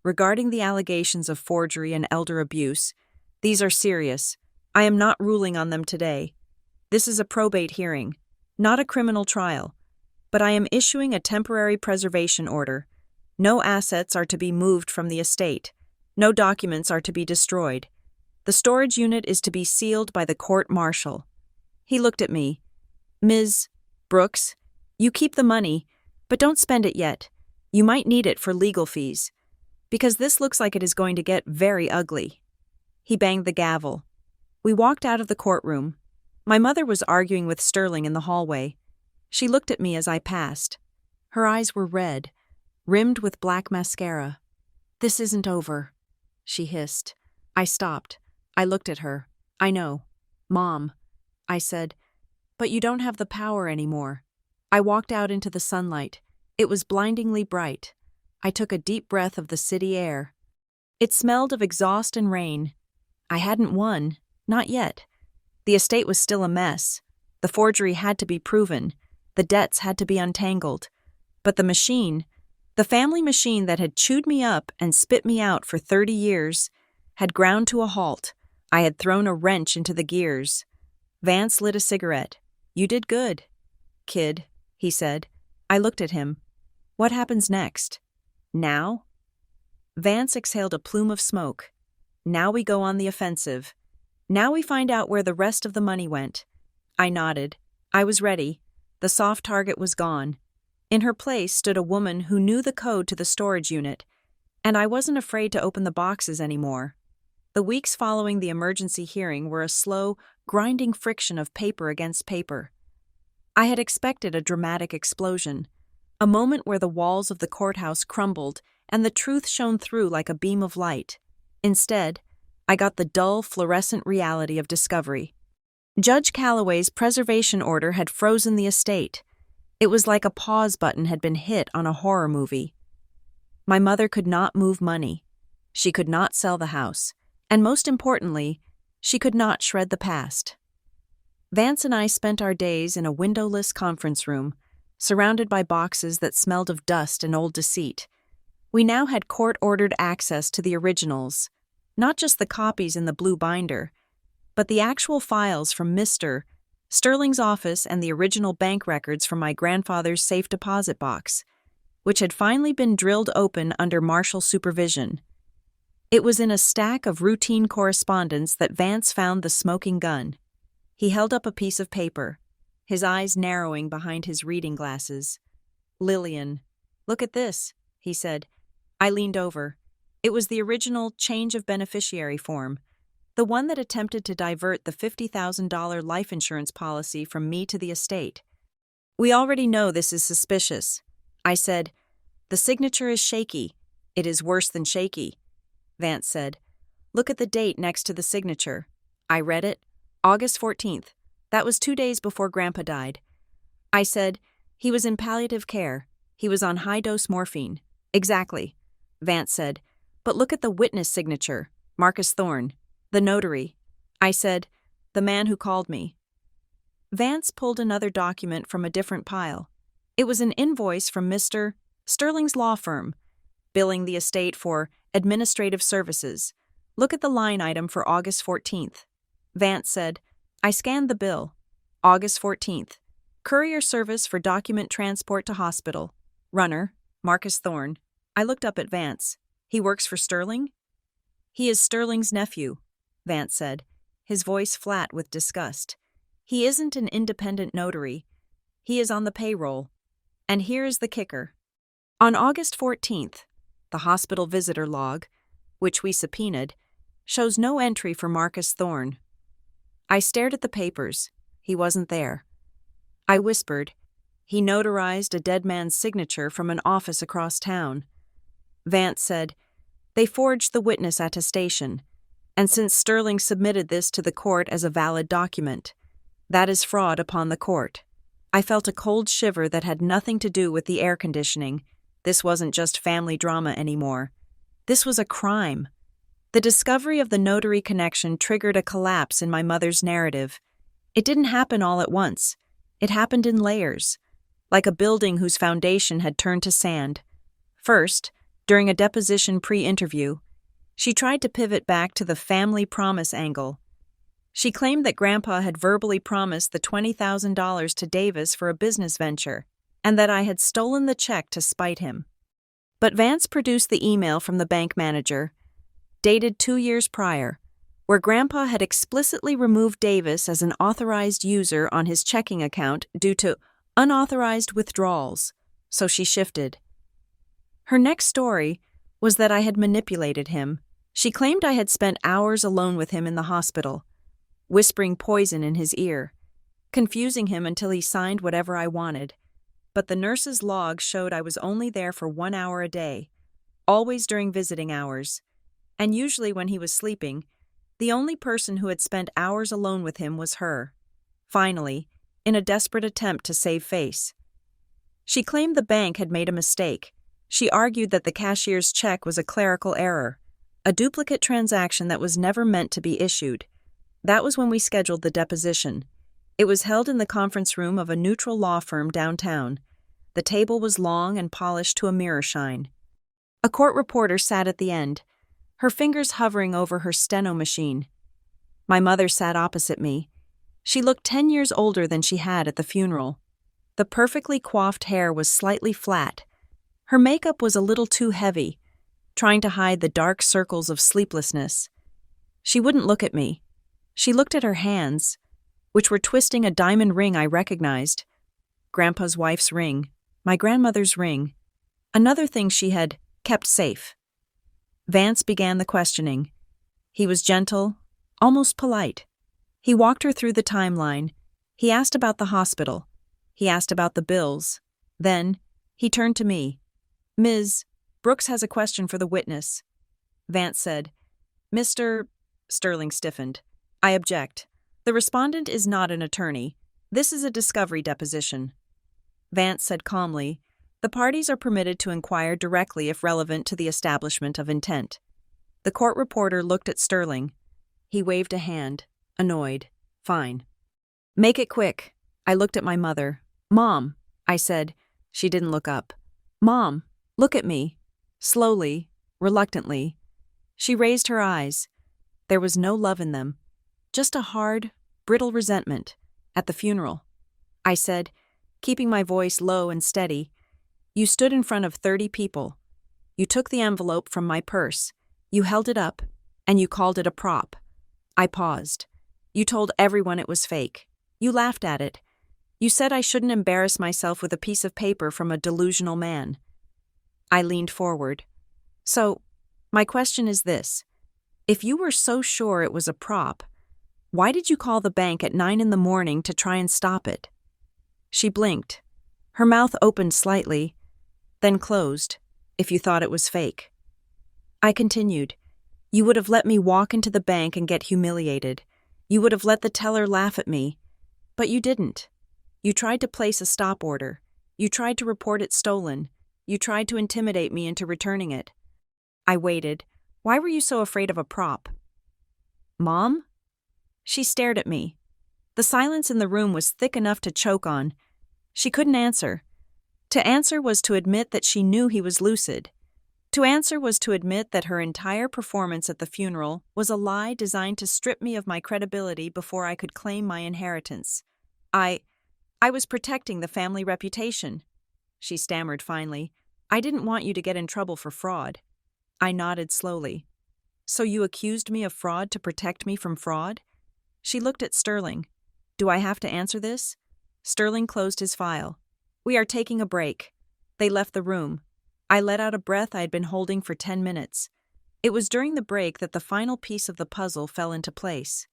regarding the allegations of forgery and elder abuse, these are serious. I am not ruling on them today. This is a probate hearing, not a criminal trial, but I am issuing a temporary preservation order. No assets are to be moved from the estate. No documents are to be destroyed. The storage unit is to be sealed by the court-martial. He looked at me. Ms. Brooks, you keep the money, but don't spend it yet. You might need it for legal fees, because this looks like it is going to get very ugly. He banged the gavel. We walked out of the courtroom. My mother was arguing with Sterling in the hallway. She looked at me as I passed. Her eyes were red, rimmed with black mascara. This isn't over, she hissed. I stopped. I looked at her. I know. Mom, I said, but you don't have the power anymore. I walked out into the sunlight. It was blindingly bright. I took a deep breath of the city air. It smelled of exhaust and rain. I hadn't won. Not yet. The estate was still a mess. The forgery had to be proven. The debts had to be untangled. But the machine, the family machine that had chewed me up and spit me out for 30 years, had ground to a halt. I had thrown a wrench into the gears. Vance lit a cigarette. You did good, kid, he said. I looked at him. What happens next? Now? Vance exhaled a plume of smoke. Now we go on the offensive. Now we find out where the rest of the money went. I nodded. I was ready. The soft target was gone. In her place stood a woman who knew the code to the storage unit, and I wasn't afraid to open the boxes anymore. The weeks following the emergency hearing were a slow, grinding friction of paper against paper. I had expected a dramatic explosion, a moment where the walls of the courthouse crumbled and the truth shone through like a beam of light. Instead, I got the dull, fluorescent reality of discovery. Judge Calloway's preservation order had frozen the estate. It was like a pause button had been hit on a horror movie. My mother could not move money. She could not sell the house. And most importantly, she could not shred the past. Vance and I spent our days in a windowless conference room, surrounded by boxes that smelled of dust and old deceit. We now had court-ordered access to the originals, not just the copies in the blue binder. but the actual files from Mr. Sterling's office and the original bank records from my grandfather's safe deposit box, which had finally been drilled open under martial supervision. It was in a stack of routine correspondence that Vance found the smoking gun. He held up a piece of paper, his eyes narrowing behind his reading glasses. "Lillian, look at this," he said. I leaned over. It was the original change of beneficiary form, the one that attempted to divert the $50,000 life insurance policy from me to the estate. "We already know this is suspicious," I said. "The signature is shaky." "It is worse than shaky," Vance said. "Look at the date next to the signature." I read it. August 14th. That was 2 days before Grandpa died. I said, "He was in palliative care. He was on high-dose morphine." "Exactly," Vance said. "But look at the witness signature, Marcus Thorne, the notary." I said, "The man who called me." Vance pulled another document from a different pile. It was an invoice from Mr. Sterling's law firm, billing the estate for administrative services. "Look at the line item for August 14th. Vance said. I scanned the bill. August 14th. Courier service for document transport to hospital. Runner, Marcus Thorne. I looked up at Vance. "He works for Sterling?" "He is Sterling's nephew," Vance said, his voice flat with disgust. "He isn't an independent notary. He is on the payroll. And here is the kicker. On August 14th, the hospital visitor log, which we subpoenaed, shows no entry for Marcus Thorne." I stared at the papers. He wasn't there. I whispered. "He notarized a dead man's signature from an office across town." Vance said, "They forged the witness attestation, and since Sterling submitted this to the court as a valid document, that is fraud upon the court." I felt a cold shiver that had nothing to do with the air conditioning. This wasn't just family drama anymore. This was a crime. The discovery of the notary connection triggered a collapse in my mother's narrative. It didn't happen all at once. It happened in layers, like a building whose foundation had turned to sand. First, during a deposition pre-interview, she tried to pivot back to the family promise angle. She claimed that Grandpa had verbally promised the $20,000 to Davis for a business venture, and that I had stolen the check to spite him. But Vance produced the email from the bank manager, dated 2 years prior, where Grandpa had explicitly removed Davis as an authorized user on his checking account due to unauthorized withdrawals, so she shifted. Her next story was that I had manipulated him. She claimed I had spent hours alone with him in the hospital, whispering poison in his ear, confusing him until he signed whatever I wanted. But the nurse's log showed I was only there for 1 hour a day, always during visiting hours, and usually when he was sleeping. The only person who had spent hours alone with him was her. Finally, in a desperate attempt to save face, she claimed the bank had made a mistake. She argued that the cashier's check was a clerical error, a duplicate transaction that was never meant to be issued. That was when we scheduled the deposition. It was held in the conference room of a neutral law firm downtown. The table was long and polished to a mirror shine. A court reporter sat at the end, her fingers hovering over her steno machine. My mother sat opposite me. She looked 10 years older than she had at the funeral. The perfectly coiffed hair was slightly flat. Her makeup was a little too heavy, trying to hide the dark circles of sleeplessness. She wouldn't look at me. She looked at her hands, which were twisting a diamond ring I recognized. Grandpa's wife's ring, my grandmother's ring, another thing she had kept safe. Vance began the questioning. He was gentle, almost polite. He walked her through the timeline. He asked about the hospital. He asked about the bills. Then, he turned to me. "Ms. Brooks has a question for the witness." Vance said. "Mr. Sterling stiffened. "I object. The respondent is not an attorney. This is a discovery deposition." Vance said calmly, "The parties are permitted to inquire directly if relevant to the establishment of intent." The court reporter looked at Sterling. He waved a hand, annoyed. "Fine. Make it quick." I looked at my mother. "Mom," I said. She didn't look up. "Mom, look at me." Slowly, reluctantly. She raised her eyes. There was no love in them, just a hard, brittle resentment. At the funeral, I said, keeping my voice low and steady, you stood in front of 30 people. You took the envelope from my purse. You held it up, and you called it a prop. I paused. You told everyone it was fake. You laughed at it. You said I shouldn't embarrass myself with a piece of paper from a delusional man. I leaned forward. So, my question is this. If you were so sure it was a prop, why did you call the bank at 9 a.m. to try and stop it? She blinked. Her mouth opened slightly, then closed, if you thought it was fake. I continued. You would have let me walk into the bank and get humiliated. You would have let the teller laugh at me. But you didn't. You tried to place a stop order. You tried to report it stolen. You tried to intimidate me into returning it. I waited. Why were you so afraid of a prop? Mom? She stared at me. The silence in the room was thick enough to choke on. She couldn't answer. To answer was to admit that she knew he was lucid. To answer was to admit that her entire performance at the funeral was a lie designed to strip me of my credibility before I could claim my inheritance. I was protecting the family reputation. She stammered finally. I didn't want you to get in trouble for fraud. I nodded slowly. So you accused me of fraud to protect me from fraud? She looked at Sterling. Do I have to answer this? Sterling closed his file. We are taking a break. They left the room. I let out a breath I had been holding for 10 minutes. It was during the break that the final piece of the puzzle fell into place.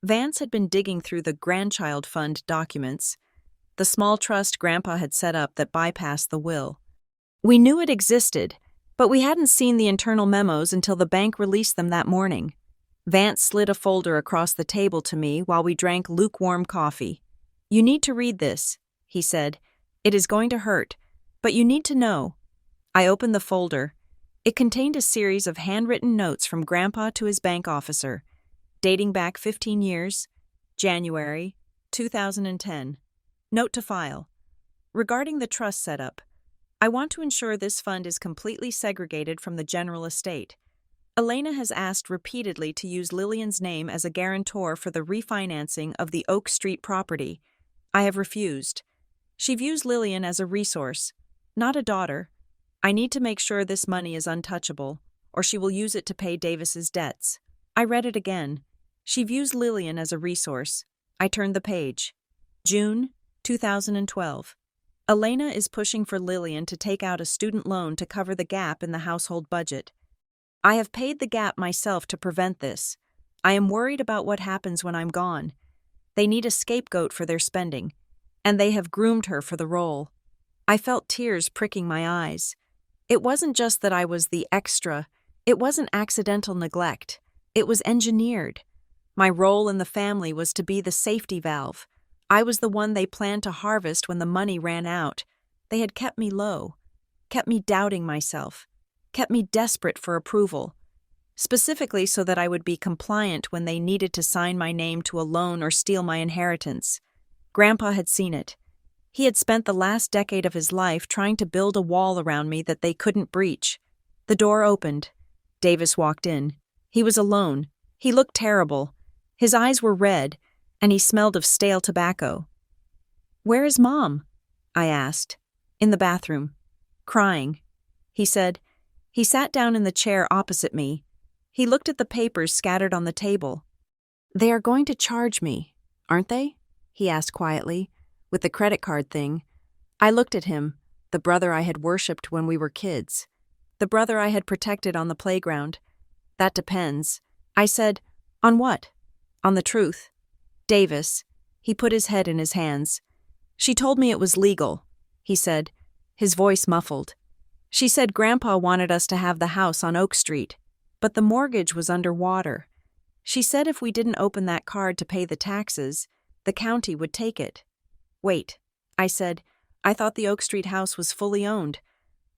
Vance had been digging through the grandchild fund documents, the small trust Grandpa had set up that bypassed the will. We knew it existed, but we hadn't seen the internal memos until the bank released them that morning. Vance slid a folder across the table to me while we drank lukewarm coffee. You need to read this, he said. It is going to hurt, but you need to know. I opened the folder. It contained a series of handwritten notes from Grandpa to his bank officer, dating back 15 years, January 2010. Note to file. Regarding the trust setup, I want to ensure this fund is completely segregated from the general estate. Elena has asked repeatedly to use Lillian's name as a guarantor for the refinancing of the Oak Street property. I have refused. She views Lillian as a resource, not a daughter. I need to make sure this money is untouchable, or she will use it to pay Davis's debts. I read it again. She views Lillian as a resource. I turned the page. June 2012. Elena is pushing for Lillian to take out a student loan to cover the gap in the household budget. I have paid the gap myself to prevent this. I am worried about what happens when I'm gone. They need a scapegoat for their spending, and they have groomed her for the role. I felt tears pricking my eyes. It wasn't just that I was the extra. It wasn't accidental neglect. It was engineered. My role in the family was to be the safety valve. I was the one they planned to harvest when the money ran out. They had kept me low, kept me doubting myself, kept me desperate for approval, specifically so that I would be compliant when they needed to sign my name to a loan or steal my inheritance. Grandpa had seen it. He had spent the last decade of his life trying to build a wall around me that they couldn't breach. The door opened. Davis walked in. He was alone. He looked terrible. His eyes were red, and he smelled of stale tobacco. "Where is Mom?" I asked. "In the bathroom. Crying," he said. He sat down in the chair opposite me. He looked at the papers scattered on the table. "They are going to charge me, aren't they?" he asked quietly, with the credit card thing. I looked at him, the brother I had worshipped when we were kids, the brother I had protected on the playground. "That depends." I said, "On what?" "On the truth." "Davis." He put his head in his hands. "She told me it was legal," he said, his voice muffled. "She said Grandpa wanted us to have the house on Oak Street, but the mortgage was underwater. She said if we didn't open that card to pay the taxes, the county would take it." "Wait," I said. "I thought the Oak Street house was fully owned.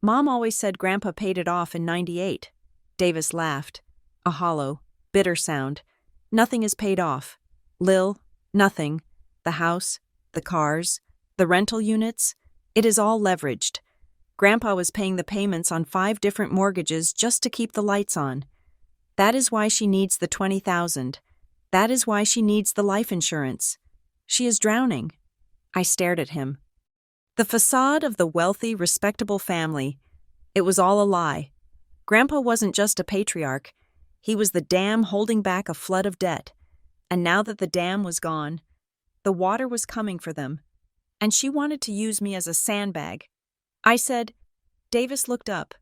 Mom always said Grandpa paid it off in '98. Davis laughed. A hollow, bitter sound. "Nothing is paid off. Lil, nothing. The house, the cars, the rental units, it is all leveraged. Grandpa was paying the payments on 5 different mortgages just to keep the lights on. That is why she needs the $20,000. That is why she needs the life insurance. She is drowning. I stared at him. The facade of the wealthy, respectable family, it was all a lie. Grandpa wasn't just a patriarch. He was the dam holding back a flood of debt. And now that the dam was gone, the water was coming for them. And she wanted to use me as a sandbag. I said, Davis looked up.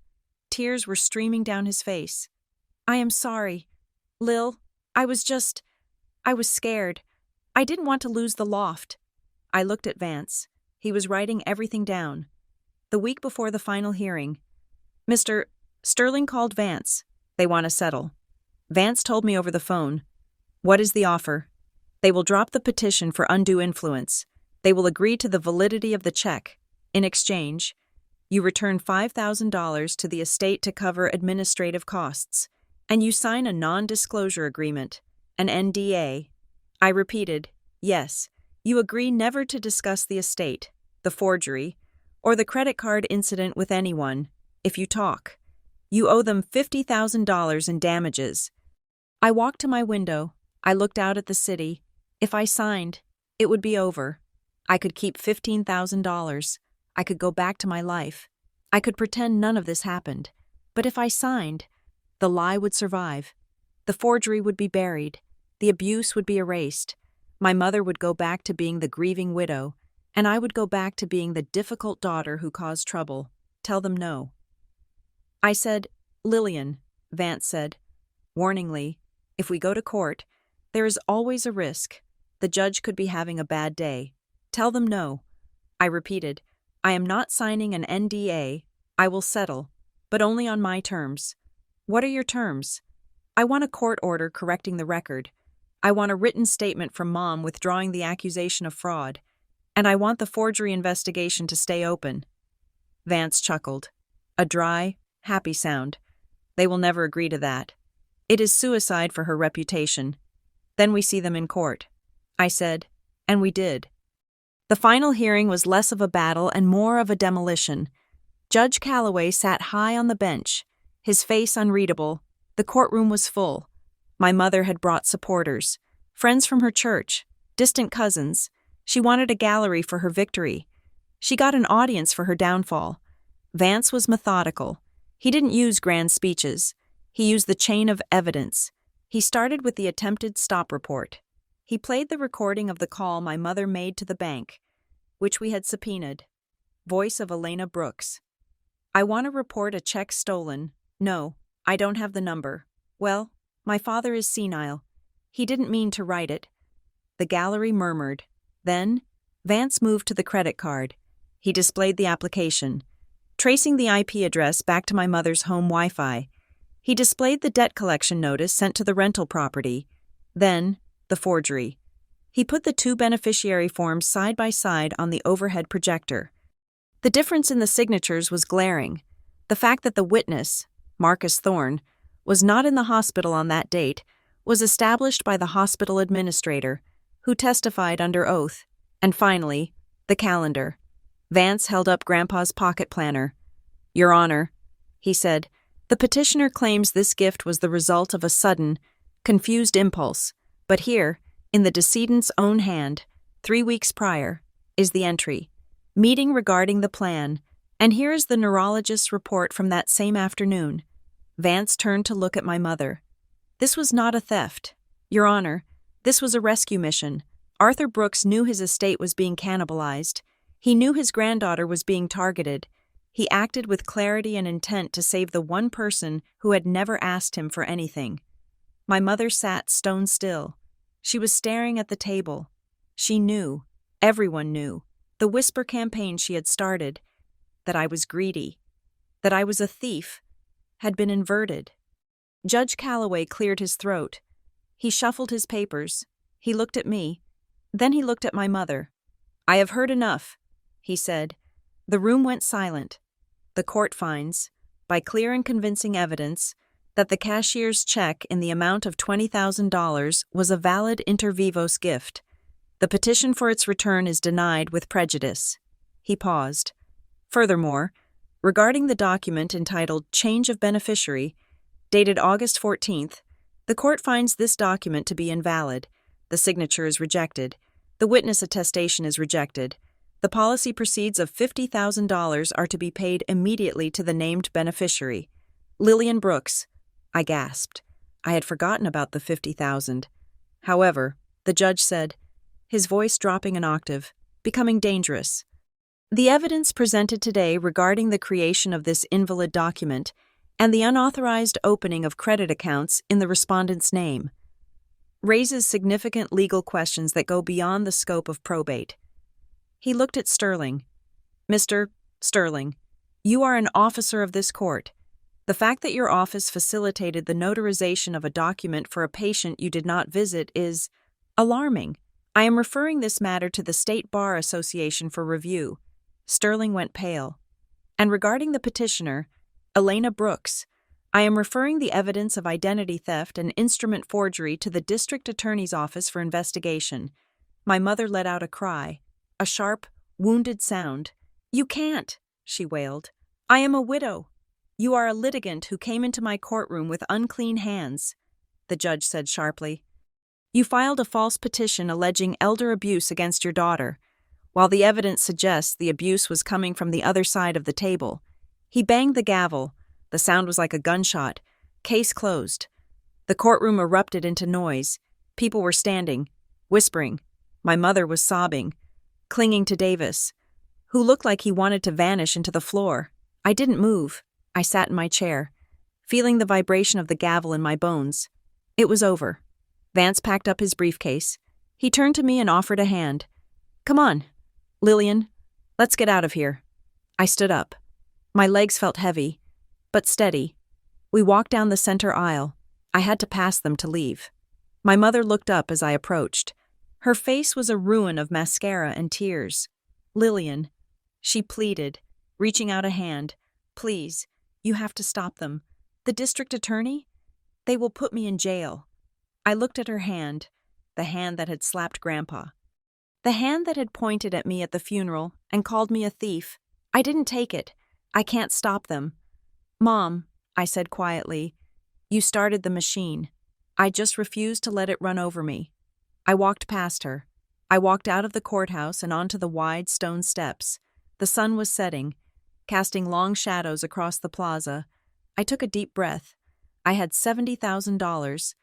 Tears were streaming down his face. I am sorry. Lil, I was scared. I didn't want to lose the loft. I looked at Vance. He was writing everything down. The week before the final hearing, Mr. Sterling called Vance. They want to settle. Vance told me over the phone. What is the offer? They will drop the petition for undue influence. They will agree to the validity of the check. In exchange, you return $5,000 to the estate to cover administrative costs, and you sign a non-disclosure agreement, an NDA. I repeated, yes, you agree never to discuss the estate, the forgery, or the credit card incident with anyone. If you talk, you owe them $50,000 in damages. I walked to my window. I looked out at the city. If I signed, it would be over. I could keep $15,000. I could go back to my life. I could pretend none of this happened. But if I signed, the lie would survive. The forgery would be buried. The abuse would be erased. My mother would go back to being the grieving widow, and I would go back to being the difficult daughter who caused trouble. Tell them no. I said, Lillian, Vance said, warningly, if we go to court, there is always a risk. The judge could be having a bad day. Tell them no. I repeated, I am not signing an NDA. I will settle, but only on my terms. What are your terms? I want a court order correcting the record. I want a written statement from Mom withdrawing the accusation of fraud. And I want the forgery investigation to stay open. Vance chuckled. A dry, happy sound. They will never agree to that. It is suicide for her reputation. Then we see them in court. I said, and we did. The final hearing was less of a battle and more of a demolition. Judge Calloway sat high on the bench, his face unreadable. The courtroom was full. My mother had brought supporters, friends from her church, distant cousins. She wanted a gallery for her victory. She got an audience for her downfall. Vance was methodical. He didn't use grand speeches. He used the chain of evidence. He started with the attempted stop report. He played the recording of the call my mother made to the bank, which we had subpoenaed. Voice of Elena Brooks. I want to report a check stolen. No, I don't have the number. Well, my father is senile. He didn't mean to write it. The gallery murmured. Then, Vance moved to the credit card. He displayed the application, tracing the IP address back to my mother's home Wi-Fi. He displayed the debt collection notice sent to the rental property. Then, the forgery. He put the two beneficiary forms side by side on the overhead projector. The difference in the signatures was glaring. The fact that the witness, Marcus Thorne, was not in the hospital on that date was established by the hospital administrator, who testified under oath. And finally, the calendar. Vance held up Grandpa's pocket planner. Your Honor, he said, the petitioner claims this gift was the result of a sudden, confused impulse. But here, in the decedent's own hand, 3 weeks prior, is the entry. Meeting regarding the plan, and here is the neurologist's report from that same afternoon. Vance turned to look at my mother. This was not a theft. Your Honor, this was a rescue mission. Arthur Brooks knew his estate was being cannibalized. He knew his granddaughter was being targeted. He acted with clarity and intent to save the one person who had never asked him for anything. My mother sat stone still. She was staring at the table. She knew, everyone knew, the whisper campaign she had started, that I was greedy, that I was a thief, had been inverted. Judge Calloway cleared his throat. He shuffled his papers. He looked at me. Then he looked at my mother. I have heard enough, he said. The room went silent. The court finds, by clear and convincing evidence, that the cashier's check in the amount of $20,000 was a valid inter vivos gift. The petition for its return is denied with prejudice. He paused. Furthermore, regarding the document entitled Change of Beneficiary, dated August 14th, The court finds this document to be invalid. The signature is rejected. The witness attestation is rejected. The policy proceeds of $50,000 are to be paid immediately to the named beneficiary. Lillian Brooks. I gasped. I had forgotten about the $50,000. However, the judge said, his voice dropping an octave, becoming dangerous. The evidence presented today regarding the creation of this invalid document and the unauthorized opening of credit accounts in the respondent's name raises significant legal questions that go beyond the scope of probate. He looked at Sterling. Mr. Sterling, you are an officer of this court. The fact that your office facilitated the notarization of a document for a patient you did not visit is alarming. I am referring this matter to the State Bar Association for review. Sterling went pale. And regarding the petitioner, Elena Brooks, I am referring the evidence of identity theft and instrument forgery to the District Attorney's Office for investigation. My mother let out a cry, a sharp, wounded sound. You can't, she wailed. I am a widow. You are a litigant who came into my courtroom with unclean hands, the judge said sharply. You filed a false petition alleging elder abuse against your daughter, while the evidence suggests the abuse was coming from the other side of the table. He banged the gavel. The sound was like a gunshot. Case closed. The courtroom erupted into noise. People were standing, whispering. My mother was sobbing, clinging to Davis, who looked like he wanted to vanish into the floor. I didn't move. I sat in my chair, feeling the vibration of the gavel in my bones. It was over. Vance packed up his briefcase. He turned to me and offered a hand. Come on, Lillian, let's get out of here. I stood up. My legs felt heavy, but steady. We walked down the center aisle. I had to pass them to leave. My mother looked up as I approached. Her face was a ruin of mascara and tears. Lillian, she pleaded, reaching out a hand. Please, you have to stop them. The district attorney? They will put me in jail. I looked at her hand, the hand that had slapped Grandpa. The hand that had pointed at me at the funeral and called me a thief. I didn't take it. I can't stop them. Mom, I said quietly, you started the machine. I just refused to let it run over me. I walked past her. I walked out of the courthouse and onto the wide stone steps. The sun was setting, casting long shadows across the plaza. I took a deep breath. I had $70,000.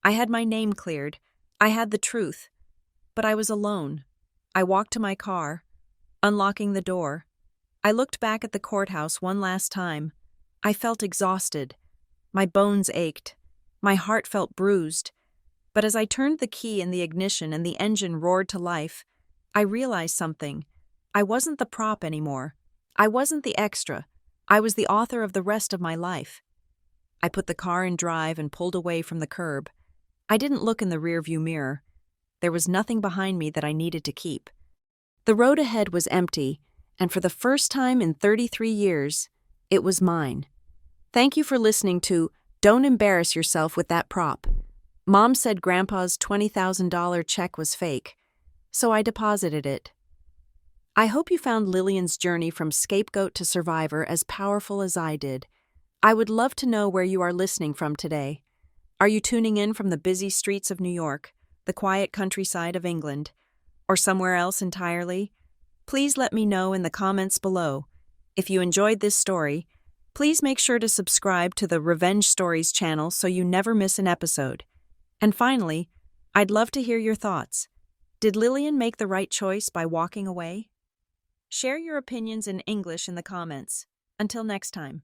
I had my name cleared. I had the truth. But I was alone. I walked to my car, unlocking the door. I looked back at the courthouse one last time. I felt exhausted. My bones ached. My heart felt bruised. But as I turned the key in the ignition and the engine roared to life, I realized something. I wasn't the prop anymore. I wasn't the extra. I was the author of the rest of my life. I put the car in drive and pulled away from the curb. I didn't look in the rearview mirror. There was nothing behind me that I needed to keep. The road ahead was empty, and for the first time in 33 years, it was mine. Thank you for listening to Don't Embarrass Yourself with That Prop. Mom said Grandpa's $20,000 check was fake, so I deposited it. I hope you found Lillian's journey from scapegoat to survivor as powerful as I did. I would love to know where you are listening from today. Are you tuning in from the busy streets of New York, the quiet countryside of England, or somewhere else entirely? Please let me know in the comments below. If you enjoyed this story, please make sure to subscribe to the Revenge Stories channel so you never miss an episode. And finally, I'd love to hear your thoughts. Did Lillian make the right choice by walking away? Share your opinions in English in the comments. Until next time.